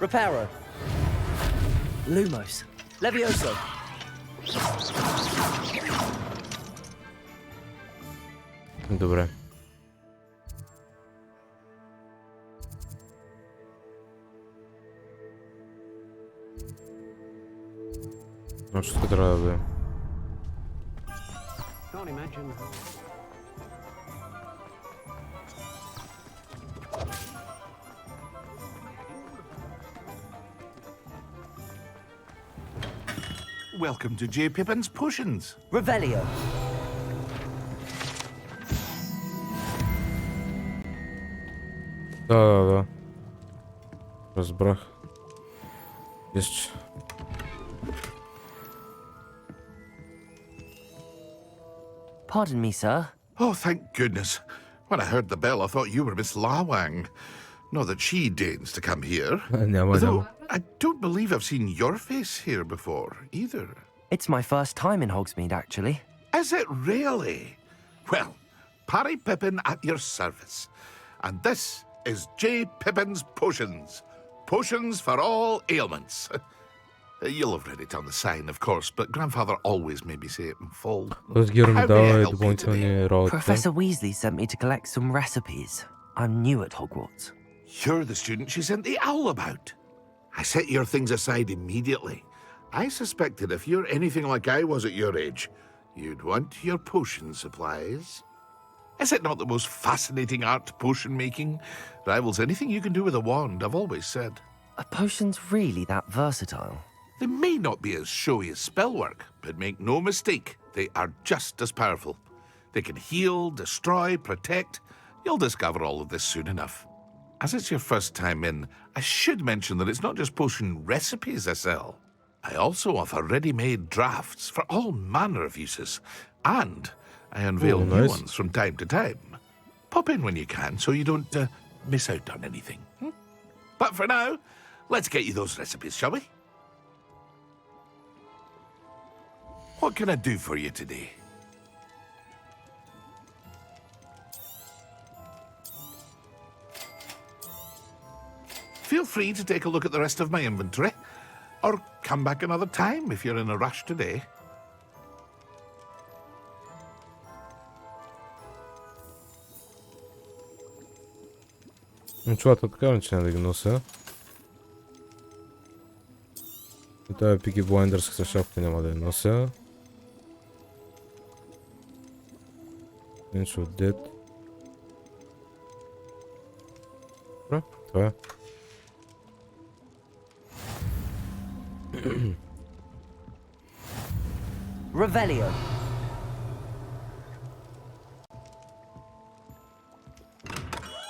Reparo. Lumos. Levioso. Добре. Ну, що трябва да бъде? Welcome to J. Pippin's Potions. Revelio. Да. Разбрах. Есть. Pardon me, sir. Oh, thank goodness. When I heard the bell, I thought you were Miss Lawang. Not that she deigns to come here. Though I don't believe I've seen your face here before, either. It's my first time in Hogsmeade, actually. Is it really? Well, Parry Pippin at your service. And this is J. Pippin's Potions. Potions for all ailments. You'll have read it on the sign, of course, but Grandfather always made me say it in full. Professor Weasley sent me to collect some recipes. I'm new at Hogwarts. You're the student she sent the owl about. I set your things aside immediately. I suspected if you're anything like I was at your age, you'd want your potion supplies. Is it not the most fascinating art, potion making? Rivals anything you can do with a wand, I've always said. Are potions really that versatile? They may not be as showy as spellwork, but make no mistake, they are just as powerful. They can heal, destroy, protect. You'll discover all of this soon enough. As it's your first time in, I should mention that it's not just potion recipes I sell. I also offer ready-made drafts for all manner of uses, and I unveil new ones from time to time. Pop in when you can so you don't miss out on anything. But for now, let's get you those recipes, shall we? What can I do for you today? Feel free to take a look at the rest of my inventory, or come back another time if you're in a rush today. Чувата така начина да ги нося. И тая Пики Блайндърската шапка няма да я нося. Inch of Death. Добре, това е. Revelio.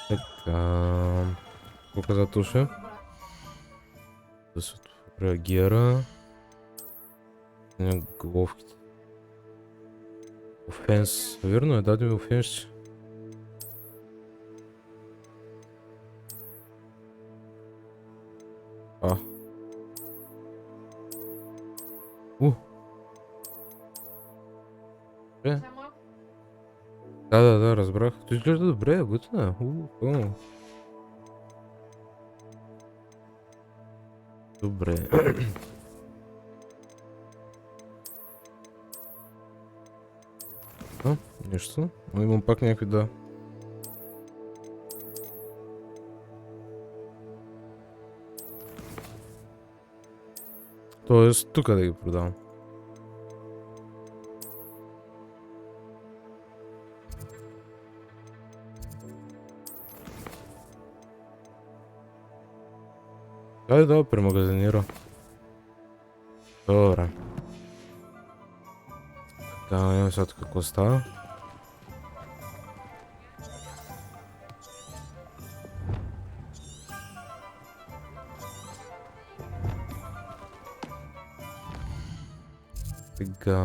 Така. Какво каза Туша? Да се реагира. Головките. Офенс. Верно е, даде ми офенс. Да, разбрах. Той изглежда добре, готина. Добре. Нещо. Но имам пак някакви да. Тоест, тук да ги продавам. Да, премагазинира. Добре. Да, няма сега какво става. Сега...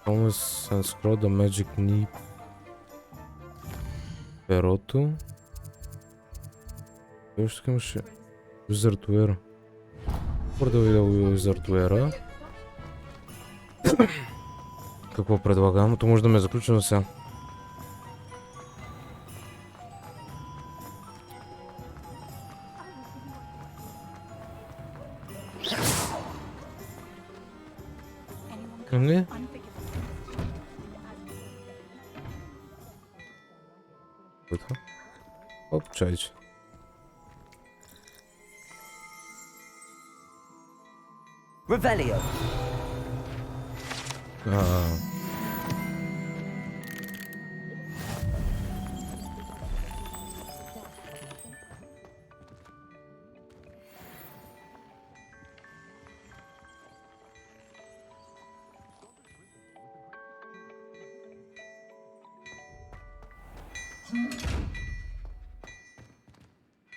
Almost and scroll the magic knee. Перото. Той ще имаше Wizardware. Да видя Wizardware. Какво предлагам? То може да ме заключим сега. Не? Оп, чайче. Revelio.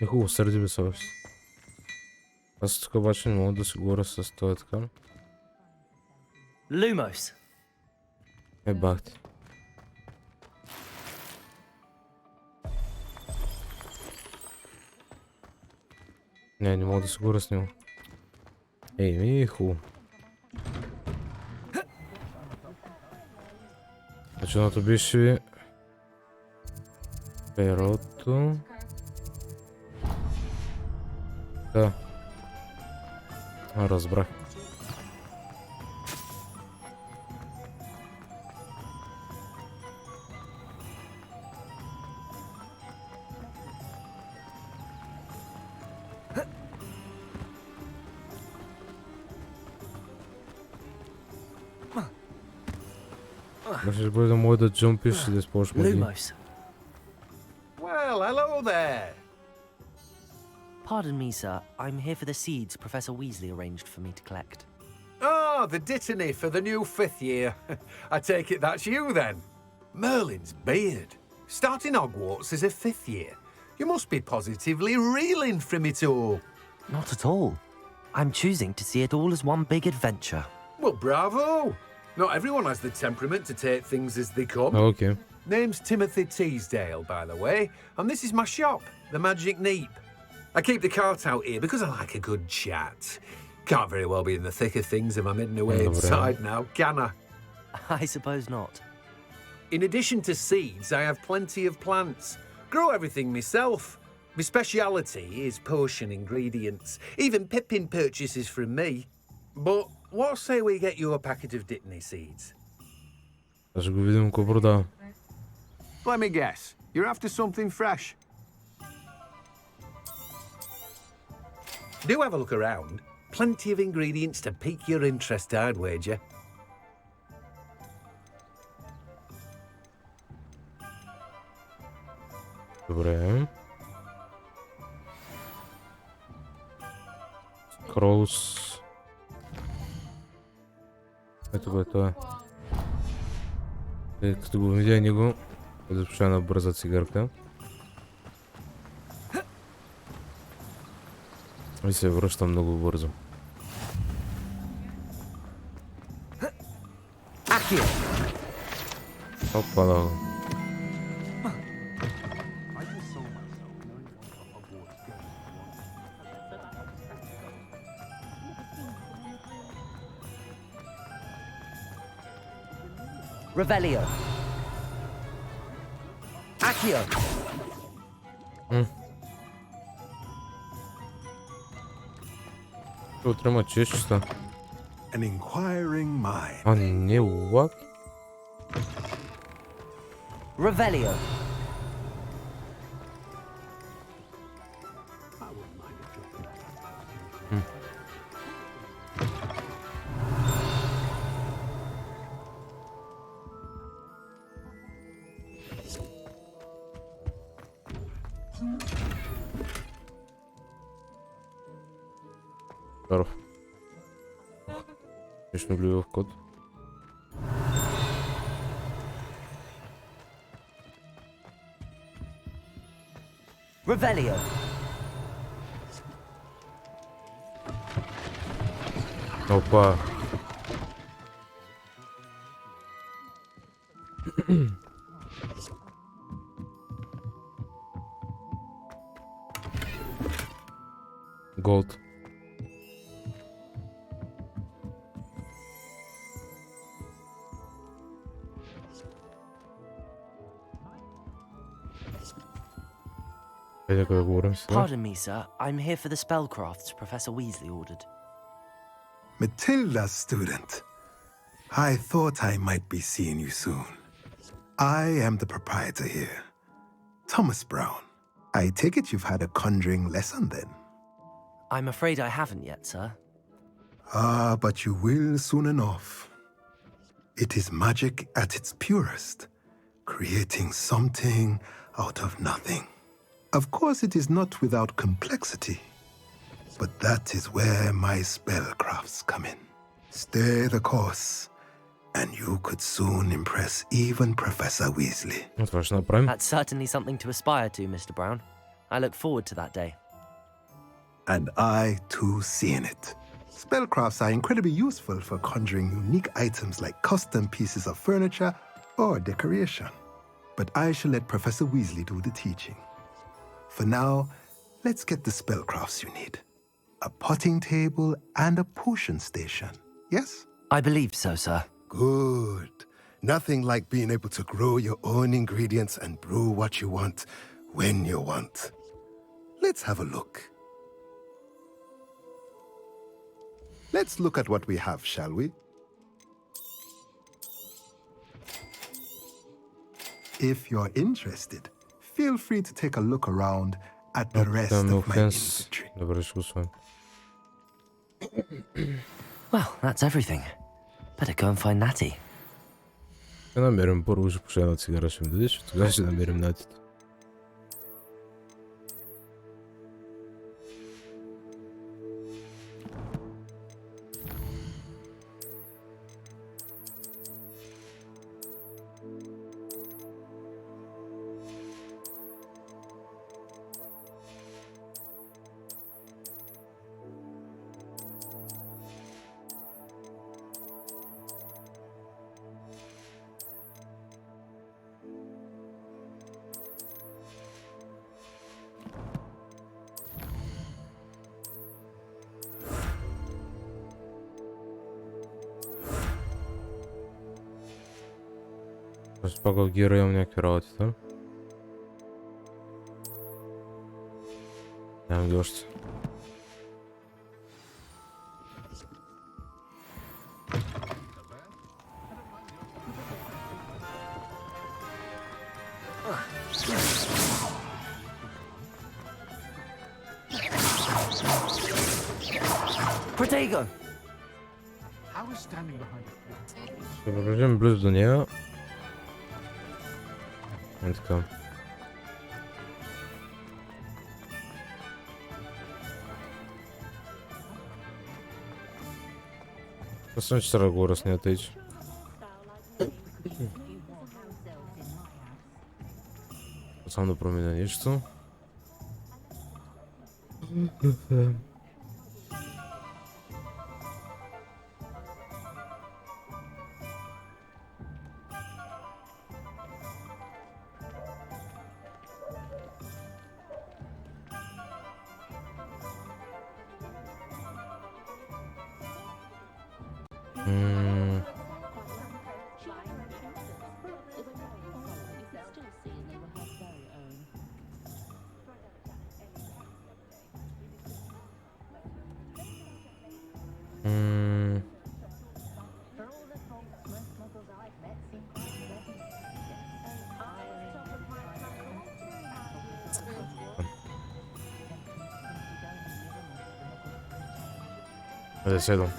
Е хубаво, сърди бе съвест. Аз тук обаче не мога да си говоря с това така. Lumos. Е бах ти. Не мога да си говоря с него. Ей, ми е хубаво. Началото беше перото. Да. Разбрах. Може бъде да може да джумпиш и да използваш магии. Well, hello there. Pardon me, sir. I'm here for the seeds Professor Weasley arranged for me to collect. Oh, the dittany for the new 5th year. I take it that's you then. Merlin's beard. Starting Hogwarts as a 5th year. You must be positively reeling from it all. Not at all. I'm choosing to see it all as one big adventure. Well, bravo. Not everyone has the temperament to take things as they come. Okay. Name's Timothy Teasdale, by the way, and this is my shop, the Magic Neep. I keep the cart out here because I like a good chat. Can't very well be in the thick of things if I'm hidden away inside now, can I? I suppose not. In addition to seeds, I have plenty of plants. Grow everything myself. My speciality is potion ingredients. Even Pippin purchases from me. But what say we get you a packet of Dittany seeds? Аз го видим какво продава. Let me guess. You're after something fresh. Do have a look around. Plenty of ingredients to pique your interest, I'd wager. Добре. Скролс. Ето го е това. Като го видя него, започва на бърза цигарка. И се връща много бързо. Опа, да. Revelio. Accio. Утро чешется. An inquiring mind. А не what? Revelio. Здоров. Конечно, люблю его в код. Revelio. Опа. Голд. Pardon me, sir. I'm here for the spellcrafts Professor Weasley ordered. Matilda's student. I thought I might be seeing you soon. I am the proprietor here, Thomas Brown. I take it you've had a conjuring lesson then? I'm afraid I haven't yet, sir. Ah, but you will soon enough. It is magic at its purest, creating something out of nothing. Of course, it is not without complexity, but that is where my spellcrafts come in. Stay the course, and you could soon impress even Professor Weasley. That's certainly something to aspire to, Mr. Brown. I look forward to that day. And I, too, see in it. Spellcrafts are incredibly useful for conjuring unique items like custom pieces of furniture or decoration. But I shall let Professor Weasley do the teaching. For now, let's get the spellcrafts you need. A potting table and a potion station, yes? I believe so, sir. Good. Nothing like being able to grow your own ingredients and brew what you want, when you want. Let's have a look. Let's look at what we have, shall we? If you're interested, feel free to take a look around at the rest of my inventory. Well, that's everything. Better go and find Natty. Ja namierim poruszy puszczając cygara się dowiedzieć, to się namierim na to. Spoko gierują mnie kierować, tak? Ja mam gość. Protego! I was standing behind it. Dobra, będziemy bluz do niego. Tylko. Посмотрите, старого раз не отойти. Сам на променяне что? Hadi selam.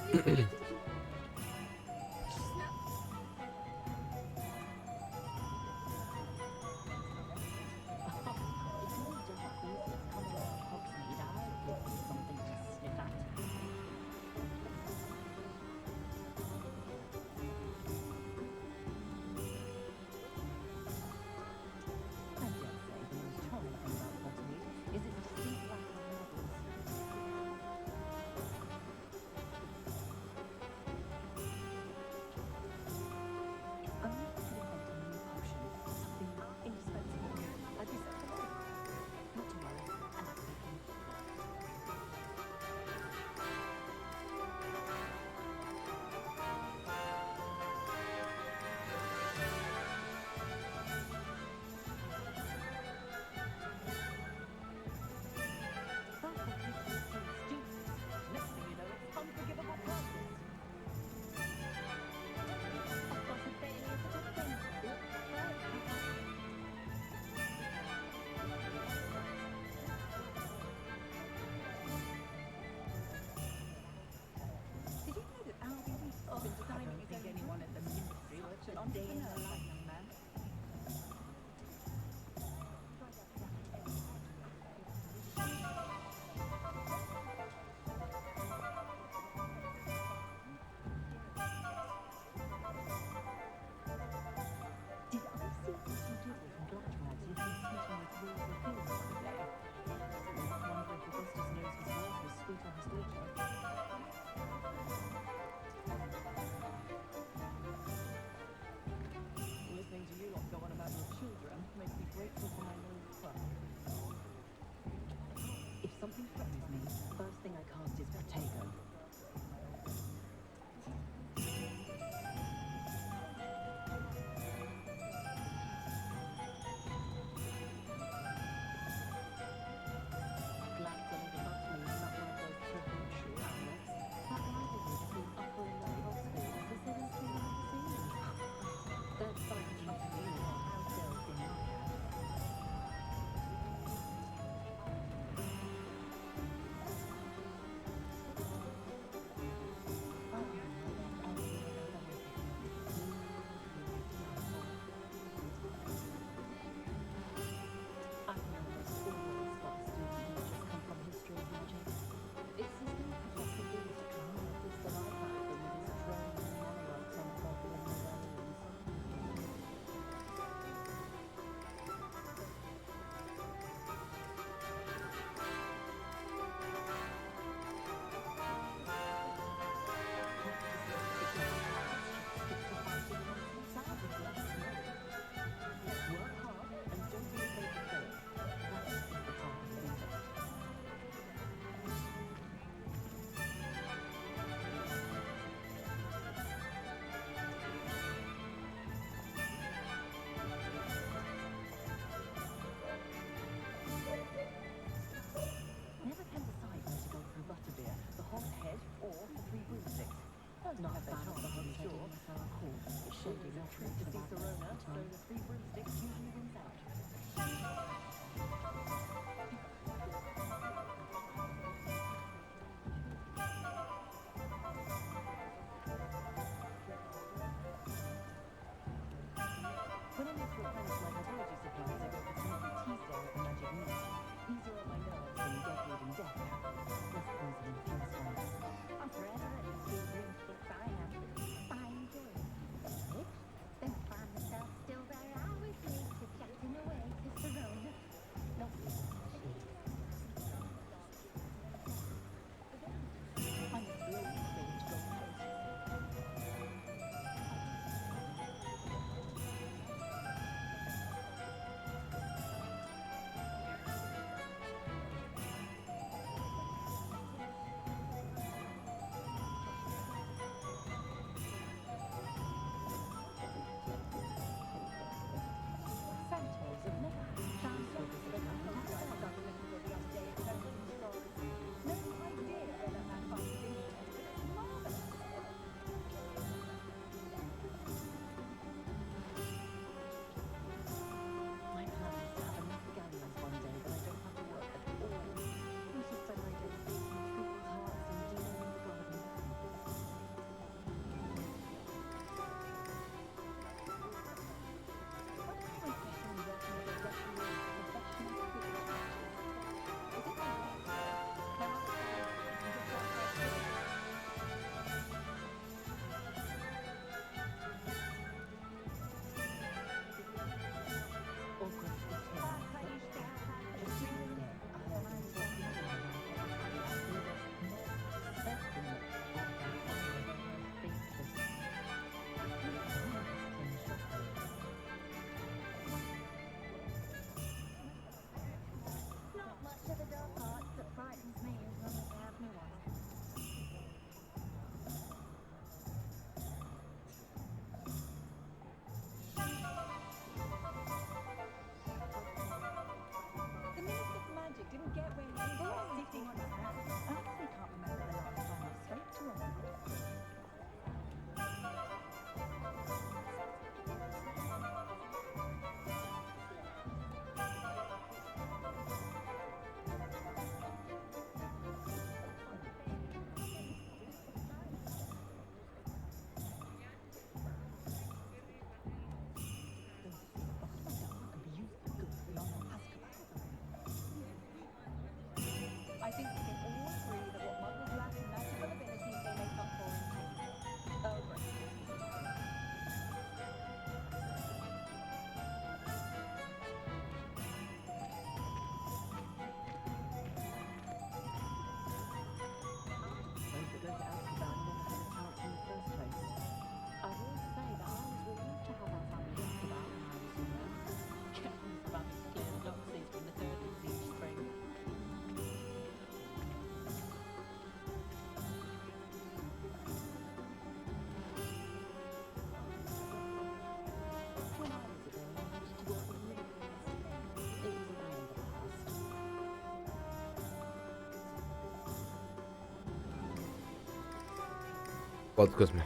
Подкъс сме.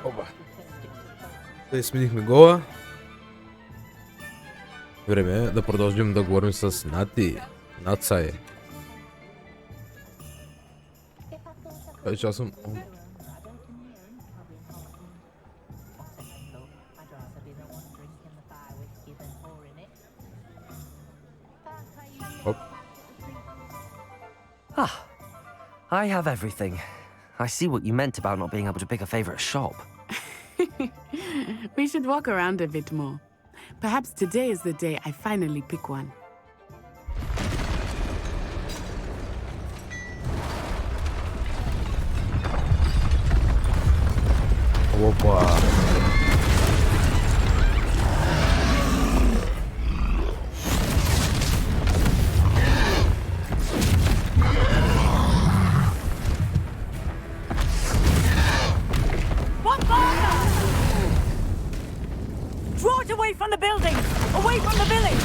Опа. Да сменихме гола. Време е да продължим да говорим с Нати. Нацай. Че аз съм... Оп. I have everything. I see what you meant about not being able to pick a favorite shop. We should walk around a bit more. Perhaps today is the day I finally pick one. Опа. Draw it away from the building! Away from the village!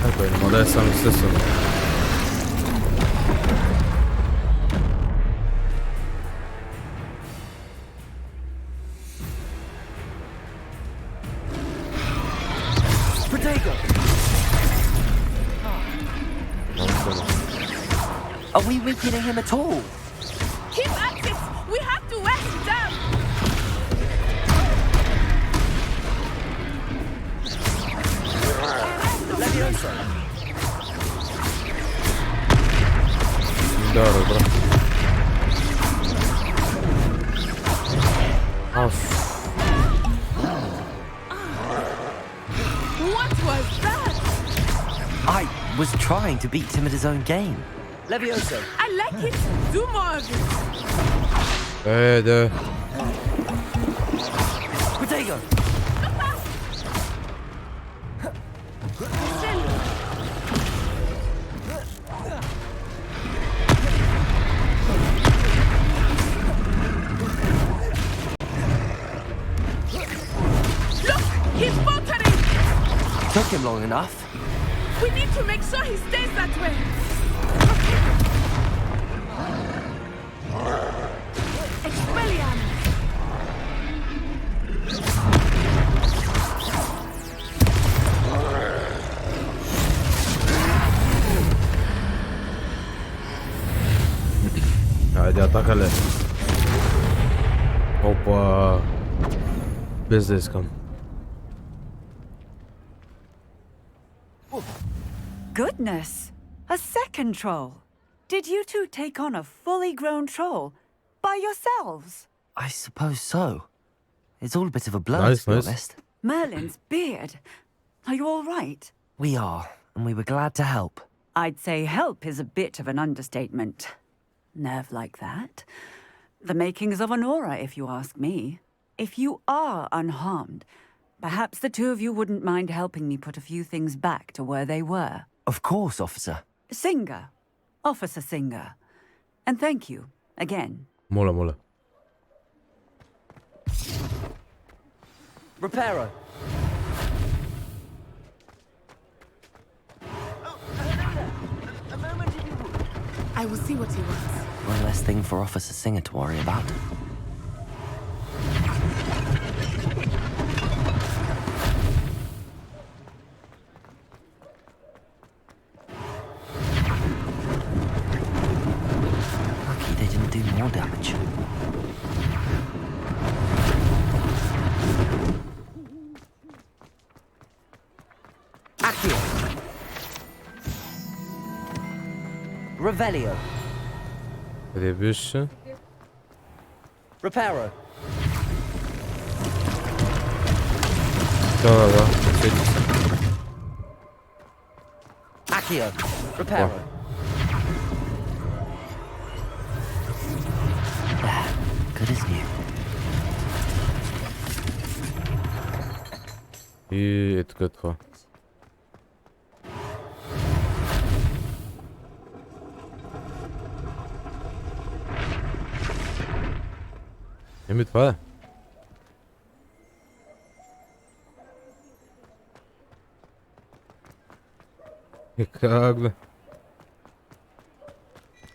Ecco, ma adesso è lo stesso. Are we weakening him at all? Keep at it! We have to wear him down! Leviosa! Dobra. What was that? I was trying to beat him at his own game. Leviosa! I like it! Do more of it! Protego! Look! He's faltering! Took him long enough. We need to make sure he stays that way! Expelliarmus! Haydi atakale. Hoppa. Business come. Goodness! A second troll! Did you two take on a fully grown troll? By yourselves? I suppose so. It's all a bit of a blur, to be honest. Merlin's beard. Are you all right? We are, and we were glad to help. I'd say help is a bit of an understatement. Nerve like that. The makings of an aura, if you ask me. If you are unharmed, perhaps the two of you wouldn't mind helping me put a few things back to where they were. Of course, officer. Singer. Officer Singer. And thank you, again. Mola, mola. Reparo. I will see what he wants. One less thing for Officer Singer to worry about. Lucky they didn't do more damage. Accio. Revelio. Къде беше? Reparo. Да. Сети се. Accio. Reparo. Good as new. И така е това. Еми това е. Как бе?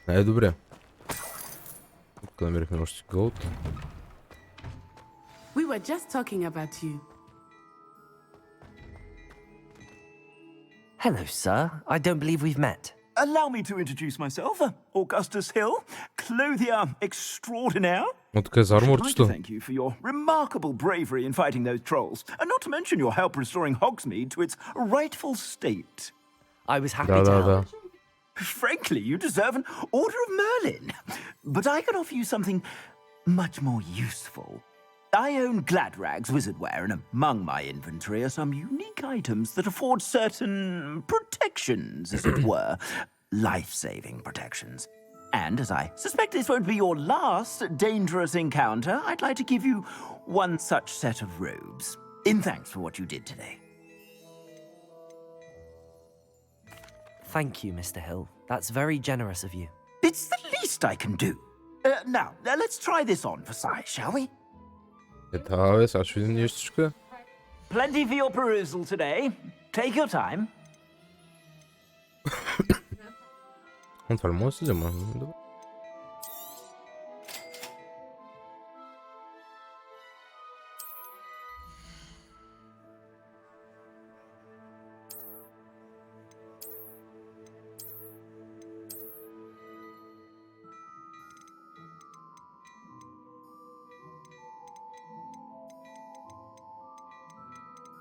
Най-добре. Тук намерихме още голд. We were just talking about you. Hello, sir. I don't believe we've met. Allow me to introduce myself. Augustus Hill, clothier extraordinaire. Вот така за I'd like to арморчето. thank you for your remarkable bravery in fighting those trolls, and not to mention your help restoring Hogsmeade to its rightful state. I was happy to help. Frankly, you deserve an Order of Merlin. But I can offer you something much more useful. I own Gladrag's wizardware, and among my inventory are some unique items that afford certain protections, as it were. Life-saving protections. And as I suspect this won't be your last dangerous encounter, I'd like to give you one such set of robes, in thanks for what you did today. Thank you, Mr. Hill. That's very generous of you. It's the least I can do. Now, let's try this on for size, shall we? Да, бе, сега ще видим нещичка. Plenty for your perusal today. Take your time. Това ли може да се взема? Добре.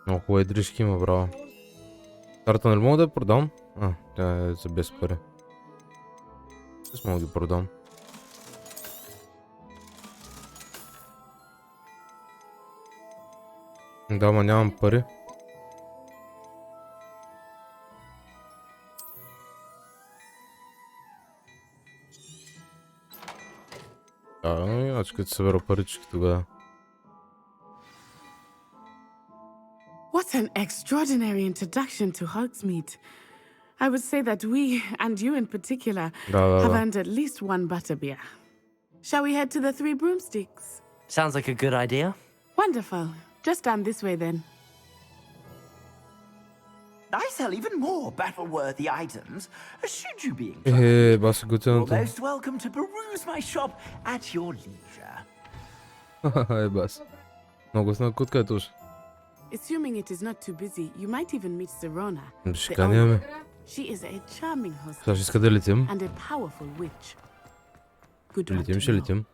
Много хубави дрижки има, браво. Старата нали мога да я продам? Тя е за без пари. Аз мога да ги продам. Да, ма нямам пари. Аз като събера парички тогава. What an extraordinary introduction to Hogsmeade. I would say that we, and you in particular, have earned at least one butterbeer. Shall we head to the Three Broomsticks? Sounds like a good idea. Wonderful. Just down this way then. I sell even more battle-worthy items. Should you be inclined, Баси you're готвеното. most welcome to peruse my shop at your leisure. Бас. Много сна кутка е туш. Assuming it is not too busy, you might even meet Serona. Ще каняме. She is a charming host Сега ще иска да летим. and a powerful witch. Good luck Летим, to ще you. летим.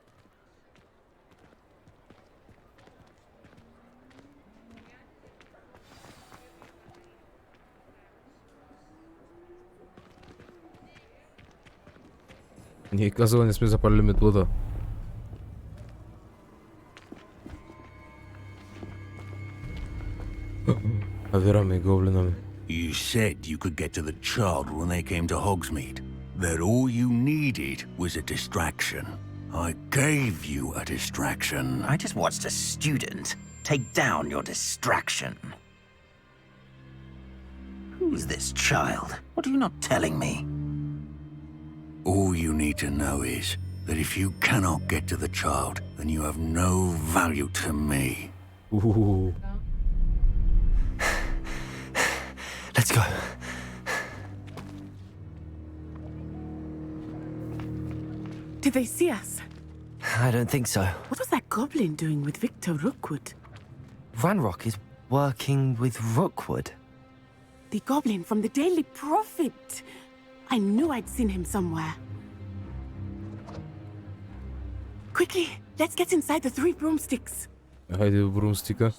Ние казала не сме запалили метода. Навираме гоблинами. You said you could get to the child when they came to Hogsmeade. That all you needed was a distraction. I gave you a distraction. I just watched a student take down your distraction. Who's this child? What are you not telling me? All you need to know is that if you cannot get to the child, then you have no value to me. Ooh. Let's go. Did they see us? I don't think so. What was that goblin doing with Victor Rookwood? Ranrock is working with Rookwood. The goblin from the Daily Prophet. I knew I'd seen him somewhere. Quickly, let's get inside the Three Broomsticks. Хайде в брумстика.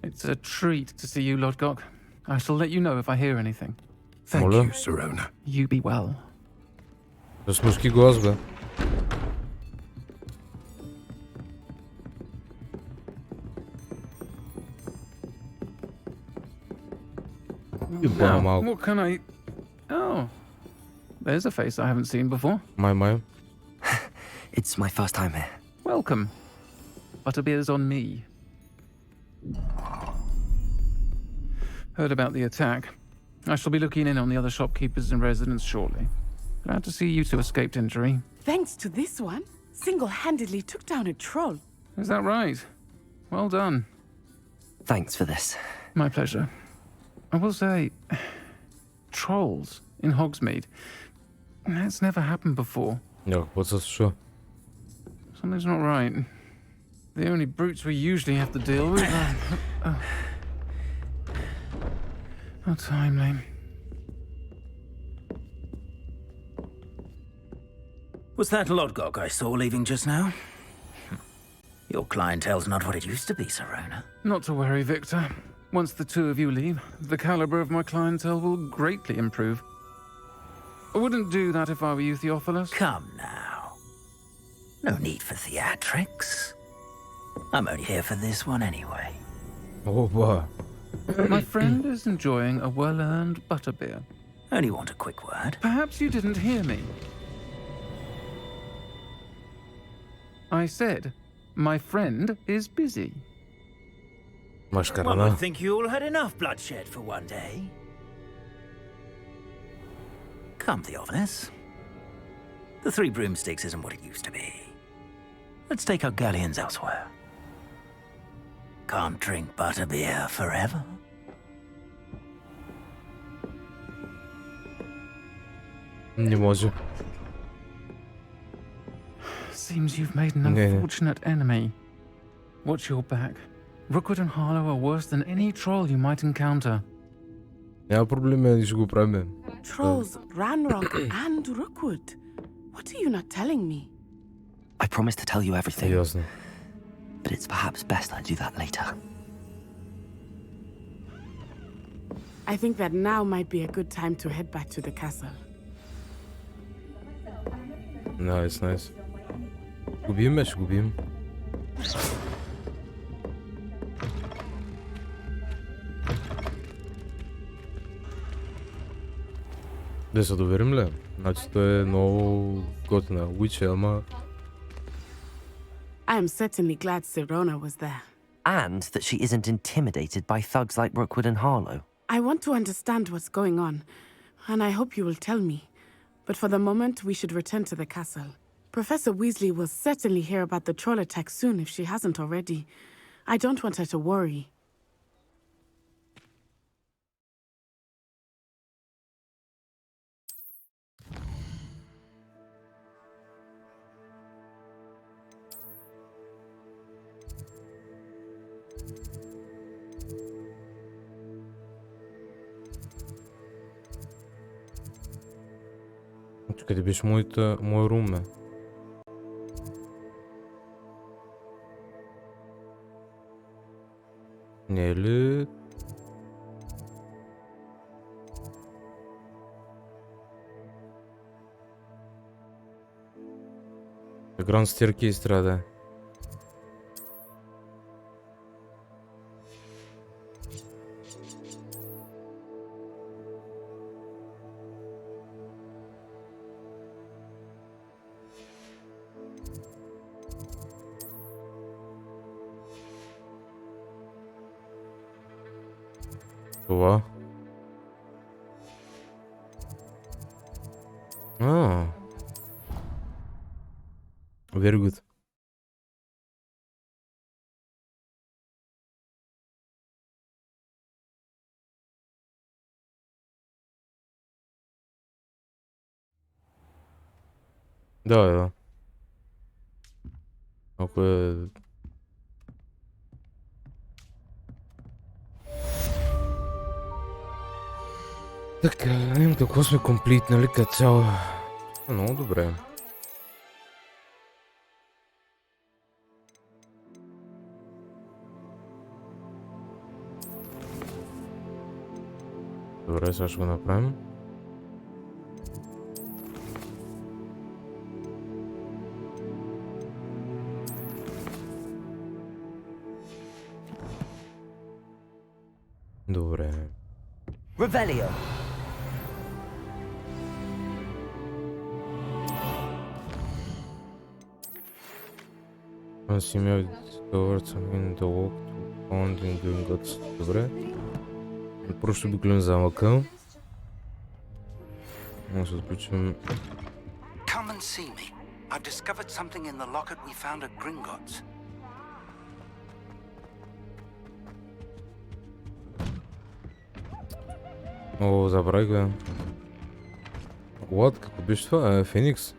It's a treat to see you, Lodgok. I shall let you know if I hear anything. Thank you, Serona. You be well. С мъжки глас, бе. Now, what can I... Oh. there's a face I haven't seen before. My. It's my first time here. Welcome. Butterbeer's on me. Heard about the attack. I shall be looking in on the other shopkeepers and residents shortly. Glad to see you two escaped injury. Thanks to this one, single-handedly took down a troll. Is that right? Well done. Thanks for this. My pleasure. I will say, trolls in Hogsmeade. That's never happened before. No, what's this show? Something's not right. The only brutes we usually have to deal with are... How timely. Was that Lodgok I saw leaving just now? Your clientele's not what it used to be, Serona. Not to worry, Victor. Once the two of you leave, the caliber of my clientele will greatly improve. I wouldn't do that if I were you, Theophilus. Come now. No need for theatrics. I'm only here for this one anyway. Oh, wow. My friend is enjoying a well-earned butterbeer. Only want a quick word. Perhaps you didn't hear me. I said, my friend is busy. One would think you all had enough bloodshed for one day. Come, Theophilus. The Three Broomsticks isn't what it used to be. Let's take our galleons elsewhere. Can't drink butterbeer forever. Не може. Seems you've made an unfortunate enemy. Watch your back. Rookwood and Harlow are worse than any troll you might encounter. Няма проблем, ще го правим. Trolls, Ranrock and Rookwood. What are you not telling me? I promised to tell you everything. Ясно. But it's perhaps best I do that later. I think that now might be a good time to head back to the castle. Nice. Губим, ще губим. Да се доверим ли? Значи той е много готина Witch, ама... I am certainly glad Serona was there. And that she isn't intimidated by thugs like Rookwood and Harlow. I want to understand what's going on, and I hope you will tell me. But for the moment, we should return to the castle. Professor Weasley will certainly hear about the troll attack soon if she hasn't already. I don't want her to worry. Къде беше мой рум, бе? Не е ли... The Grand Staircase трябва да е. Това. Very good. Да. Ако е... Така, имам какво сме комплит, нали, като цяло. Много добре. Добре, сега ще го направим. Добре. Revelio. Семья Hogwarts in the walk to founding Gringotts. Добре. Просто обиколим замъка. Може да включим... Come and see me. I've discovered something in the locket we found at Gringotts. О, забравих го. What? Какво беше това? Феникс?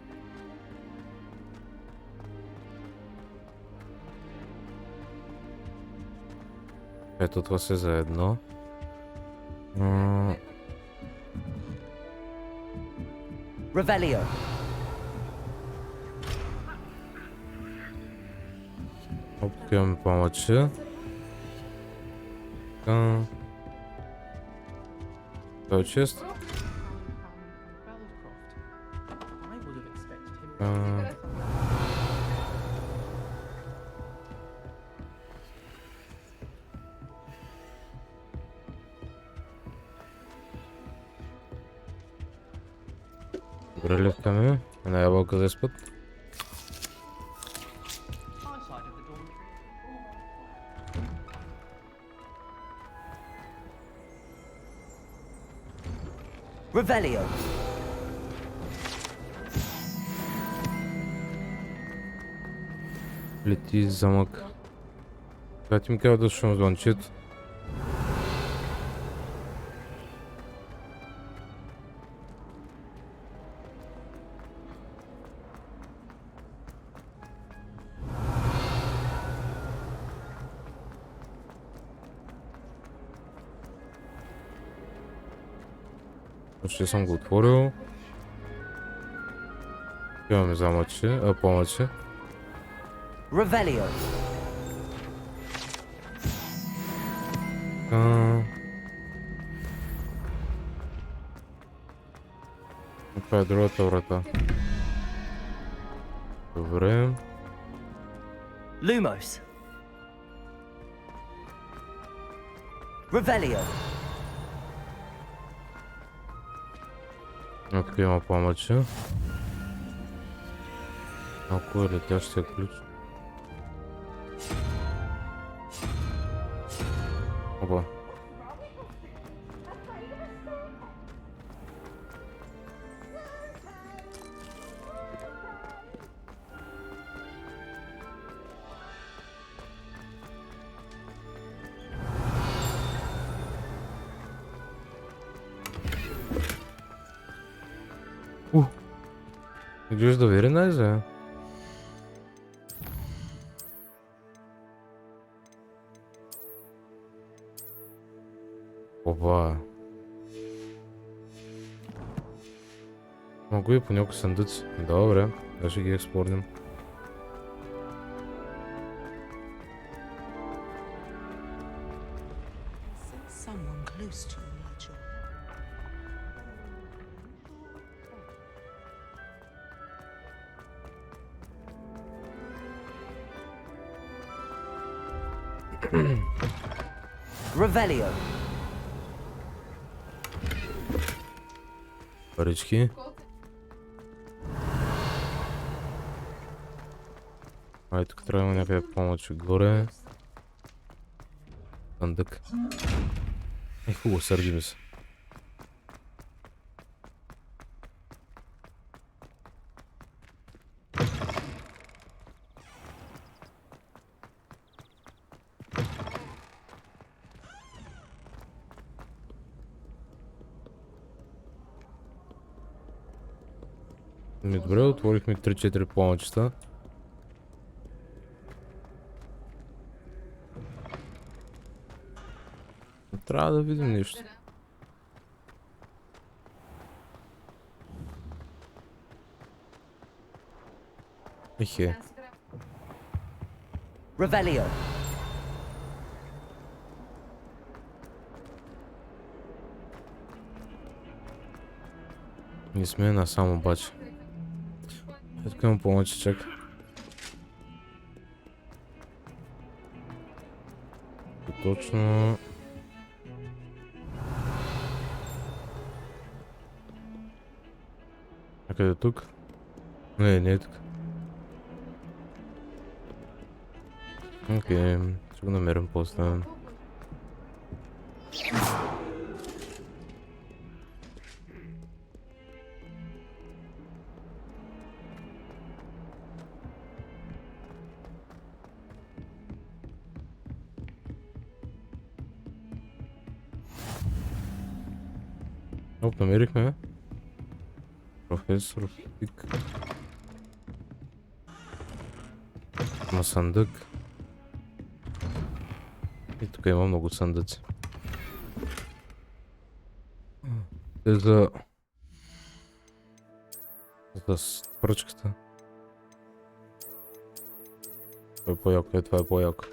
Ето това се заедно. Revelio. Тук имаме помъче. Това е чест. Добре, левкаме. Една ябълка за изпът. Revelio. Лети замък. Това ти ми казва да слушам звънчето. Ще съм го отворил. Имаме замъче, помъче. Revelio. Това е другата врата. Добре. Lumos. Revelio. Тук има помъче. Ако е летящия ключ. Опа. Изглежда very nice, Опа. Могу и по някои съндъци. Добре, да ще ги експорнем. Revelio. Парички. Ай, тук трябва някъде помощ горе. Съндък. Хубаво, сърди ми се. Добре, отворихме 3-4 помъчета. Трябва да видим нещо. Ехе. Revelio. Не сме насам обаче. Ето към помъче, чак. Точно. А къде е тук? Не, не е тук. Окей, ще го намерим после. Оп, намерихме. Професор Пик. Има съндък. И тук има много съндъци. Те за пръчката. Това е по-яко, това е по-яко.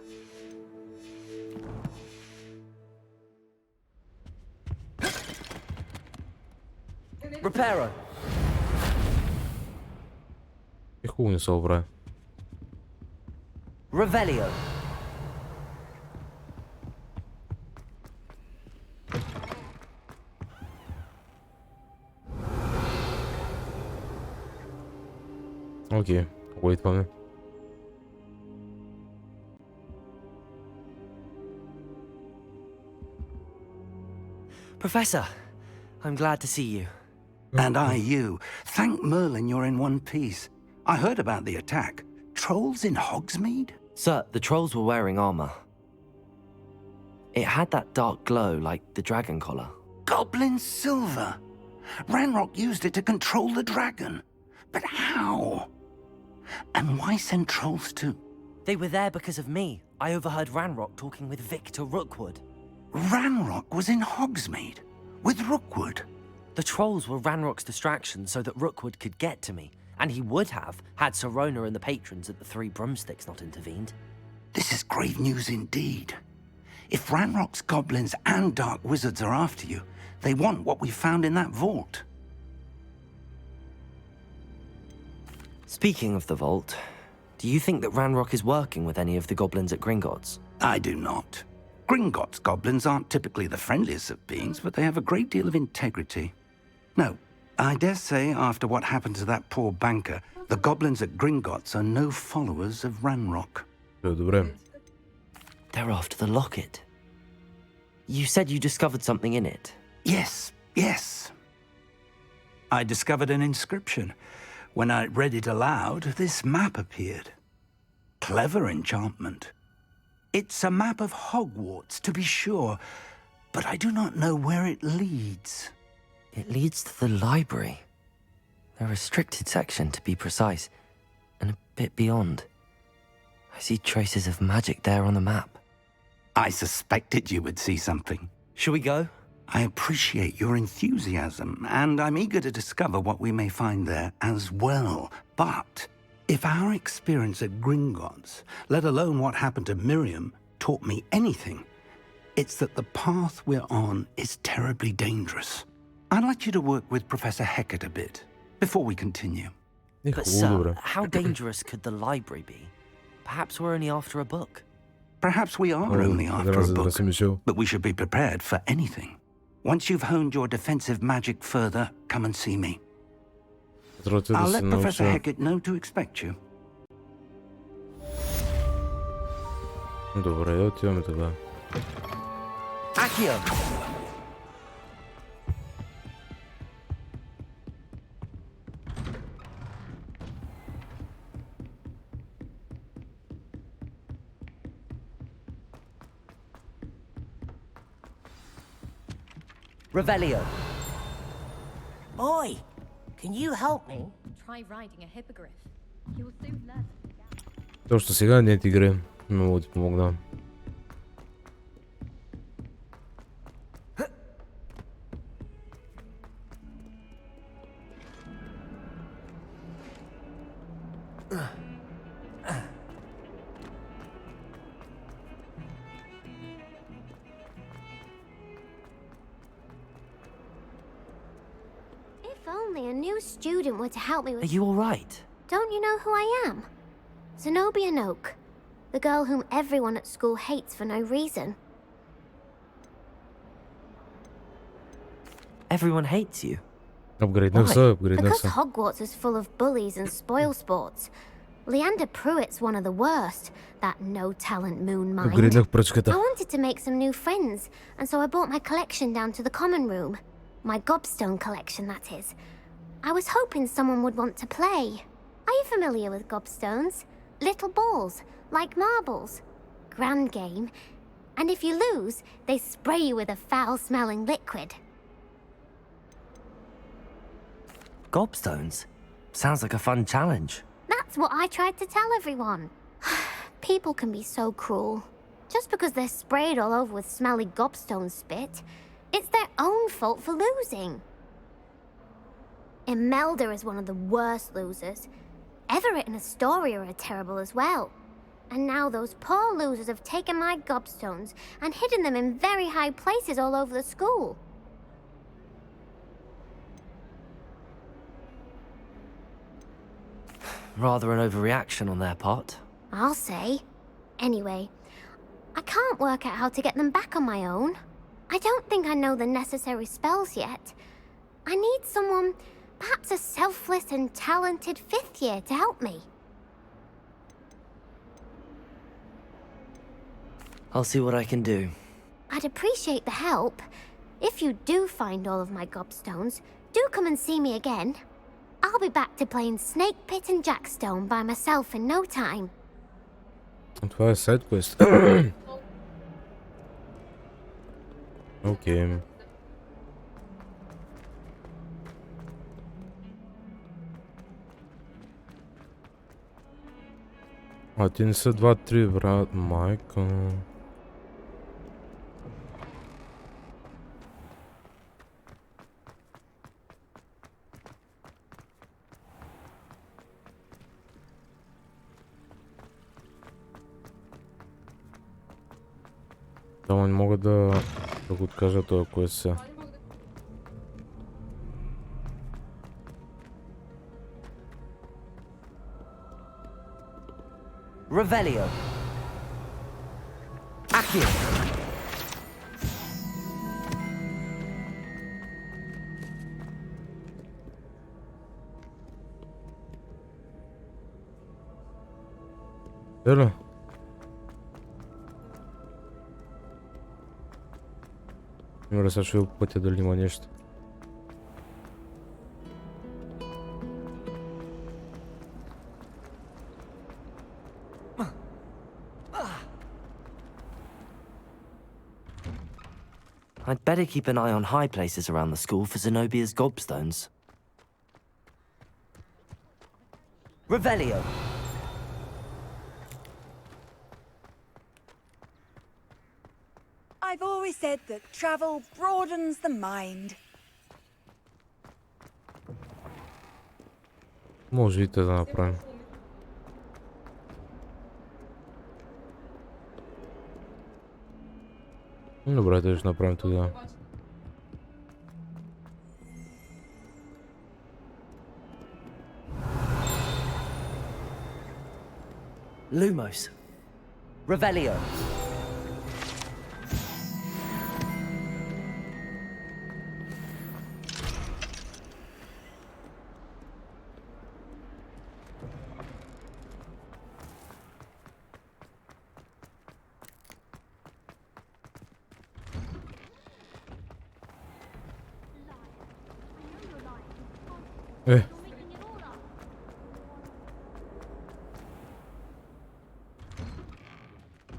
Reparo. И хубаво не се обрае. Revelio. Окей, уейтваме. Professor, I'm glad to see you. And I you. Thank Merlin you're in one piece. I heard about the attack. Trolls in Hogsmeade? Sir, the trolls were wearing armor. It had that dark glow like the dragon collar. Goblin silver. Ranrock used it to control the dragon. But how? And why send trolls to? They were there because of me. I overheard Ranrock talking with Victor Rookwood. Ranrock was in Hogsmeade? With Rookwood? The trolls were Ranrock's distraction so that Rookwood could get to me. And he would have, had Sirona and the patrons at the Three Broomsticks not intervened. This is grave news indeed. If Ranrock's goblins and dark wizards are after you, they want what we found in that vault. Speaking of the vault, do you think that Ranrock is working with any of the goblins at Gringotts? I do not. Gringotts goblins aren't typically the friendliest of beings, but they have a great deal of integrity. No, I dare say after what happened to that poor banker, the goblins at Gringotts are no followers of Ranrock. They're after the locket. You said you discovered something in it. Yes. I discovered an inscription. When I read it aloud, this map appeared. Clever enchantment. It's a map of Hogwarts, to be sure, but I do not know where it leads. It leads to the library. The restricted section, to be precise, and a bit beyond. I see traces of magic there on the map. I suspected you would see something. Shall we go? I appreciate your enthusiasm, and I'm eager to discover what we may find there as well. But if our experience at Gringotts, let alone what happened to Miriam, taught me anything, it's that the path we're on is terribly dangerous. I'd like you to work with Professor Hecat a bit before we continue. But sir, how dangerous could the library be? Perhaps we're only after a book. Perhaps we are only after a book, but we should be prepared for anything. Once you've honed your defensive magic further, come and see me. I'll let Professor Hecat know to expect you. Добре, отиваме тогава. Accio! Revelio. Boy, can you help me? Try riding a hippogriff. You'll soon learn. Точно сега нет игры. Много ти помогна. If only a new student were to help me with... Are you all right? Don't you know who I am? Zenobia Noak, the girl whom everyone at school hates for no reason. Everyone hates you. Upgrade next up, upgrade Because next up. Hogwarts is full of bullies and spoil sports. Leander Pruitt's one of the worst. That no-talent moon mind. Гриднах пръчката. I wanted to make some new friends, and so I brought my collection down to the common room. My gobstone collection, that is. I was hoping someone would want to play. Are you familiar with gobstones? Little balls, like marbles. Grand game. And if you lose, they spray you with a foul-smelling liquid. Gobstones? Sounds like a fun challenge. That's what I tried to tell everyone. People can be so cruel. Just because they're sprayed all over with smelly gobstone spit, it's their own fault for losing. Imelda is one of the worst losers. Everett and Astoria are terrible as well. And now those poor losers have taken my gobstones and hidden them in very high places all over the school. Rather an overreaction on their part. I'll say. Anyway, I can't work out how to get them back on my own. I don't think I know the necessary spells yet. I need someone, perhaps a selfless and talented 5th year to help me. I'll see what I can do. I'd appreciate the help. If you do find all of my gobstones, do come and see me again. I'll be back to playing Snake Pit and Jackstone by myself in no time. Това е сайд квест. Окей. А ти не са 2-3, брат, майка. Ама не мога да го откажа това квест сега. Revelio. Accio. Ела. Има разсъчва пътя дали има нещо. I'd better keep an eye on high places around the school for Zenobia's gobstones. Revelio. I've always said that travel broadens the mind. Може и те да направим. Добре, те ще направим тогава. Lumos. Revelio.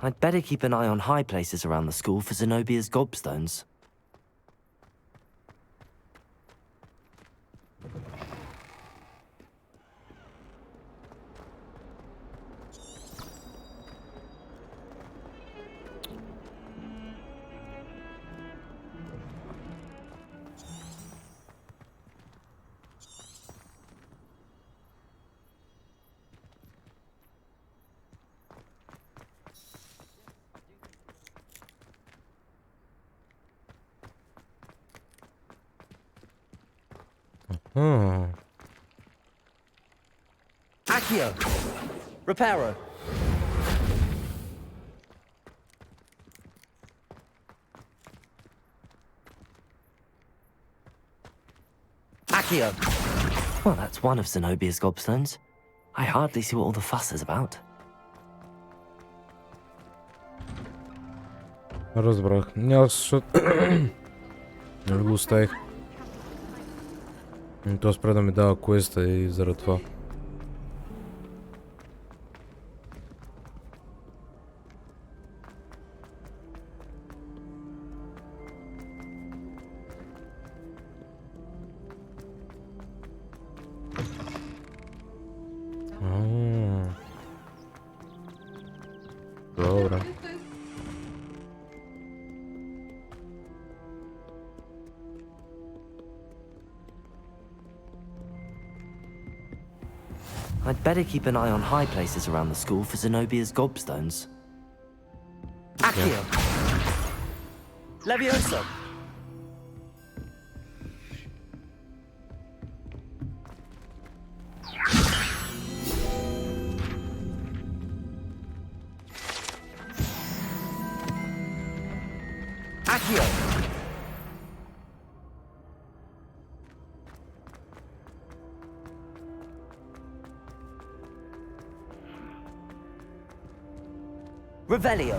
I'd better keep an eye on high places around the school for Zenobia's gobstones. Accio. Reparo. Accio. Well, that's one of Zenobia's gobstones. I hardly see what all the fuss is about. Разбрах. Аз, защото... Не го оставих. То спря да ми дава квеста и заради това. Добре. I'd better keep an eye on high places around the school for Zenobia's gobstones. Accio! Levioso! Accio! Revelio.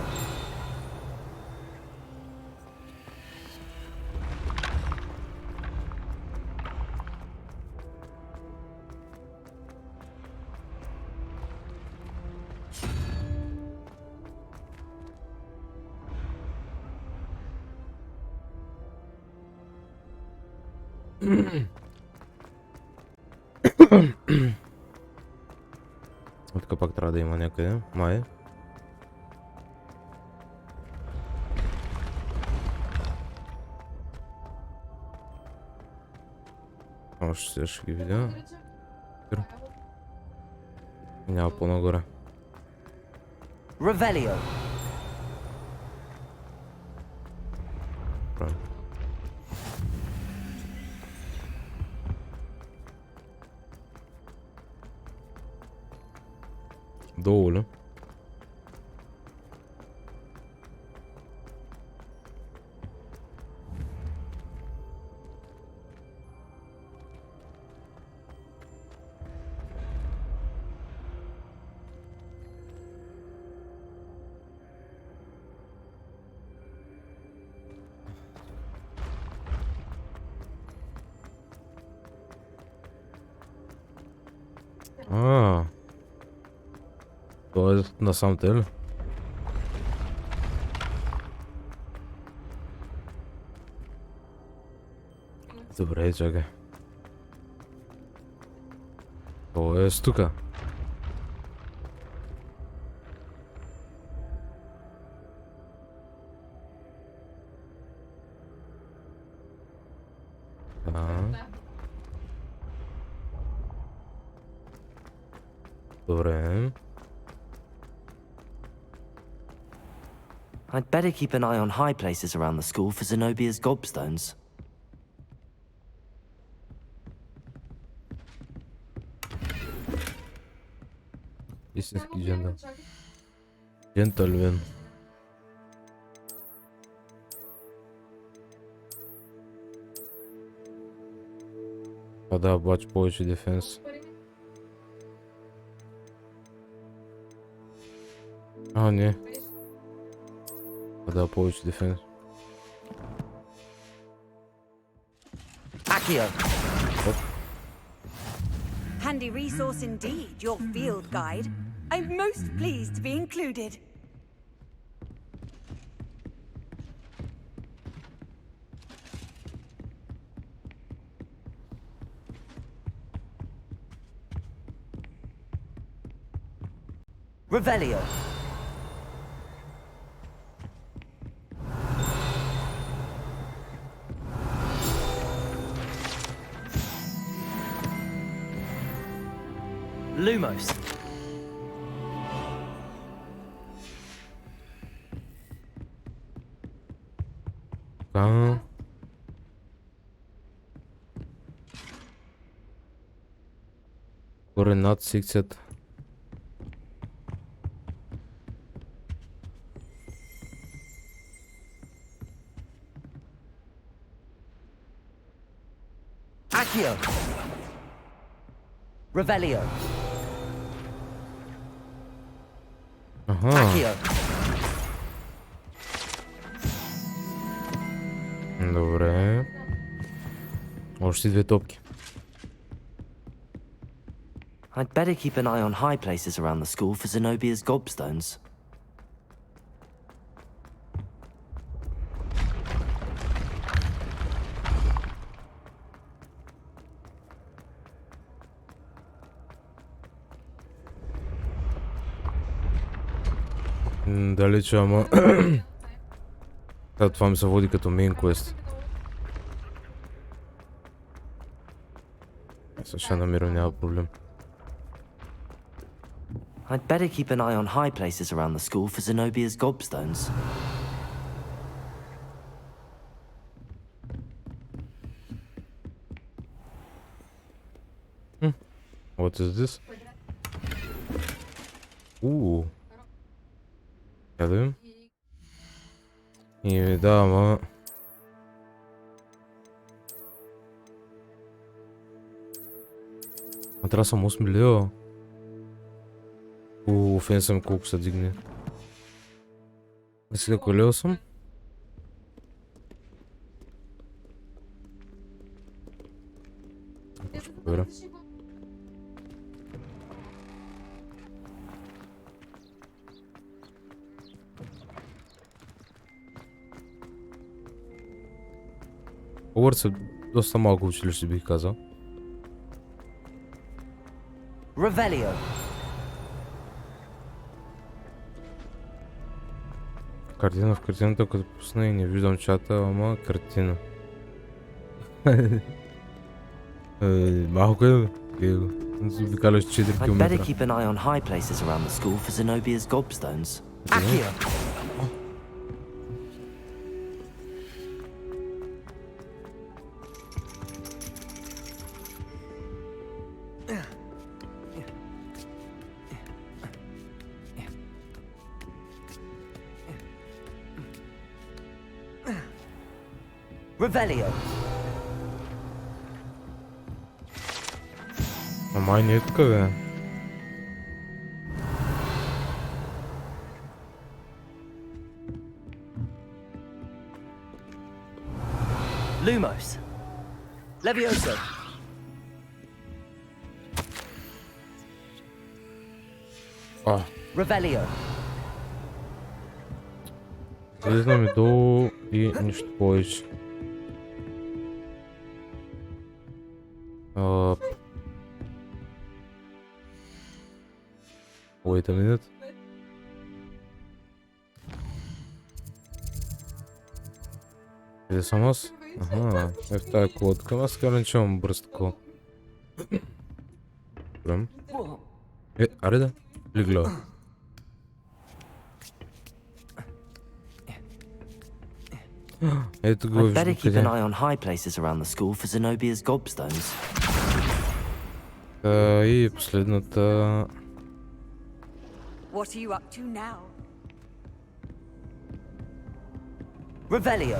Тук пак трябва да има някъде. Май. Още ще ги видя. Няма по-нагоре. Revelio. Долу ли? То е на самом деле. Добре, чакай. То е стука. Добре. I'd better keep an eye on high places around the school for Zenobia's gobstones. Истински джентълмен. А да, обаче повече дефенс. А, не. Да, повече дефенс. Accio. Handy resource indeed, your field guide. I'm most pleased to be included. Revelio. Lumos. Горе над секцията. Accio. Revelio. Добре. Още 2 топки. I'd better keep an eye on high places around the school for Zenobia's gobstones. Далече, ама... Това ми се води като мейн квест. Ще намирам, няма проблем. I'd better keep an eye on high places around the school for Zenobia's gobstones. What is this? Къде? И да, ама... Трябва да съм 8 лева. Офенсъм колко се дигне. А сега кой лева съм? Добре. Hogwarts е доста малко училище, бих казал. Revelio. Картина в картината, като пусна и не виждам чата, ама картина. Малко е, го. Обикаляш 4 км. I'd better keep an eye on high places around the school for Zenobia's gobstones. Accio. Revelio. Ама не е тук, бе. Lumos. Levioso. Revelio. Слезнаме долу и нищо повече. Wait a minute. Къде съм аз? Аха, е в тази колодка. Аз така не чувам бърз такова. Добре. Аре да. Легла. Ето го виждам I'd better keep an eye on high places around the school for Zenobia's gobstones. И последната... What are you up to now? Revelio.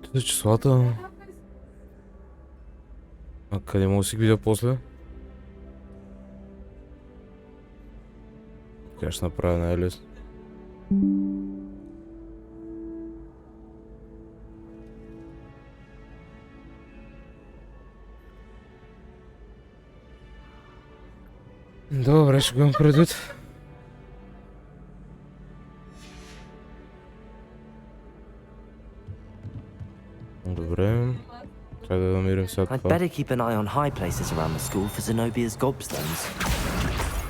Това са числата. А къде мога да си ги видя после? Така ще направя най-лесно. Добре, ще го имам предвид. Добре. Трябва да намерим сега това. I'd better keep an eye on high places around the school for Zenobia's gobstones.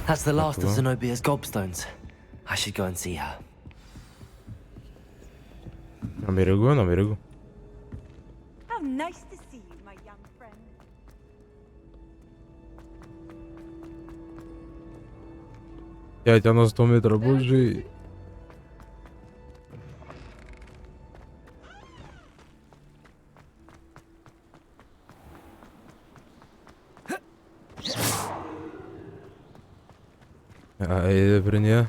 That's the last of Zenobia's gobstones. I should go and see her. Намери го, намери го. How nice to see you, my young friend. Тя на 100 метра, боже. Айде при нея.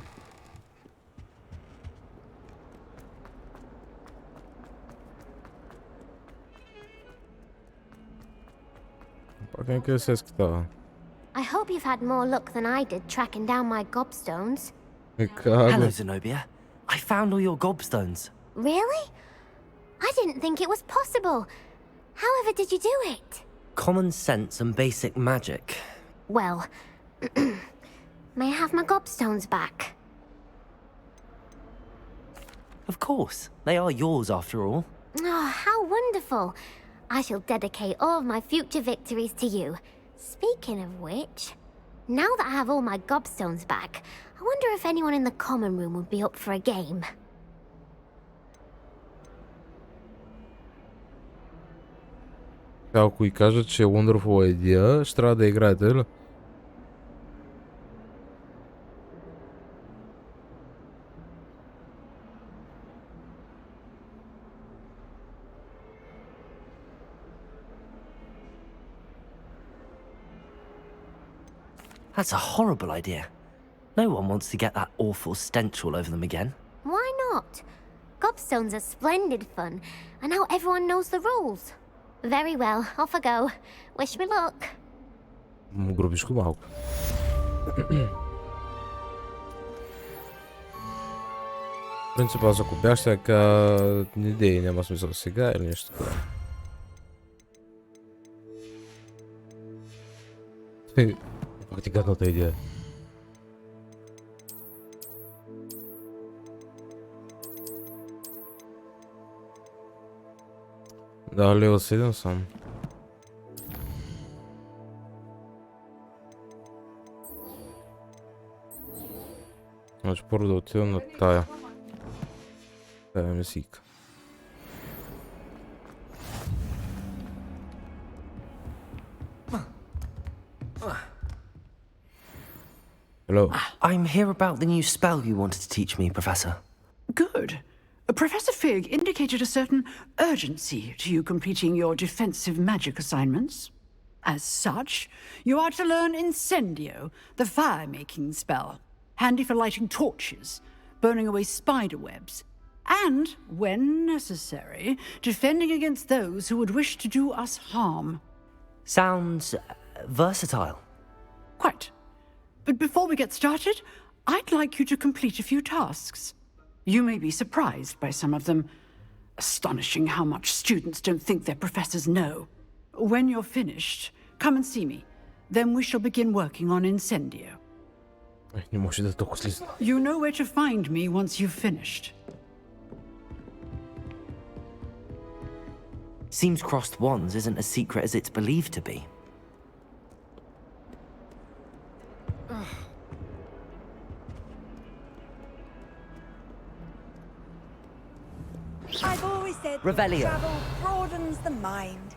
Pак някъде се скитава. I hope you've had more luck than I did tracking down my gobstones. Hello, Zenobia. I found all your gobstones. Really? I didn't think it was possible. However did you do it? Common sense and basic magic. Well, may I have my gobstones back? Of course. They are yours after all. Oh, how wonderful. I shall dedicate all of my future victories to you. Speaking of which, now that I have all my gobstones back, I wonder if anyone in the common room would be up for a game. Ако и кажа, че е wonderful idea, ще трябва да играете, ли? That's a horrible idea. No one wants to get that awful stench all over them again. Why not? Gobstones are splendid fun, and now everyone knows the rules. Very well, off I go. Wish me luck. Грубишко малко. В принцип, аз ако бях сега идеи, няма смисъл сега или нещо такова. Пак ти гадната идея. Да, лева 7 съм. Значи първо да отидем на тая. Тая мисийка. Hello. I'm here about the new spell you wanted to teach me, Professor. Good. Professor Fig indicated a certain urgency to you completing your defensive magic assignments. As such, you are to learn Incendio, the fire-making spell, handy for lighting torches, burning away spider webs, and, when necessary, defending against those who would wish to do us harm. Sounds versatile. Quite. But before we get started, I'd like you to complete a few tasks. You may be surprised by some of them. Astonishing how much students don't think their professors know. When you're finished, come and see me. Then we shall begin working on Incendio. Не може да е толкова слизно. You know where to find me once you've finished. Seems crossed wands isn't as secret as it's believed to be. I've always said Revelio. travel broadens the mind.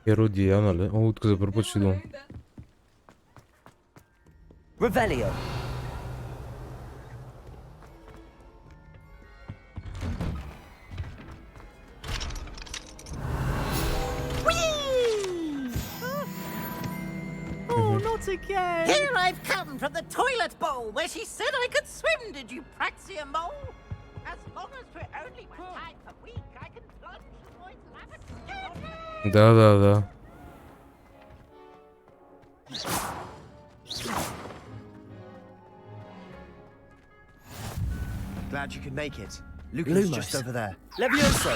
Еродия, нали? О, тук за първи път ще идвам. Revelio. Oh, not again! Here I've come from the toilet bowl where she said I could swim, did you praxia mole? As long as we're only one time a week, I can plunge the boy's lavatory. Да. Glad you could make it. Luca's just over there. Levioso!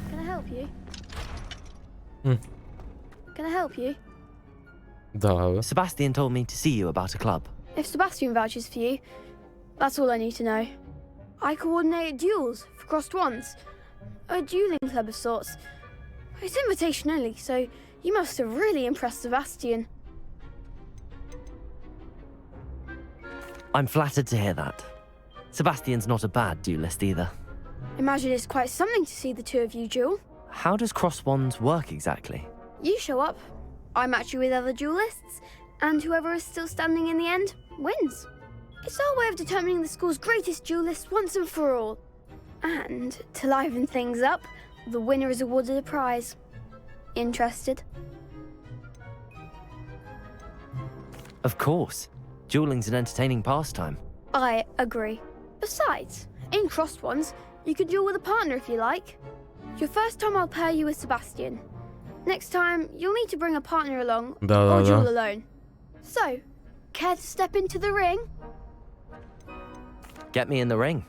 Can I help you? Hmm. Can I help you? Да, Sebastian told me to see you about a club. If Sebastian vouches for you, that's all I need to know. I coordinate duels for crossed wands. A dueling club of sorts. It's invitation only, so you must have really impressed Sebastian. I'm flattered to hear that. Sebastian's not a bad duelist either. Imagine it's quite something to see the two of you duel. How does cross wands work exactly? You show up, I match you with other duelists, and whoever is still standing in the end wins. It's our way of determining the school's greatest duelist once and for all. And to liven things up, the winner is awarded a prize. Interested? Of course. Dueling's an entertaining pastime. I agree. Besides, in crossed ones, you could duel with a partner if you like. Your first time I'll pair you with Sebastian. Next time, you'll need to bring a partner along or duel alone. So, care to step into the ring? Get me in the ring.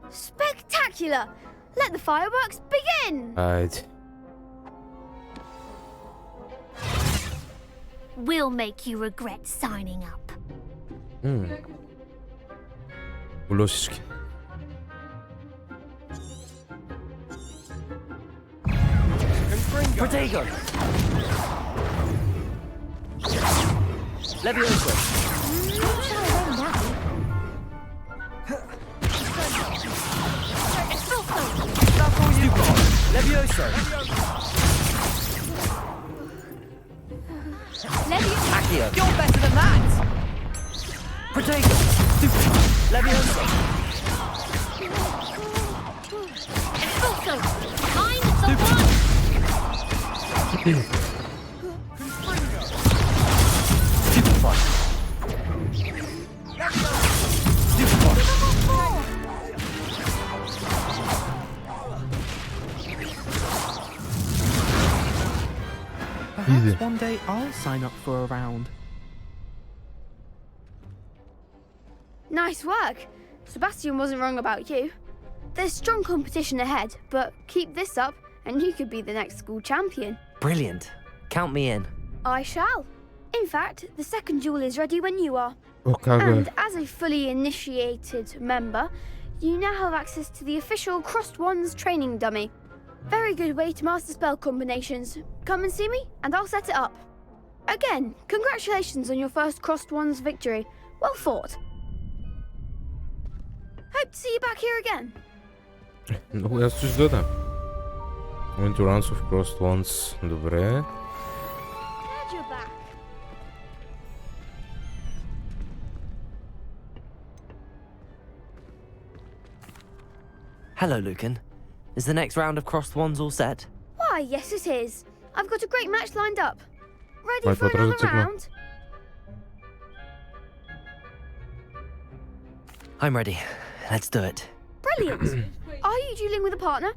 Spectacular! Let the fireworks begin! Right. We'll make you regret signing up. Улёсечки. Protego! Levioso! Levioso! Accio! You're better than that! Protego! Levioso! Expulso! I'm the one! Stupefy! Perhaps one day I'll sign up for a round. Nice work. Sebastian wasn't wrong about you. There's strong competition ahead, but keep this up and you could be the next school champion. Brilliant. Count me in. I shall. In fact, the second duel is ready when you are. Okay. And as a fully initiated member, you now have access to the official Crossed Wands training dummy. Very good way to master spell combinations. Come and see me, and I'll set it up. Again, congratulations on your first Crossed Wands victory. Well fought. Hope to see you back here again. Ну, аз ще дойда. Endurance of Crossed Wands. Добре. Glad you're back. Hello, Lucan. Is the next round of Crossed Wands all set? Why, yes it is. I've got a great match lined up. Ready Мать, for вот another разочек, round? I'm ready. Let's do it. Brilliant. Are you dueling with a partner?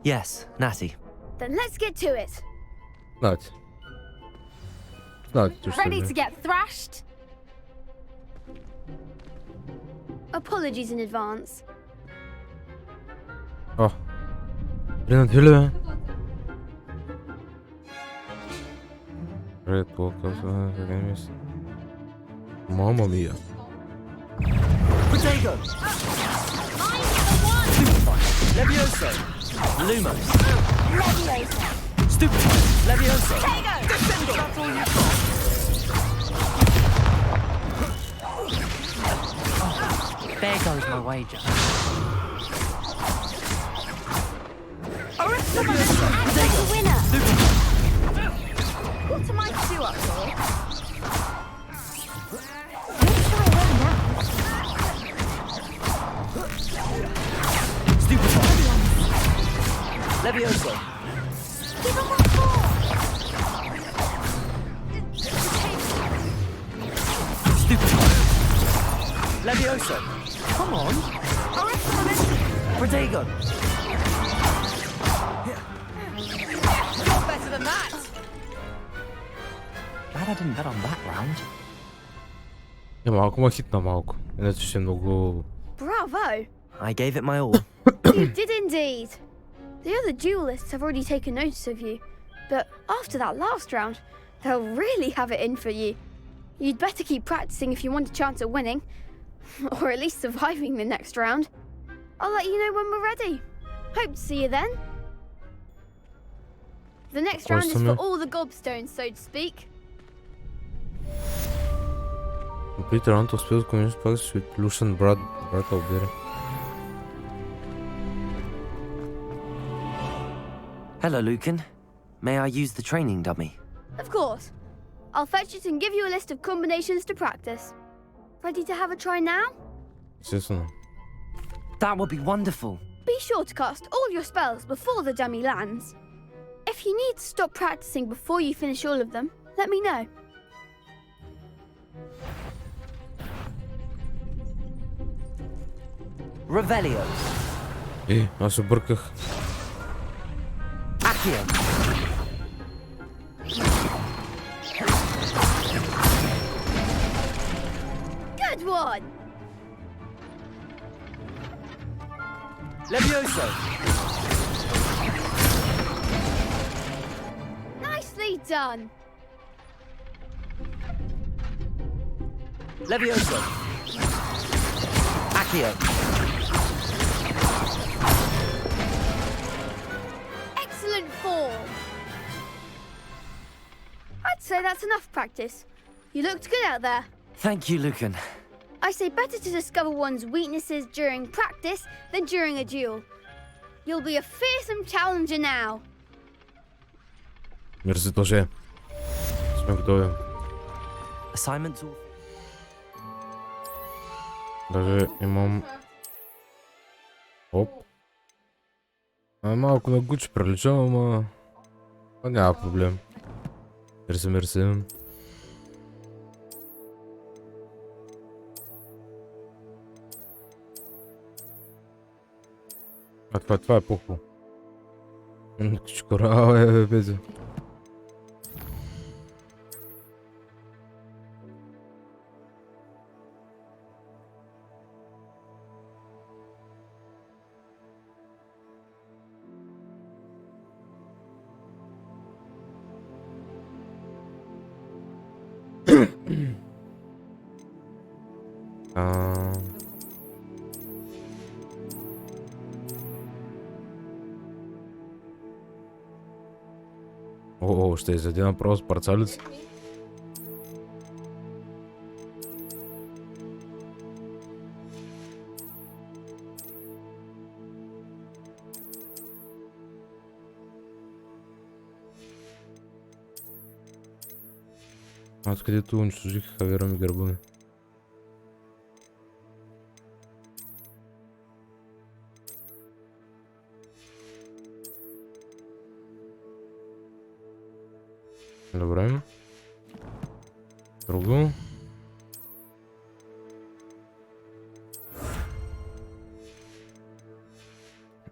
Yes, Natty. Then let's get to it. Знать. Знать, что Ready ли. to get thrashed? Apologies in advance. О. Блин, отвели. Red Walker. Мама мия. Protego! Levioso! Lumos! Levioso! Stupefy! Levioso! Protego! That's all you've got! There goes my wager. Levioso! Protego! Winner! Stupefy! What am I to do up here? Stupefy! Levioso! Give him what for! Stupefy! Levioso! Come on! Protego! You're better than that! Glad I didn't bet on that round. малко ма хитна малко. Иначе ще е много... Bravo! I gave it my all. You did indeed. The other duelists have already taken notice of you, but after that last round, they'll really have it in for you. You'd better keep practicing if you want a chance at winning, or at least surviving the next round. I'll let you know when we're ready. Hope to see you then. The next round is for all the gobstones, so to speak. Complete round of spells combinations practice with Lucian Brad Alberi. Hello, Lucan. May I use the training dummy? Of course. I'll fetch it and give you a list of combinations to practice. Ready to have a try now? Естествено. That would be wonderful. Be sure to cast all your spells before the dummy lands. If you need to stop practicing before you finish all of them, let me know. Revelio. Аз се бърках. Accio. Good one! Levioso. Nicely done! Levioso. Accio. Excellent form! I'd say that's enough practice. You looked good out there. Thank you, Lucan. I say better to discover one's weaknesses during practice than during a duel. You'll be a fearsome challenger now. Мерси, тоже. Сме готови. Assignments all... Даже имам... Оп. Малко на Гучи приличам, ама... няма проблем. Мерси, мерси. А това е по-хубаво. Чукора, безе. О, ще изяде направо с парцалица. Откъдето унищожих хавера ми гърба ми. Добре. Друго.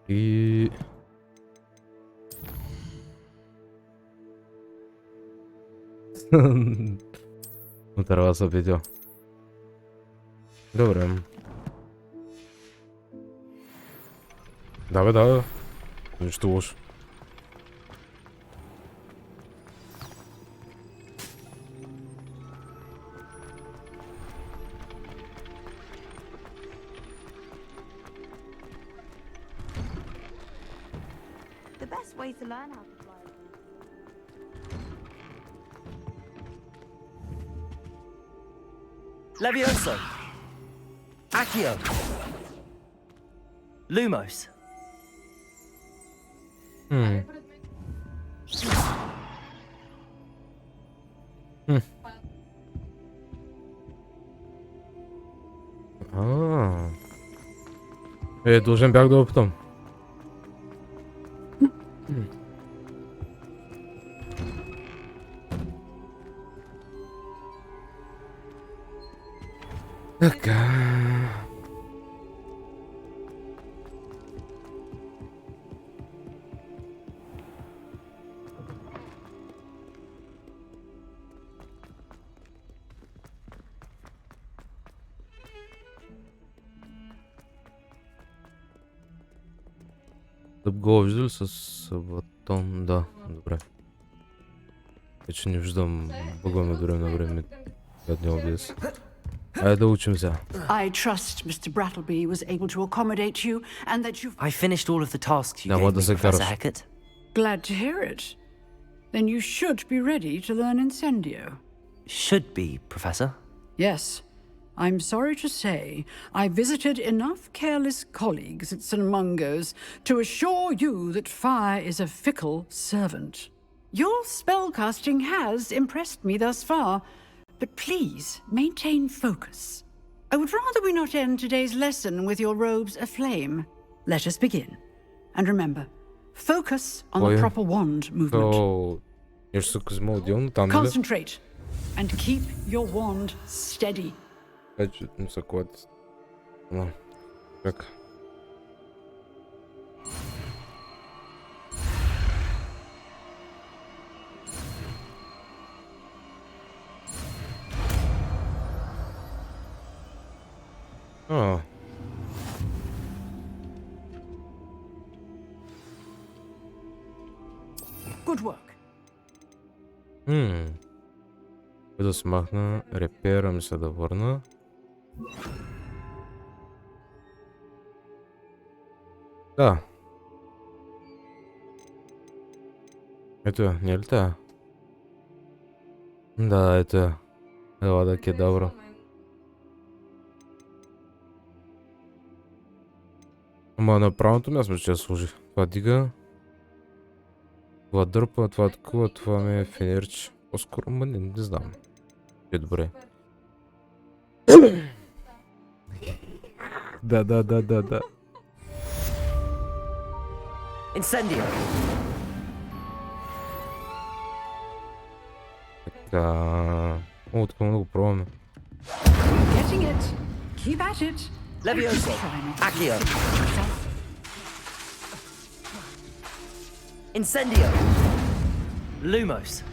И... Отърва се видео. Добре. Да. Нищо лошо. Way to learn how to fly. Levioso. Accio. Lumos. Должен бях да опитам. Така. Да го виждали с батон, да, добре. Вече не виждам, бъгваме дори на време. Гадния обиес. Айде да учим сега. I trust Mr. Brattleby was able to accommodate you and that you've... I finished all of the tasks you gave me, Professor Hackett. Glad to hear it. Then you should be ready to learn Incendio. Should be, Professor? Yes. I'm sorry to say, I visited enough careless colleagues at St. Mungo's to assure you that fire is a fickle servant. Your spellcasting has impressed me thus far, but please maintain focus. I would rather we not end today's lesson with your robes aflame. Let us begin. And remember, focus on the proper wand movement. Concentrate and keep your wand steady. Oh. Good work. Да смахна, репера ми се да върна. Да. Ето я, не е ли тая? Да, ето я. Ела да кедавра. Ама на правилното място ще служи. Това дига. Това дърпа, това такова, това ми е фенерче. По-скоро, не знам. Е добре. Да. Incendio. Така. О, така много пробваме. Getting it. Keep at it. Levioso. Accio. Incendio. Lumos.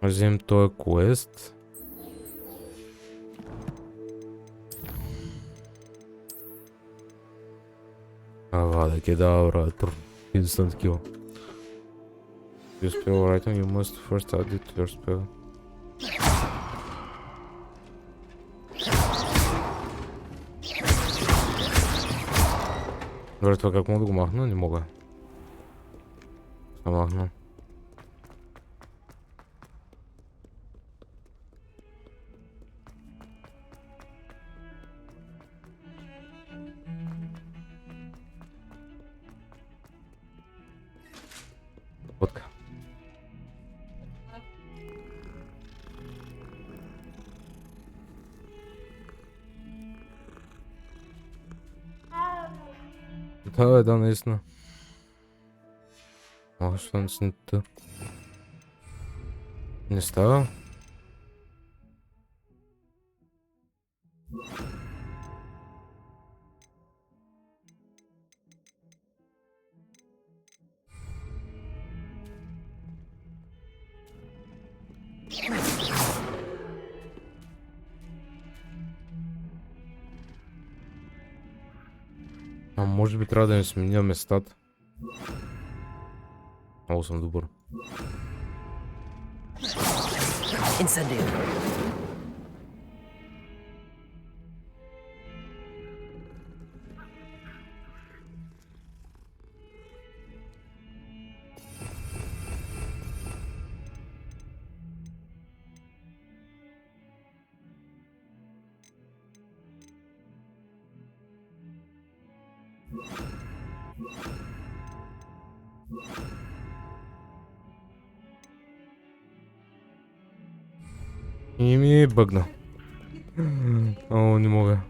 Вземем този квест. Avada Kedavra. Instant kill. You spell item, you must first add it to your spell. Добре, това как мога да го махна? Не мога. Махна. Водка. Да, наистина. О, що не снята? Не става? А може би трябва да ми сменя местата. Много съм добър. Incendio. И ми бъгна. О, не мога.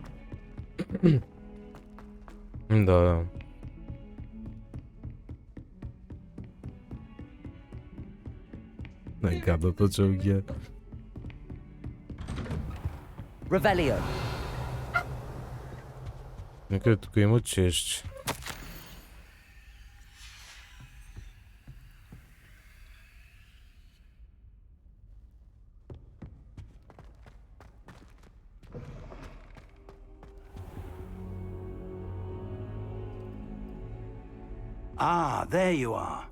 Да. Най-гадната чалгия. Revelio. Някъде тук има чещи. Ah, there you are.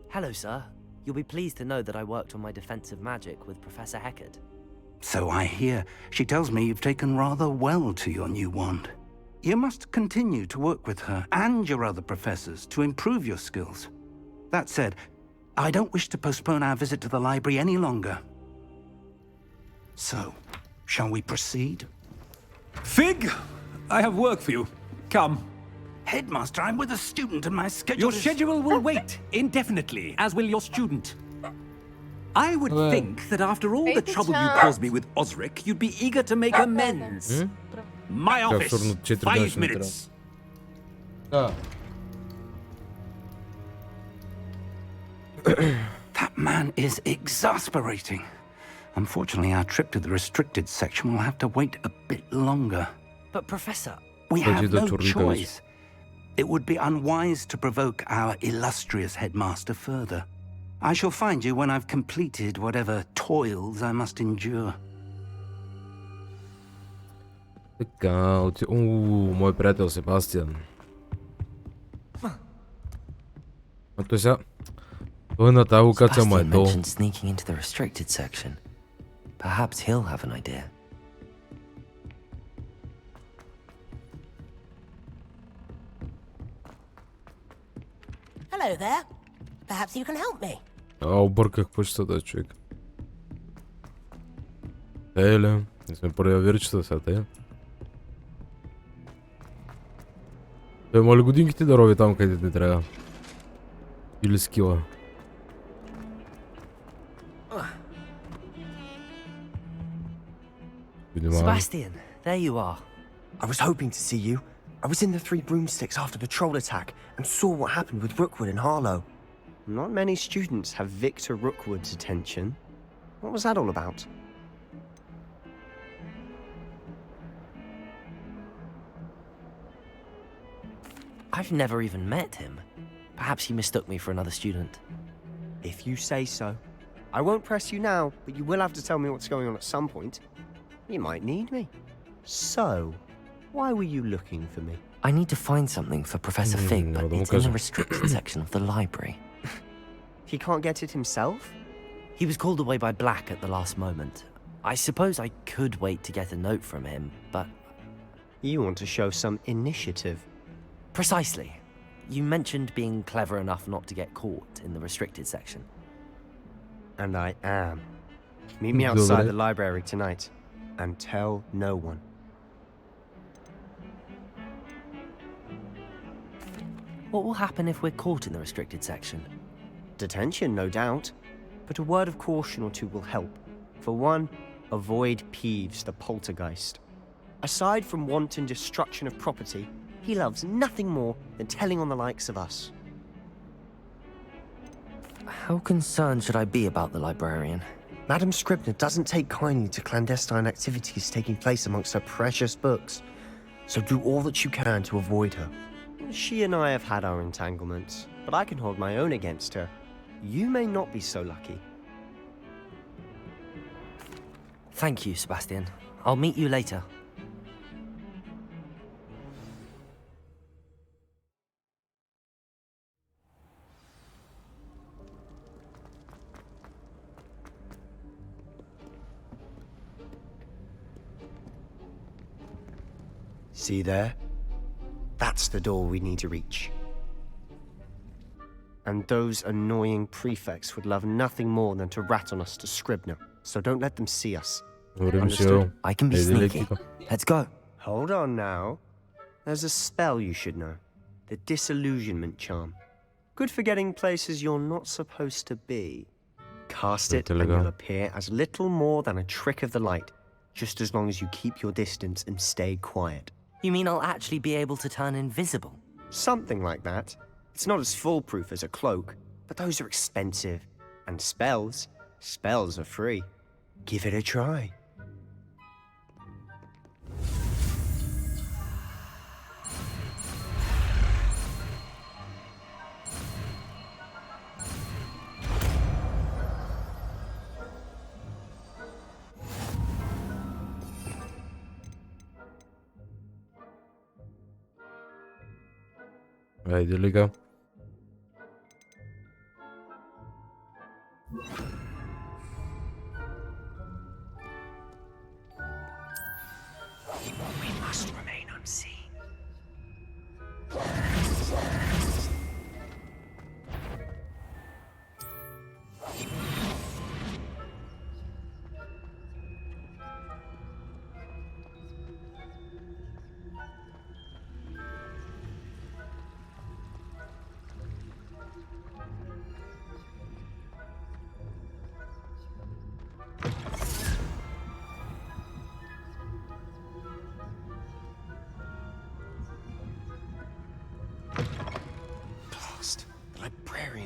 Hello, sir. You'll be pleased to know that I worked on my defensive magic with Professor Heckard. So I hear. She tells me you've taken rather well to your new wand. You must continue to work with her and your other professors to improve your skills. That said, I don't wish to postpone our visit to the library any longer. So, shall we proceed? Fig, I have work for you. Come. Headmaster, I'm with a student and my schedule Your schedule will wait indefinitely, as will your student. I would think that after all the trouble you caused me with Osric, you'd be eager to make amends. My office, 5 minutes. That man is exasperating. Unfortunately, our trip to the restricted section will have to wait a bit longer. But Professor... We have no choice. It would be unwise to provoke our illustrious headmaster further. I shall find you when I've completed whatever toils I must endure. Така, мой приятел Себастиан. А то сега... Той на тази локация ма е долу. Sneaking into the restricted section. Perhaps he'll have an idea. Hello there. Perhaps you can help me. Обърках почтата, човек. Еле, не сме проверчета сега, те. Той има ли годинките да роби там, където ми трябва? Или скила? Sebastian, there you are. I was hoping to see you. I was in the Three Broomsticks after the troll attack and saw what happened with Rookwood and Harlow. Not many students have Victor Rookwood's attention. What was that all about? I've never even met him. Perhaps he mistook me for another student. If you say so. I won't press you now, but you will have to tell me what's going on at some point. You might need me. So, why were you looking for me? I need to find something for Professor Fig, but it's in the restricted section of the library. He can't get it himself? He was called away by Black at the last moment. I suppose I could wait to get a note from him, but... You want to show some initiative. Precisely. You mentioned being clever enough not to get caught in the restricted section. And I am. Meet me outside the library tonight, and tell no one. What will happen if we're caught in the restricted section? Detention, no doubt. But a word of caution or two will help. For one, avoid Peeves, the poltergeist. Aside from wanton destruction of property, he loves nothing more than telling on the likes of us. How concerned should I be about the librarian? Madam Scribner doesn't take kindly to clandestine activities taking place amongst her precious books, so do all that you can to avoid her. She and I have had our entanglements, but I can hold my own against her. You may not be so lucky. Thank you, Sebastian. I'll meet you later. See there? That's the door we need to reach. And those annoying prefects would love nothing more than to rat on us to Scribner, so don't let them see us. Understood? I can be sneaky. Let's go. Hold on now. There's a spell you should know. The Disillusionment Charm. Good for getting places you're not supposed to be. Cast it and you'll appear as little more than a trick of the light, just as long as you keep your distance and stay quiet. You mean I'll actually be able to turn invisible? Something like that. It's not as foolproof as a cloak, but those are expensive. And spells are free. Give it a try. Haydi Liga. We must remain unseen.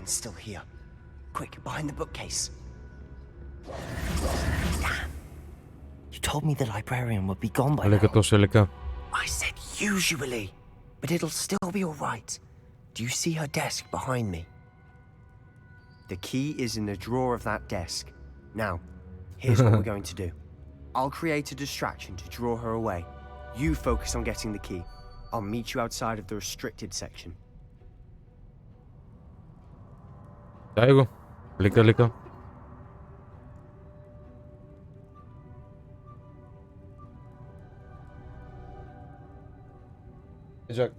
Someone's still here. Quick, behind the bookcase. Damn. You told me the librarian would be gone by Лека now. точно лека. I said usually, but it'll still be all right. Do you see her desk behind me? The key is in the drawer of that desk. Now, here's what we're going to do. I'll create a distraction to draw her away. You focus on getting the key. I'll meet you outside of the restricted section. Дай го. Лека. Джак.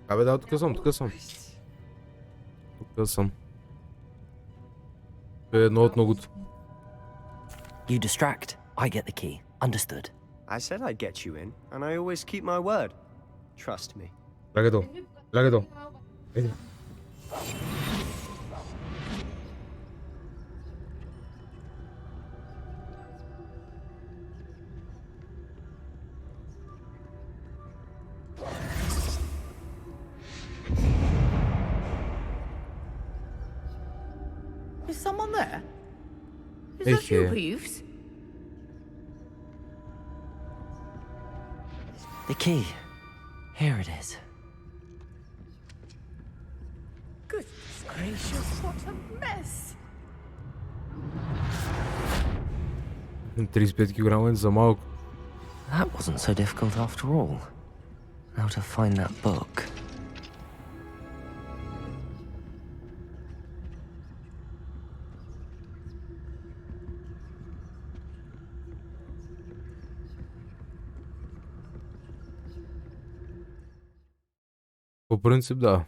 Абе да, тук съм. Е едно от многото. You distract, I get the key. Understood. I said I'd get you in, and I always keep my word. Trust me. Лягай. Еди. Is someone there? Is Hey, that you, here. Peeves? The key. Here it is. Goodness gracious, what a mess! 35 килограма е за малко. That wasn't so difficult after all. How to find that book? По принцип да.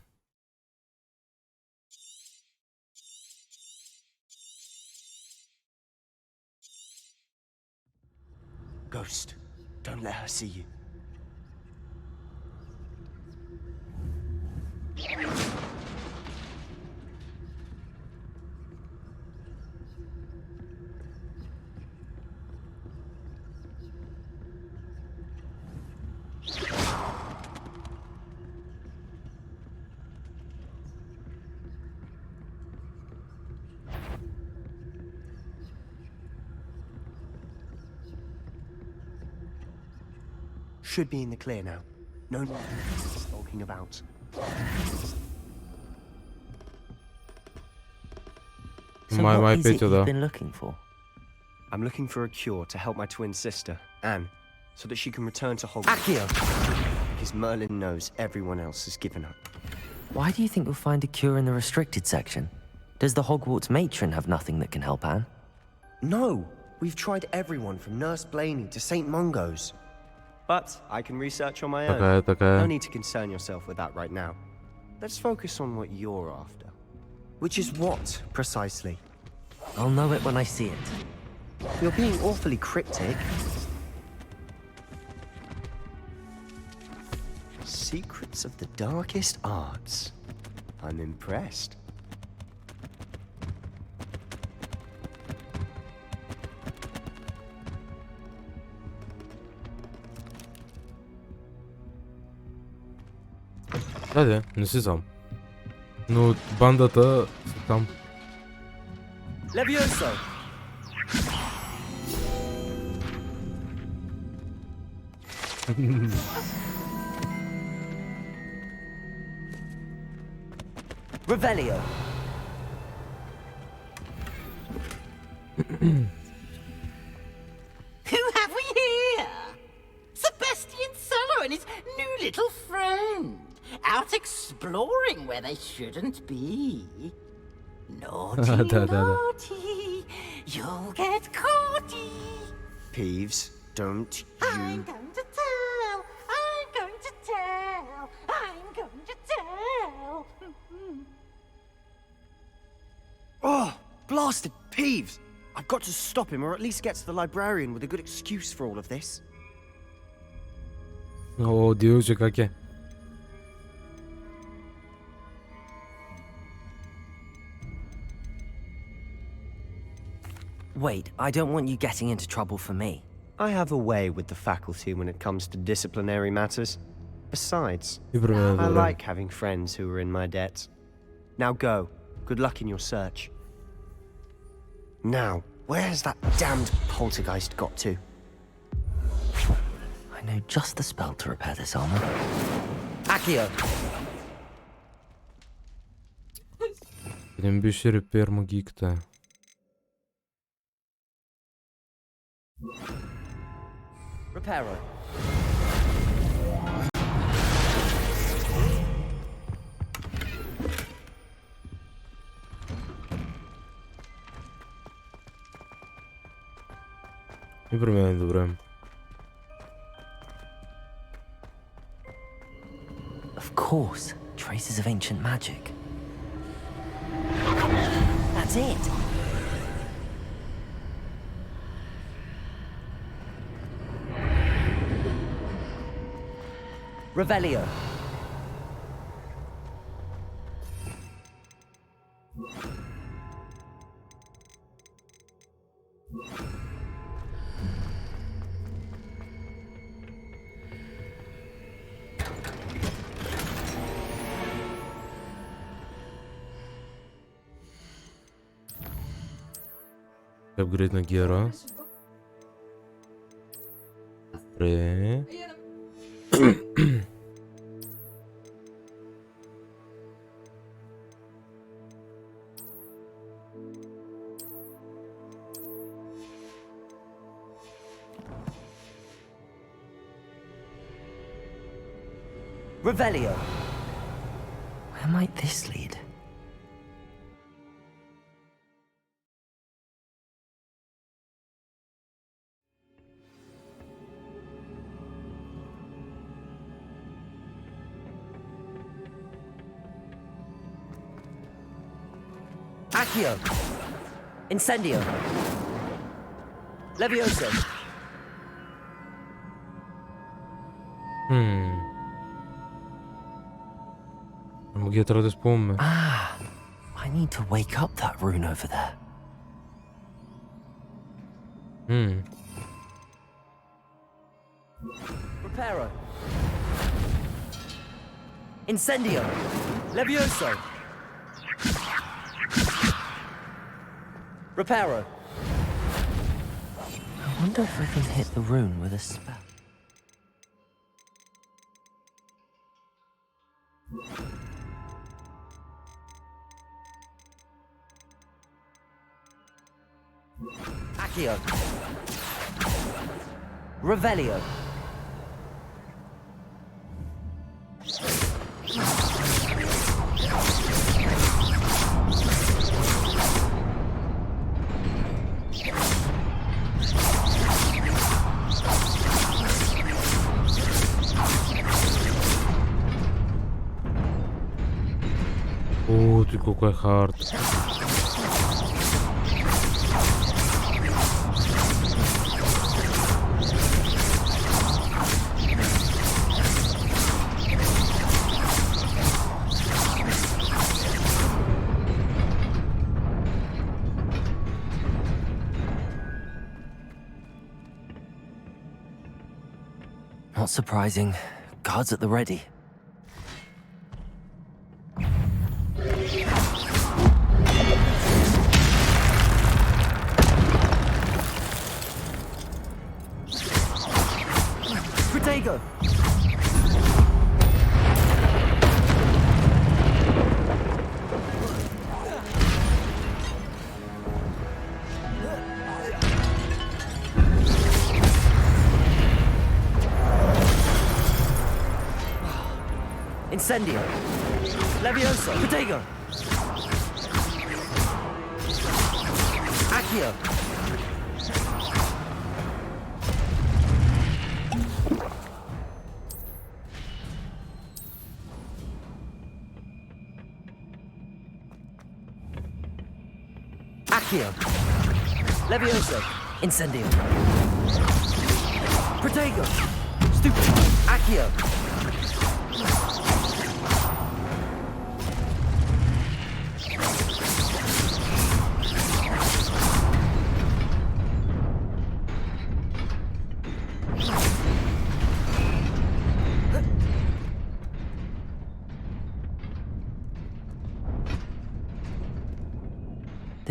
Ghost, don't let her see you. Should be in the clear now. No stalking about. So My what is it Peter, you've though. been looking for? I'm looking for a cure to help my twin sister, Anne, so that she can return to Hogwarts. Accio! Because Merlin knows everyone else has given up. Why do you think you'll find a cure in the restricted section? Does the Hogwarts matron have nothing that can help Anne? No! We've tried everyone from Nurse Blaney to St. Mungo's. But I can research on my own. Такая. No need to concern yourself with that right now. Let's focus on what you're after. Which is what, precisely? I'll know it when I see it. You're being awfully cryptic. Secrets of the darkest arts. I'm impressed. Да, не си сам. Но бандата са там. Levioso! Revelio! Who have we here? Sebastian Cello and his new little friend. Out exploring where they shouldn't be. Naughty, Da. naughty. You'll get caughty. Peeves, don't you... I'm going to tell. I'm going to tell. I'm going to tell. Oh, blasted Peeves! I've got to stop him, or at least get to the librarian with a good excuse for all of this. О, дивче, как е? Wait, I don't want you getting into trouble for me. I have a way with the faculty when it comes to disciplinary matters. Besides, I like having friends who are in my debt. Now go. Good luck in your search. Now, where's that damned poltergeist got to? I know just the spell to repair this armor. Accio! Idem bir şey repair magikte. Reparo. I promienię, dobra. Of course, traces of ancient magic. That's it. Revelio. Upgrade na giera. Dobry. Revelio. Where might this lead? Accio. Incendio. Levioso. Mogę je teraz pommy. Ah, I need to wake up that rune over there. Reparo. Incendio. Levioso. Reparo. I wonder if I can hit the rune with a spell. Accio. Revelio. Ty какой хард. Not surprising. Guards at the ready. Protego! Incendio. Levioso. Protego. Accio. Accio. Levioso. Incendio. Protego. Stupid. Accio.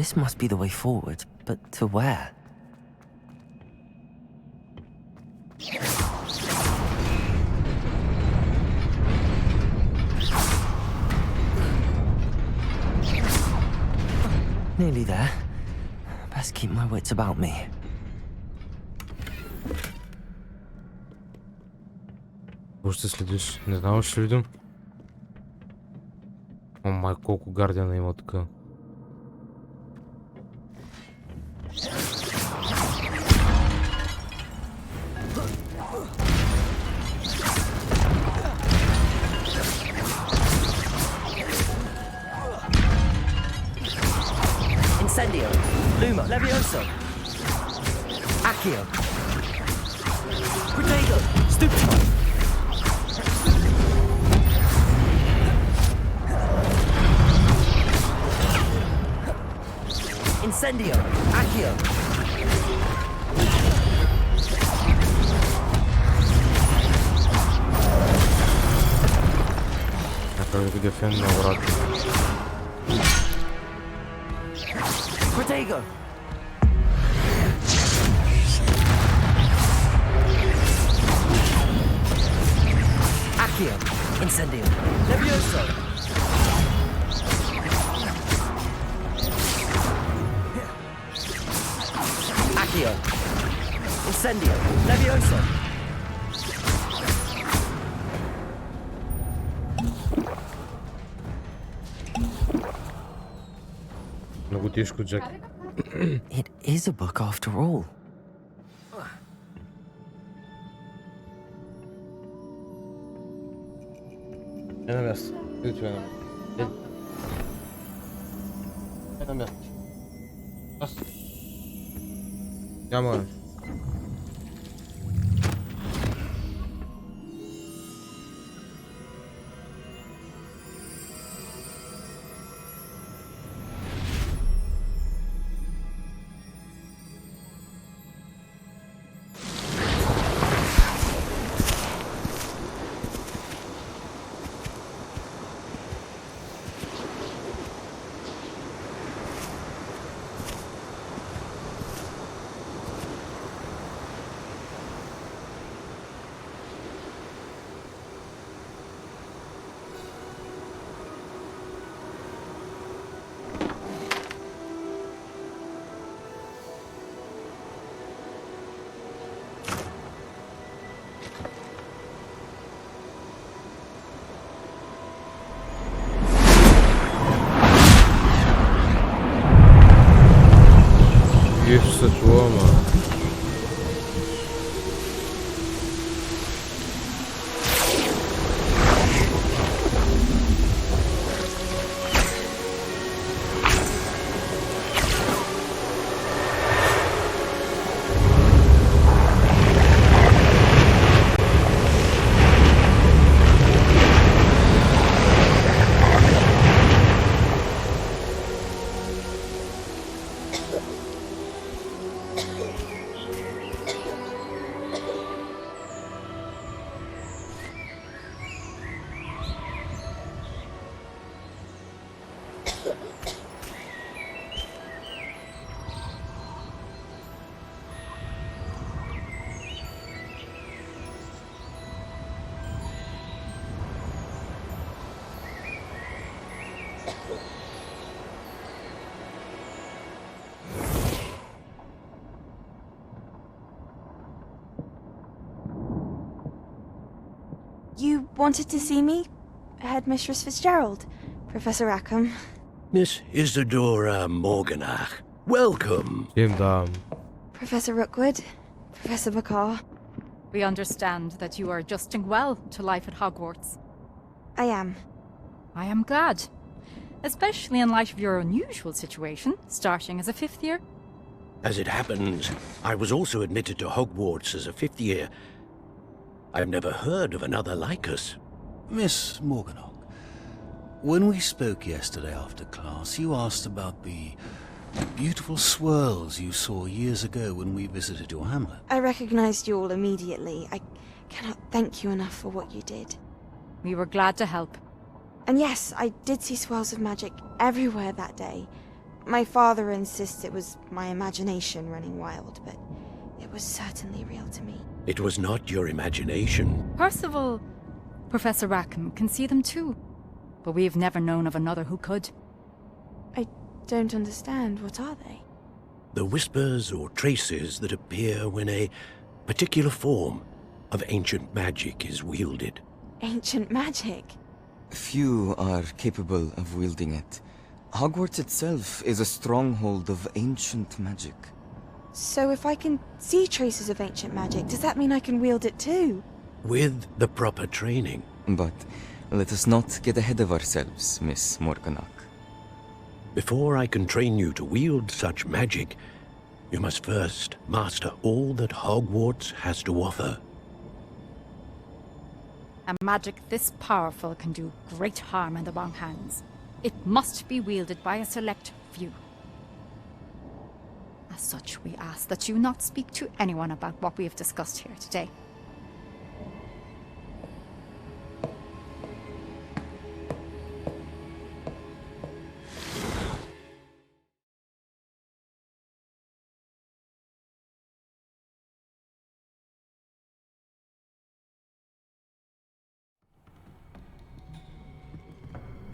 This must be the way forward, but to where? Nearly there. Best keep my wits about me. Какво ще следиш? Не знам, ще видим. О, май, колко гардиана има тук. Incendio, Luma, Levioso, Accio, Protego, Stupefy. Incendio, Accio. Някой да дефен на врат. Protego. Accio, Incendio, Levioso. Accio, Incendio, Levioso. Много тежко, Джак. It is a book after all. Е на място. Ето е на място. Е на място. Аз. Няма. Isso, tua, mano. You wanted to see me? Headmistress Fitzgerald? Professor Rackham? Miss Isadora Morganach, welcome. Professor Rookwood? Professor Bakar? We understand that you are adjusting well to life at Hogwarts. I am. I am glad. Especially in light of your unusual situation, starting as a 5th year. As it happens, I was also admitted to Hogwarts as a 5th year. I've never heard of another like us. Miss Morganach, when we spoke yesterday after class, you asked about the beautiful swirls you saw years ago when we visited your hamlet. I recognized you all immediately. I cannot thank you enough for what you did. We were glad to help. And yes, I did see swirls of magic everywhere that day. My father insists it was my imagination running wild, but it was certainly real to me. It was not your imagination. Percival, Professor Rackham can see them too. But we've never known of another who could. I don't understand. What are they? The whispers or traces that appear when a particular form of ancient magic is wielded. Ancient magic? Few are capable of wielding it. Hogwarts itself is a stronghold of ancient magic. So if I can see traces of ancient magic, does that mean I can wield it too? With the proper training. But let us not get ahead of ourselves, Miss Morganach. Before I can train you to wield such magic, you must first master all that Hogwarts has to offer. A magic this powerful can do great harm in the wrong hands. It must be wielded by a select few. As such, we ask that you not speak to anyone about what we have discussed here today.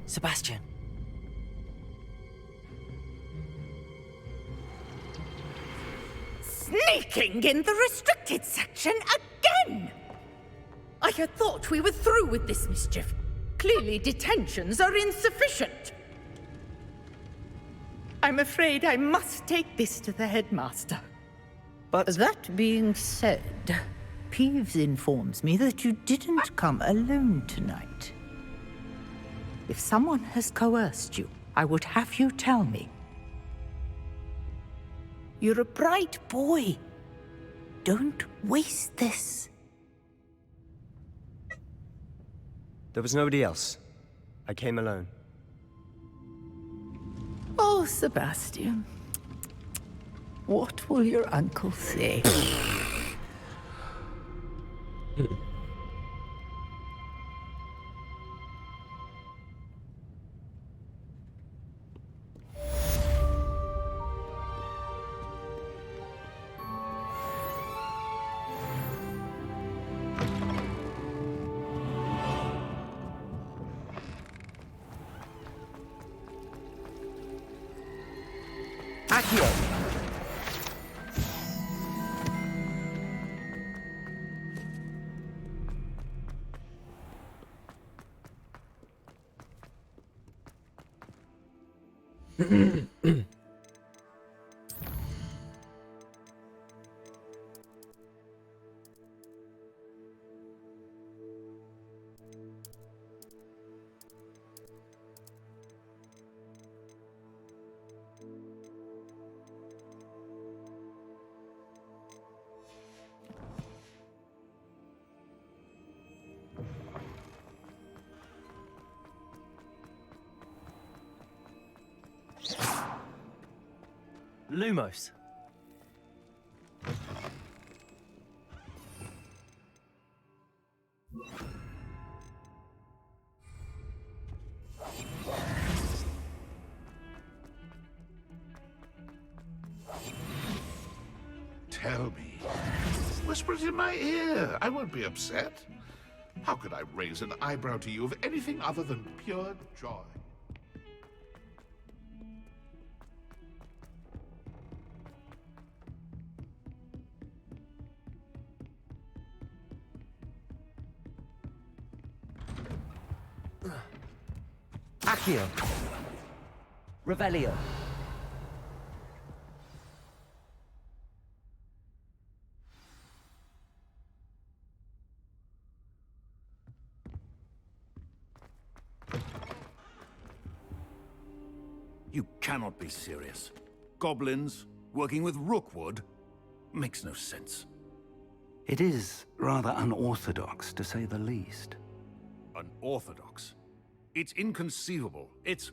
Sebastian. Sneaking in the restricted section again! I had thought we were through with this mischief. Clearly detentions are insufficient. I'm afraid I must take this to the headmaster. But that being said, Peeves informs me that you didn't come alone tonight. If someone has coerced you, I would have you tell me. You're a bright boy. Don't waste this. There was nobody else. I came alone. Oh, Sebastian. What will your uncle say? Lumos. Tell me. Whisper it in my ear. I won't be upset. How could I raise an eyebrow to you of anything other than pure joy? Accio. Revelio. You cannot be serious. Goblins working with Rookwood makes no sense. It is rather unorthodox, to say the least. Unorthodox? It's inconceivable. It's...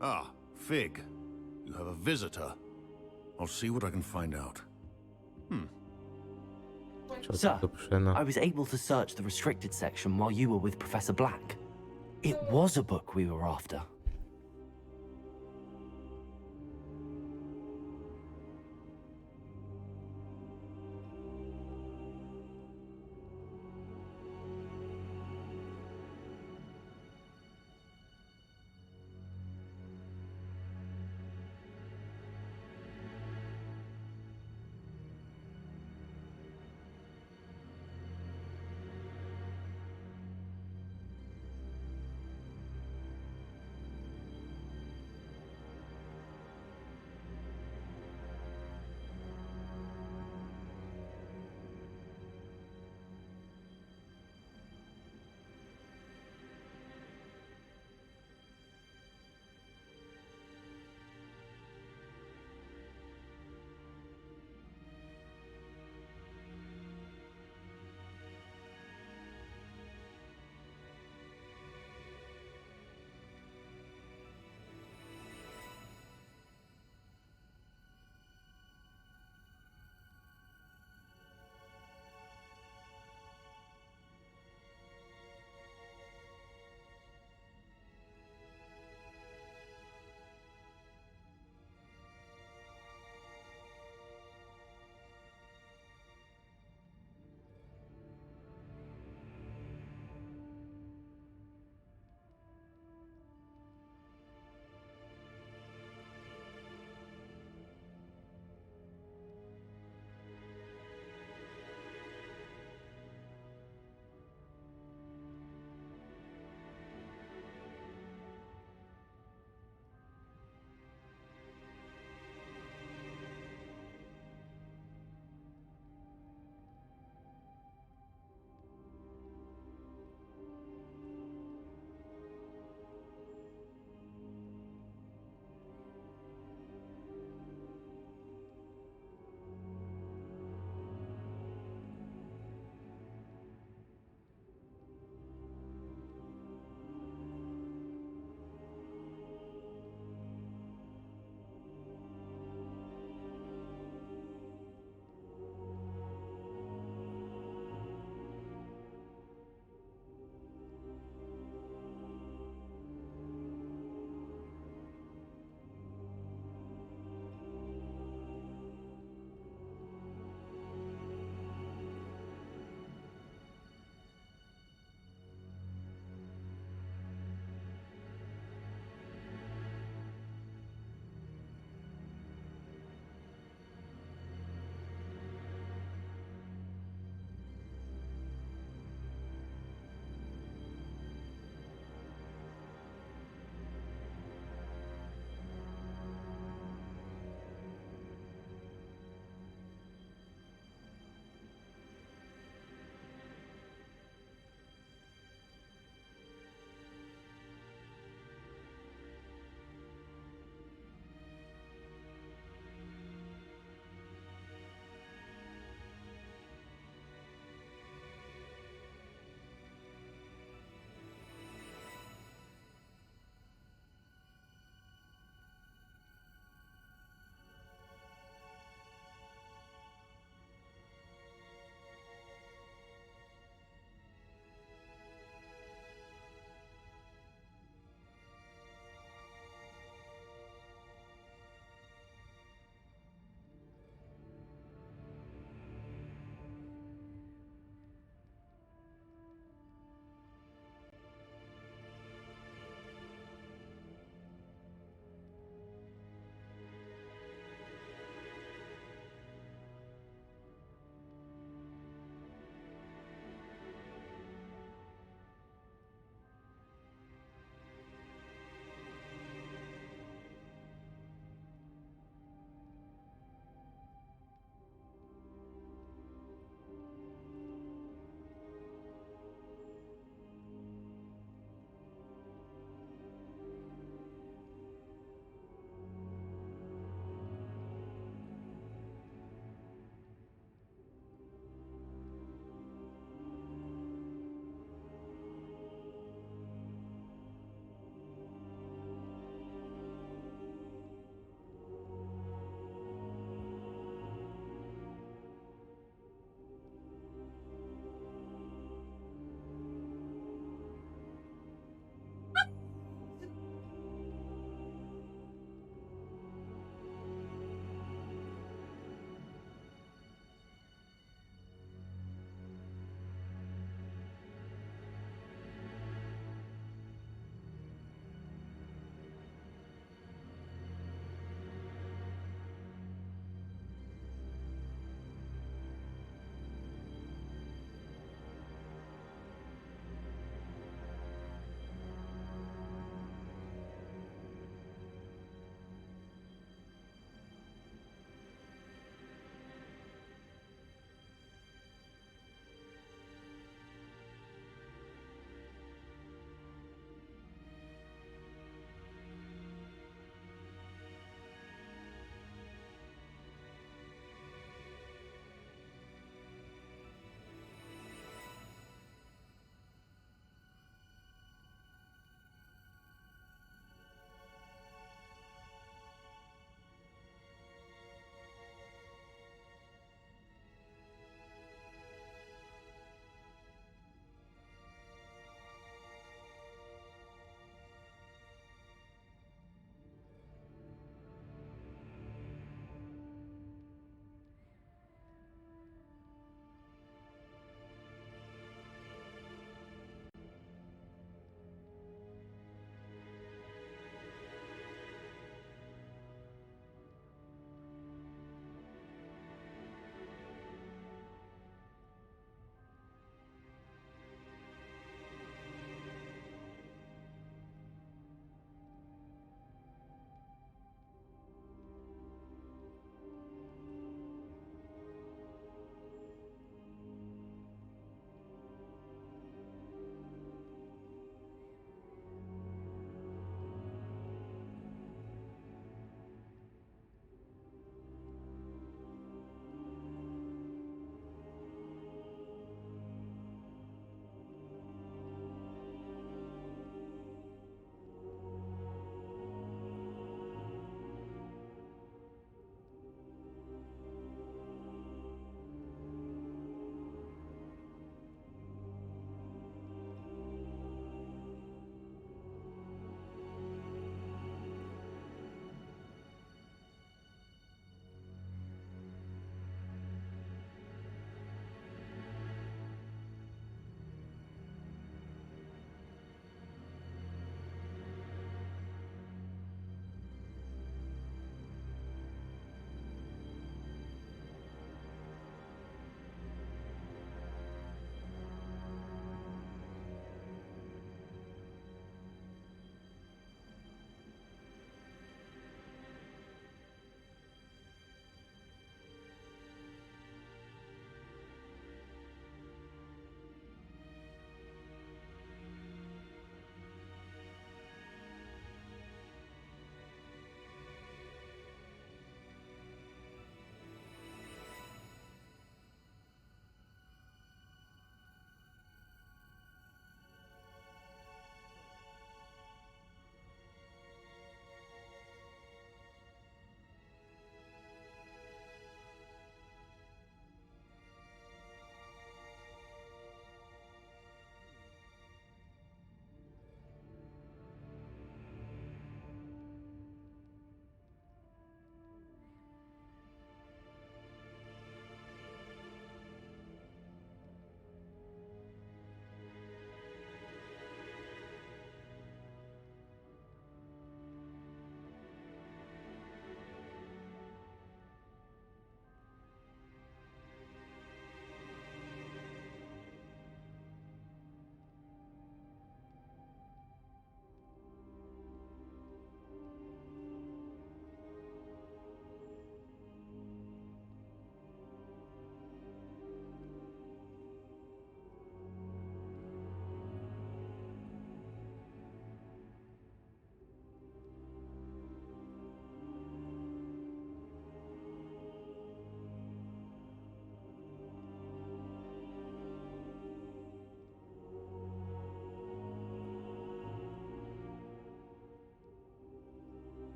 Ah, Fig. You have a visitor. I'll see what I can find out. Sir, I was able to search the restricted section while you were with Professor Black. It was a book we were after.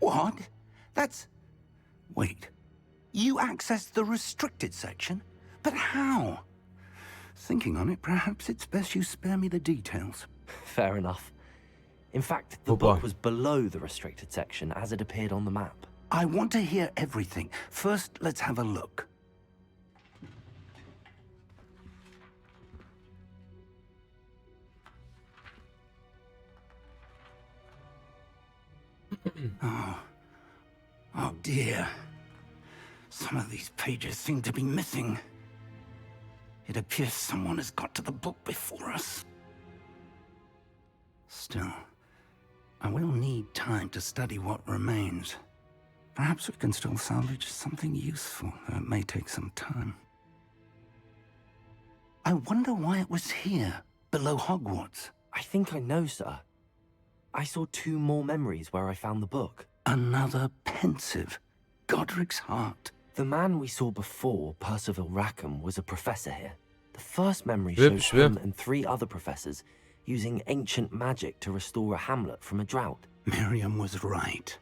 What? That's... Wait. You accessed the restricted section? But how? Thinking on it, perhaps it's best you spare me the details. Fair enough. In fact, the book was below the restricted section as it appeared on the map. I want to hear everything. First, let's have a look. Oh dear. Some of these pages seem to be missing. It appears someone has got to the book before us. Still, I will need time to study what remains. Perhaps we can still salvage something useful, though it may take some time. I wonder why it was here, below Hogwarts. I think I know, sir. I saw 2 more memories where I found the book. Another pensive. Godric's heart. The man we saw before, Percival Rackham, was a professor here. The first memory shows him and 3 other professors using ancient magic to restore a hamlet from a drought. Miriam was right.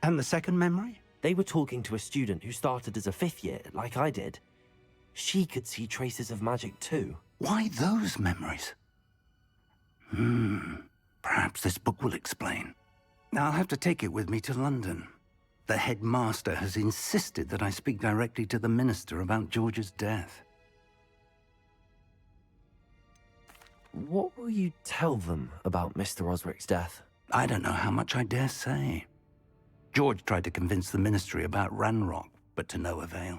And the second memory? They were talking to a student who started as a 5th year, like I did. She could see traces of magic too. Why those memories? Perhaps this book will explain. I'll have to take it with me to London. The headmaster has insisted that I speak directly to the minister about George's death. What will you tell them about Mr. Osric's death? I don't know how much I dare say. George tried to convince the ministry about Ranrock, but to no avail.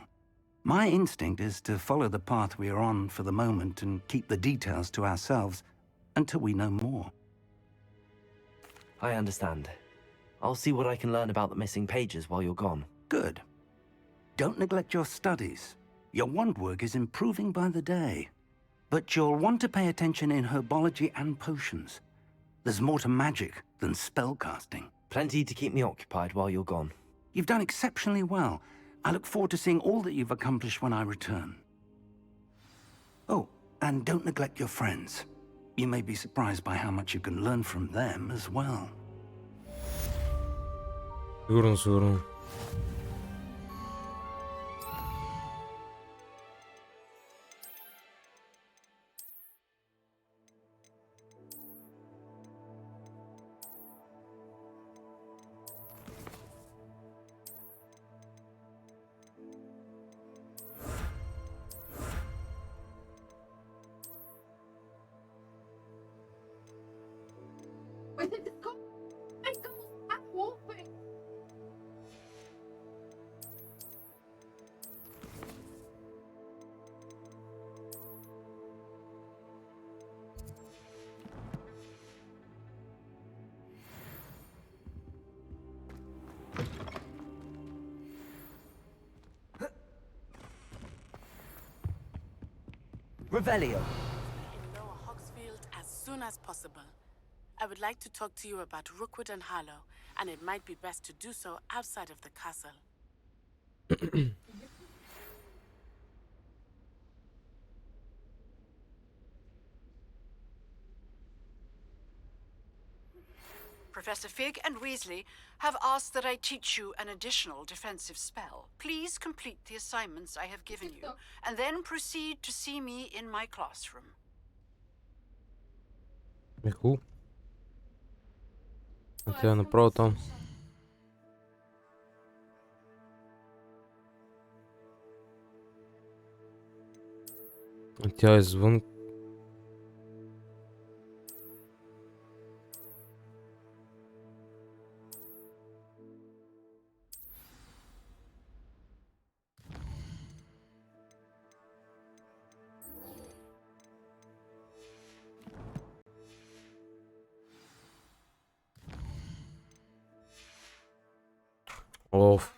My instinct is to follow the path we are on for the moment and keep the details to ourselves until we know more. I understand. I'll see what I can learn about the missing pages while you're gone. Good. Don't neglect your studies. Your wand work is improving by the day. But you'll want to pay attention in herbology and potions. There's more to magic than spellcasting. Plenty to keep me occupied while you're gone. You've done exceptionally well. I look forward to seeing all that you've accomplished when I return. Oh, and don't neglect your friends. You may be surprised by how much you can learn from them as well. Сигурно. Revelio. In Lower Hogsfield as soon as possible. I would like to talk to you about Rookwood and Harlow, and it might be best to do so outside of the castle. Professor Fig and Weasley have asked that I teach you an additional defensive spell. Please complete the assignments I have given you, and then proceed to see me in my classroom. Cool. Тя направо там. Тя извън. Оф.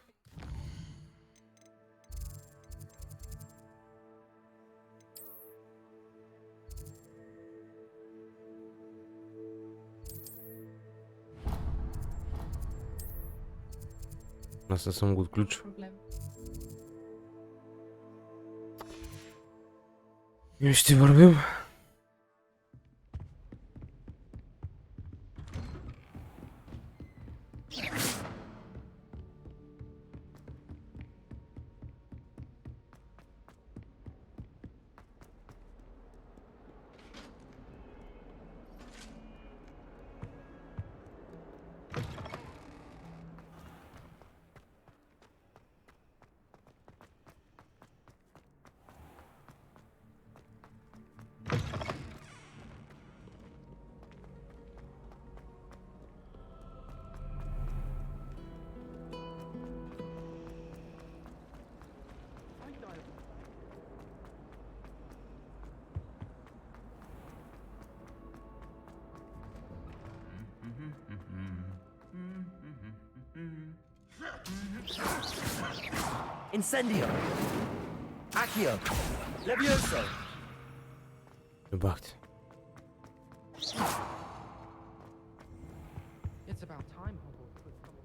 Аз не съм го отключил. И ще вървим. Incendio! Accio! Levioso! Ебать. It's about time Hogwarts put someone.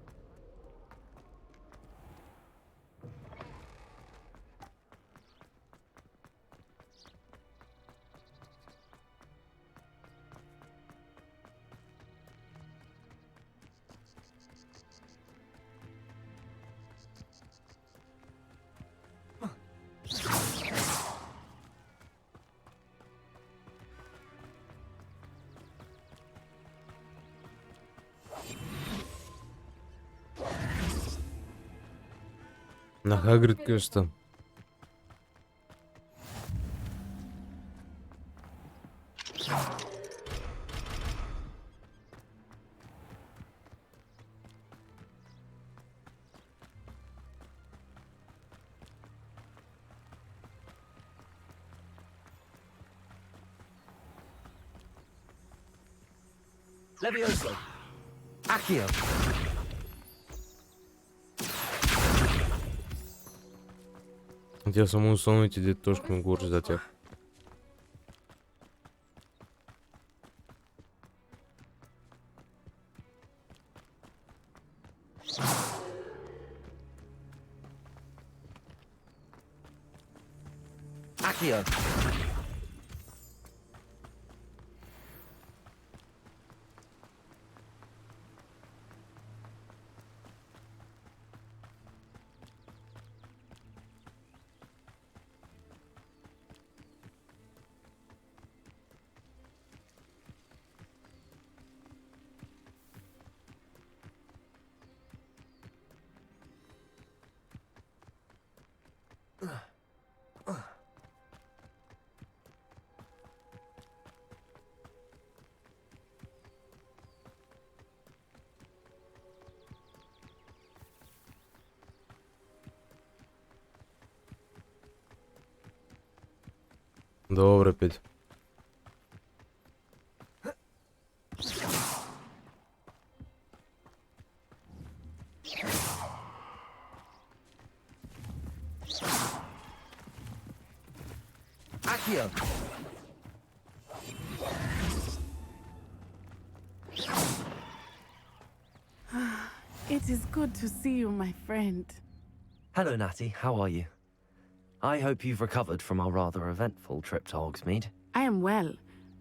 На Хагрид, кажется. Levioso! Accio! Я саму сонуйте, дед тоже могу ждать их. Accio! Добре, Петь. Accio! It is good to see you, my friend. Hello, Natty. How are you? I hope you've recovered from our rather eventful trip to Hogsmeade. I am well,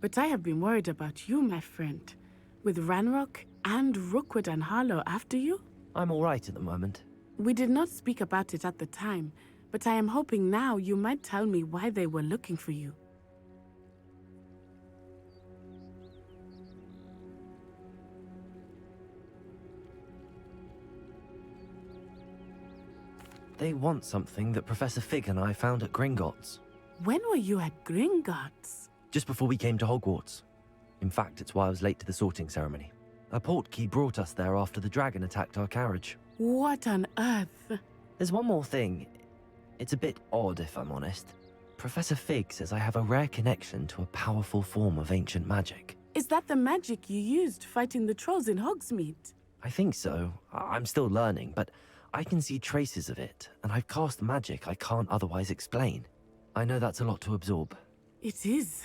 but I have been worried about you, my friend. With Ranrock and Rookwood and Harlow after you? I'm all right at the moment. We did not speak about it at the time, but I am hoping now you might tell me why they were looking for you. They want something that Professor Fig and I found at Gringotts. When were you at Gringotts? Just before we came to Hogwarts. In fact, it's why I was late to the sorting ceremony. A portkey brought us there after the dragon attacked our carriage. What on earth? There's one more thing. It's a bit odd, if I'm honest. Professor Fig says I have a rare connection to a powerful form of ancient magic. Is that the magic you used fighting the trolls in Hogsmeade? I think so. I'm still learning, but I can see traces of it, and I've cast magic I can't otherwise explain. I know that's a lot to absorb. It is.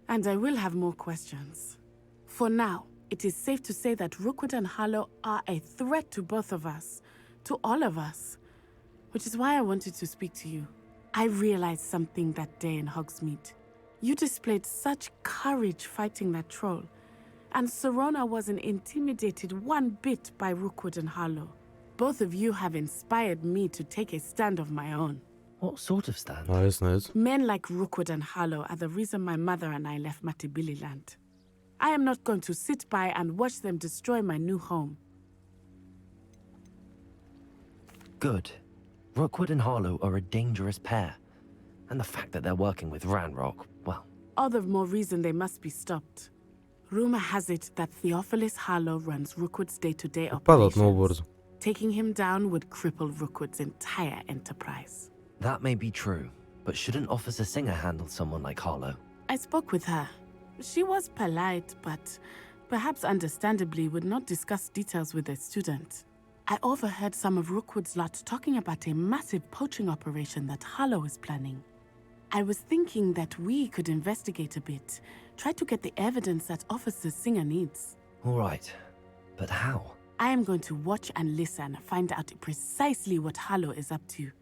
And I will have more questions. For now, it is safe to say that Rookwood and Harlow are a threat to both of us, to all of us, which is why I wanted to speak to you. I realized something that day in Hogsmeade. You displayed such courage fighting that troll, and Serona wasn't intimidated one bit by Rookwood and Harlow. Both of you have inspired me to take a stand of my own. What sort of stand? Nice. Men like Rookwood and Harlow are the reason my mother and I left Matibili Land. I am not going to sit by and watch them destroy my new home. Good. Rookwood and Harlow are a dangerous pair. And the fact that they're working with Ranrock, well... All the more reason they must be stopped. Rumor has it that Theophilus Harlow runs Rookwood's day-to-day operations. Taking him down would cripple Rookwood's entire enterprise. That may be true, but shouldn't Officer Singer handle someone like Harlow? I spoke with her. She was polite, but perhaps understandably would not discuss details with a student. I overheard some of Rookwood's lot talking about a massive poaching operation that Harlow is planning. I was thinking that we could investigate a bit, try to get the evidence that Officer Singer needs. All right, but how? I am going to watch and listen, find out precisely what Harlow is up to.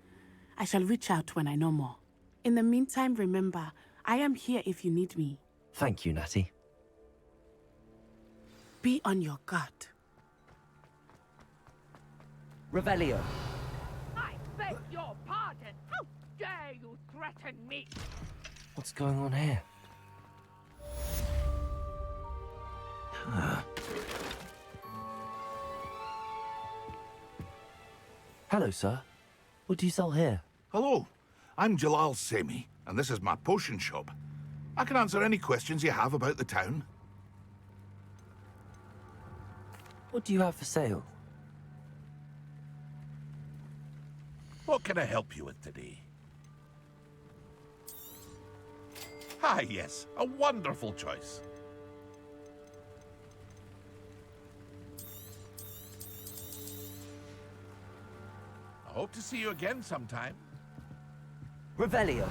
I shall reach out when I know more. In the meantime, remember, I am here if you need me. Thank you, Natty. Be on your guard. Revelio. I beg your pardon. How dare you threaten me? What's going on here? Hello, sir. What do you sell here? Hello, I'm Jalal Semi, and this is my potion shop. I can answer any questions you have about the town. What do you have for sale? What can I help you with today? Ah, yes, a wonderful choice. I hope to see you again sometime. Revelio.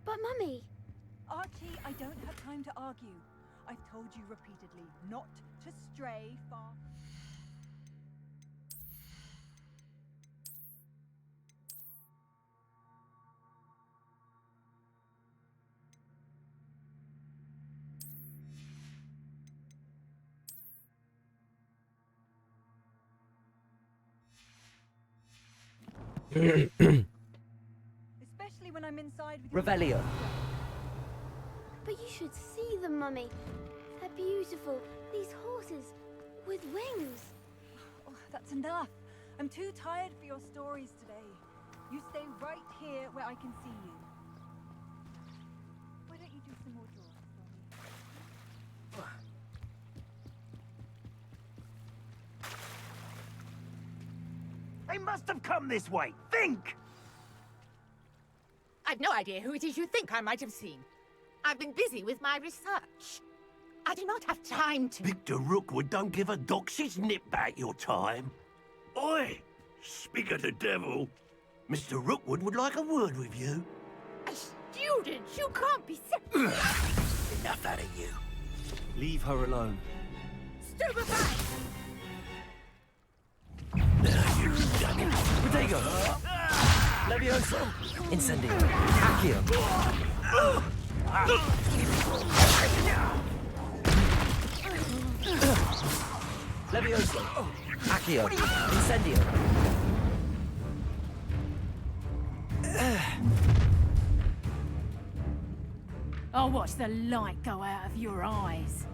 But, Mummy... Archie, I don't have time to argue. I've told you repeatedly not to stray far. Especially when I'm inside with Revelio. But you should see them, Mummy. They're beautiful. These horses with wings. Oh, that's enough. I'm too tired for your stories today. You stay right here where I can see you. Why don't you do some more drawings for me? They must have come this way. Think! I've no idea who it is you think I might have seen. I've been busy with my research. I do not have time to... Victor Rookwood don't give a doxy's nip back your time. Oi! Speak of the devil. Mr. Rookwood would like a word with you. A student? You can't be... Enough out of you. Leave her alone. Stupefy! You've done it. Protego! Levioso! Incendio! Accio! Levioso! Accio! Incendio! I'll watch the light go out of your eyes.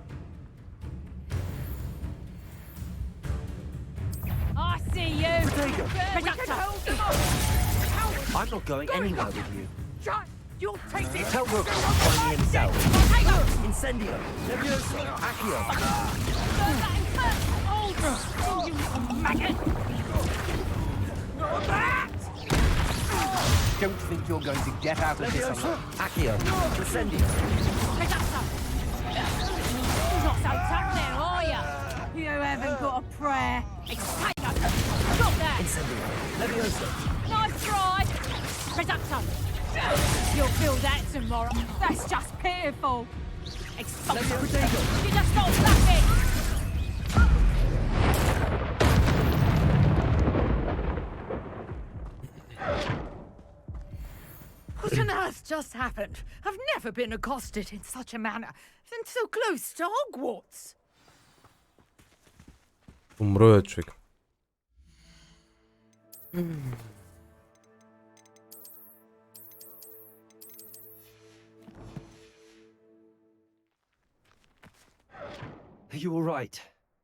I see you! Protego! Reductor! I'm not going anywhere with you. Shut! You'll take this! Tell Rook to find me himself. Incendio! Levioso! Accio! Burn that in first! Oh, you maggot! Don't think you're going to get out of this Levioso! alive. Accio! Incendio! Reductor! You're not so tough now, are you? You haven't got a prayer. Stop that! Incendio! Levioso! Nice try! Reductor! You'll feel that tomorrow. That's just pitiful. Expulsion! You just stop laughing! What on earth just happened? I've never been accosted in such a manner, and so close to Hogwarts. Умроечек. Are you all right?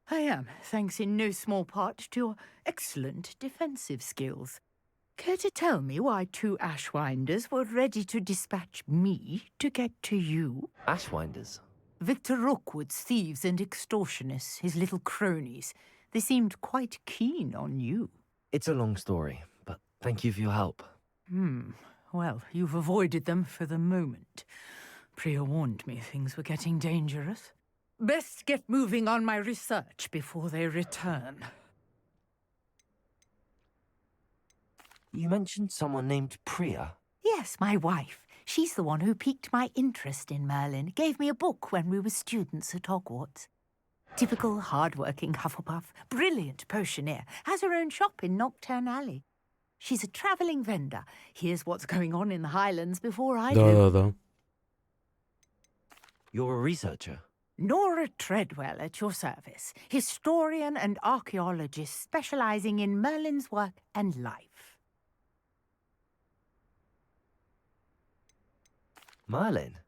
I am, thanks in no small part to your excellent defensive skills. Care to tell me why 2 Ashwinders were ready to dispatch me to get to you? Ashwinders? Victor Rookwood's thieves and extortionists, his little cronies. They seemed quite keen on you. It's a long story, but thank you for your help. Well, you've avoided them for the moment. Priya warned me things were getting dangerous. Best get moving on my research before they return. You mentioned someone named Priya. Yes, my wife. She's the one who piqued my interest in Merlin, gave me a book when we were students at Hogwarts. Typical hard-working Hufflepuff, brilliant potioneer, has her own shop in Nocturne Alley. She's a travelling vendor. Here's what's going on in the Highlands before I do. You're a researcher? Nora Treadwell at your service, historian and archaeologist specialising in Merlin's work and life. Merlin?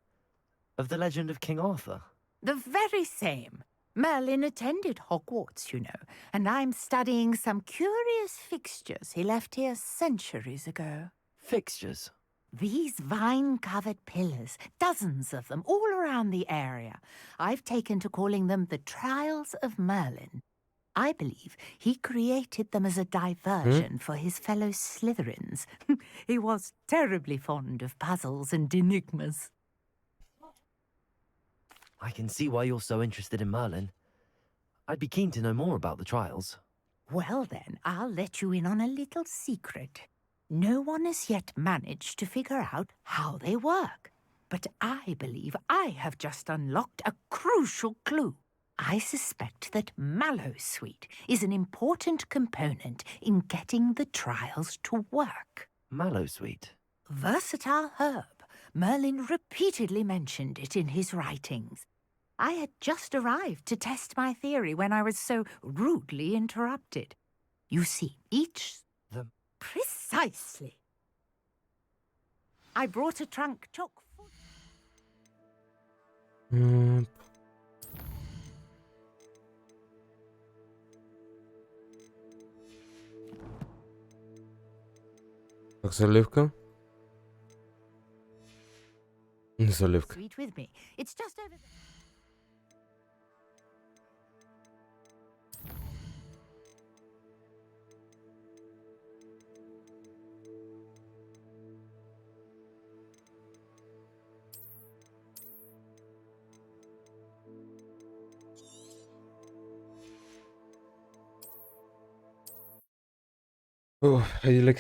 Of the legend of King Arthur? The very same. Merlin attended Hogwarts, you know, and I'm studying some curious fixtures he left here centuries ago. Fixtures? These vine-covered pillars, dozens of them, all around the area. I've taken to calling them the Trials of Merlin. I believe he created them as a diversion for his fellow Slytherins. He was terribly fond of puzzles and enigmas. I can see why you're so interested in Merlin. I'd be keen to know more about the trials. Well then, I'll let you in on a little secret. No one has yet managed to figure out how they work. But I believe I have just unlocked a crucial clue. I suspect that Mallowsweet is an important component in getting the trials to work. Mallowsweet? Versatile herb. Merlin repeatedly mentioned it in his writings. I had just arrived to test my theory when I was so rudely interrupted. You see, each... Precisely. I brought a trunk chock full... Так, заливка. Заливка. Sweet with me. It's just over there. Hadi gidelim.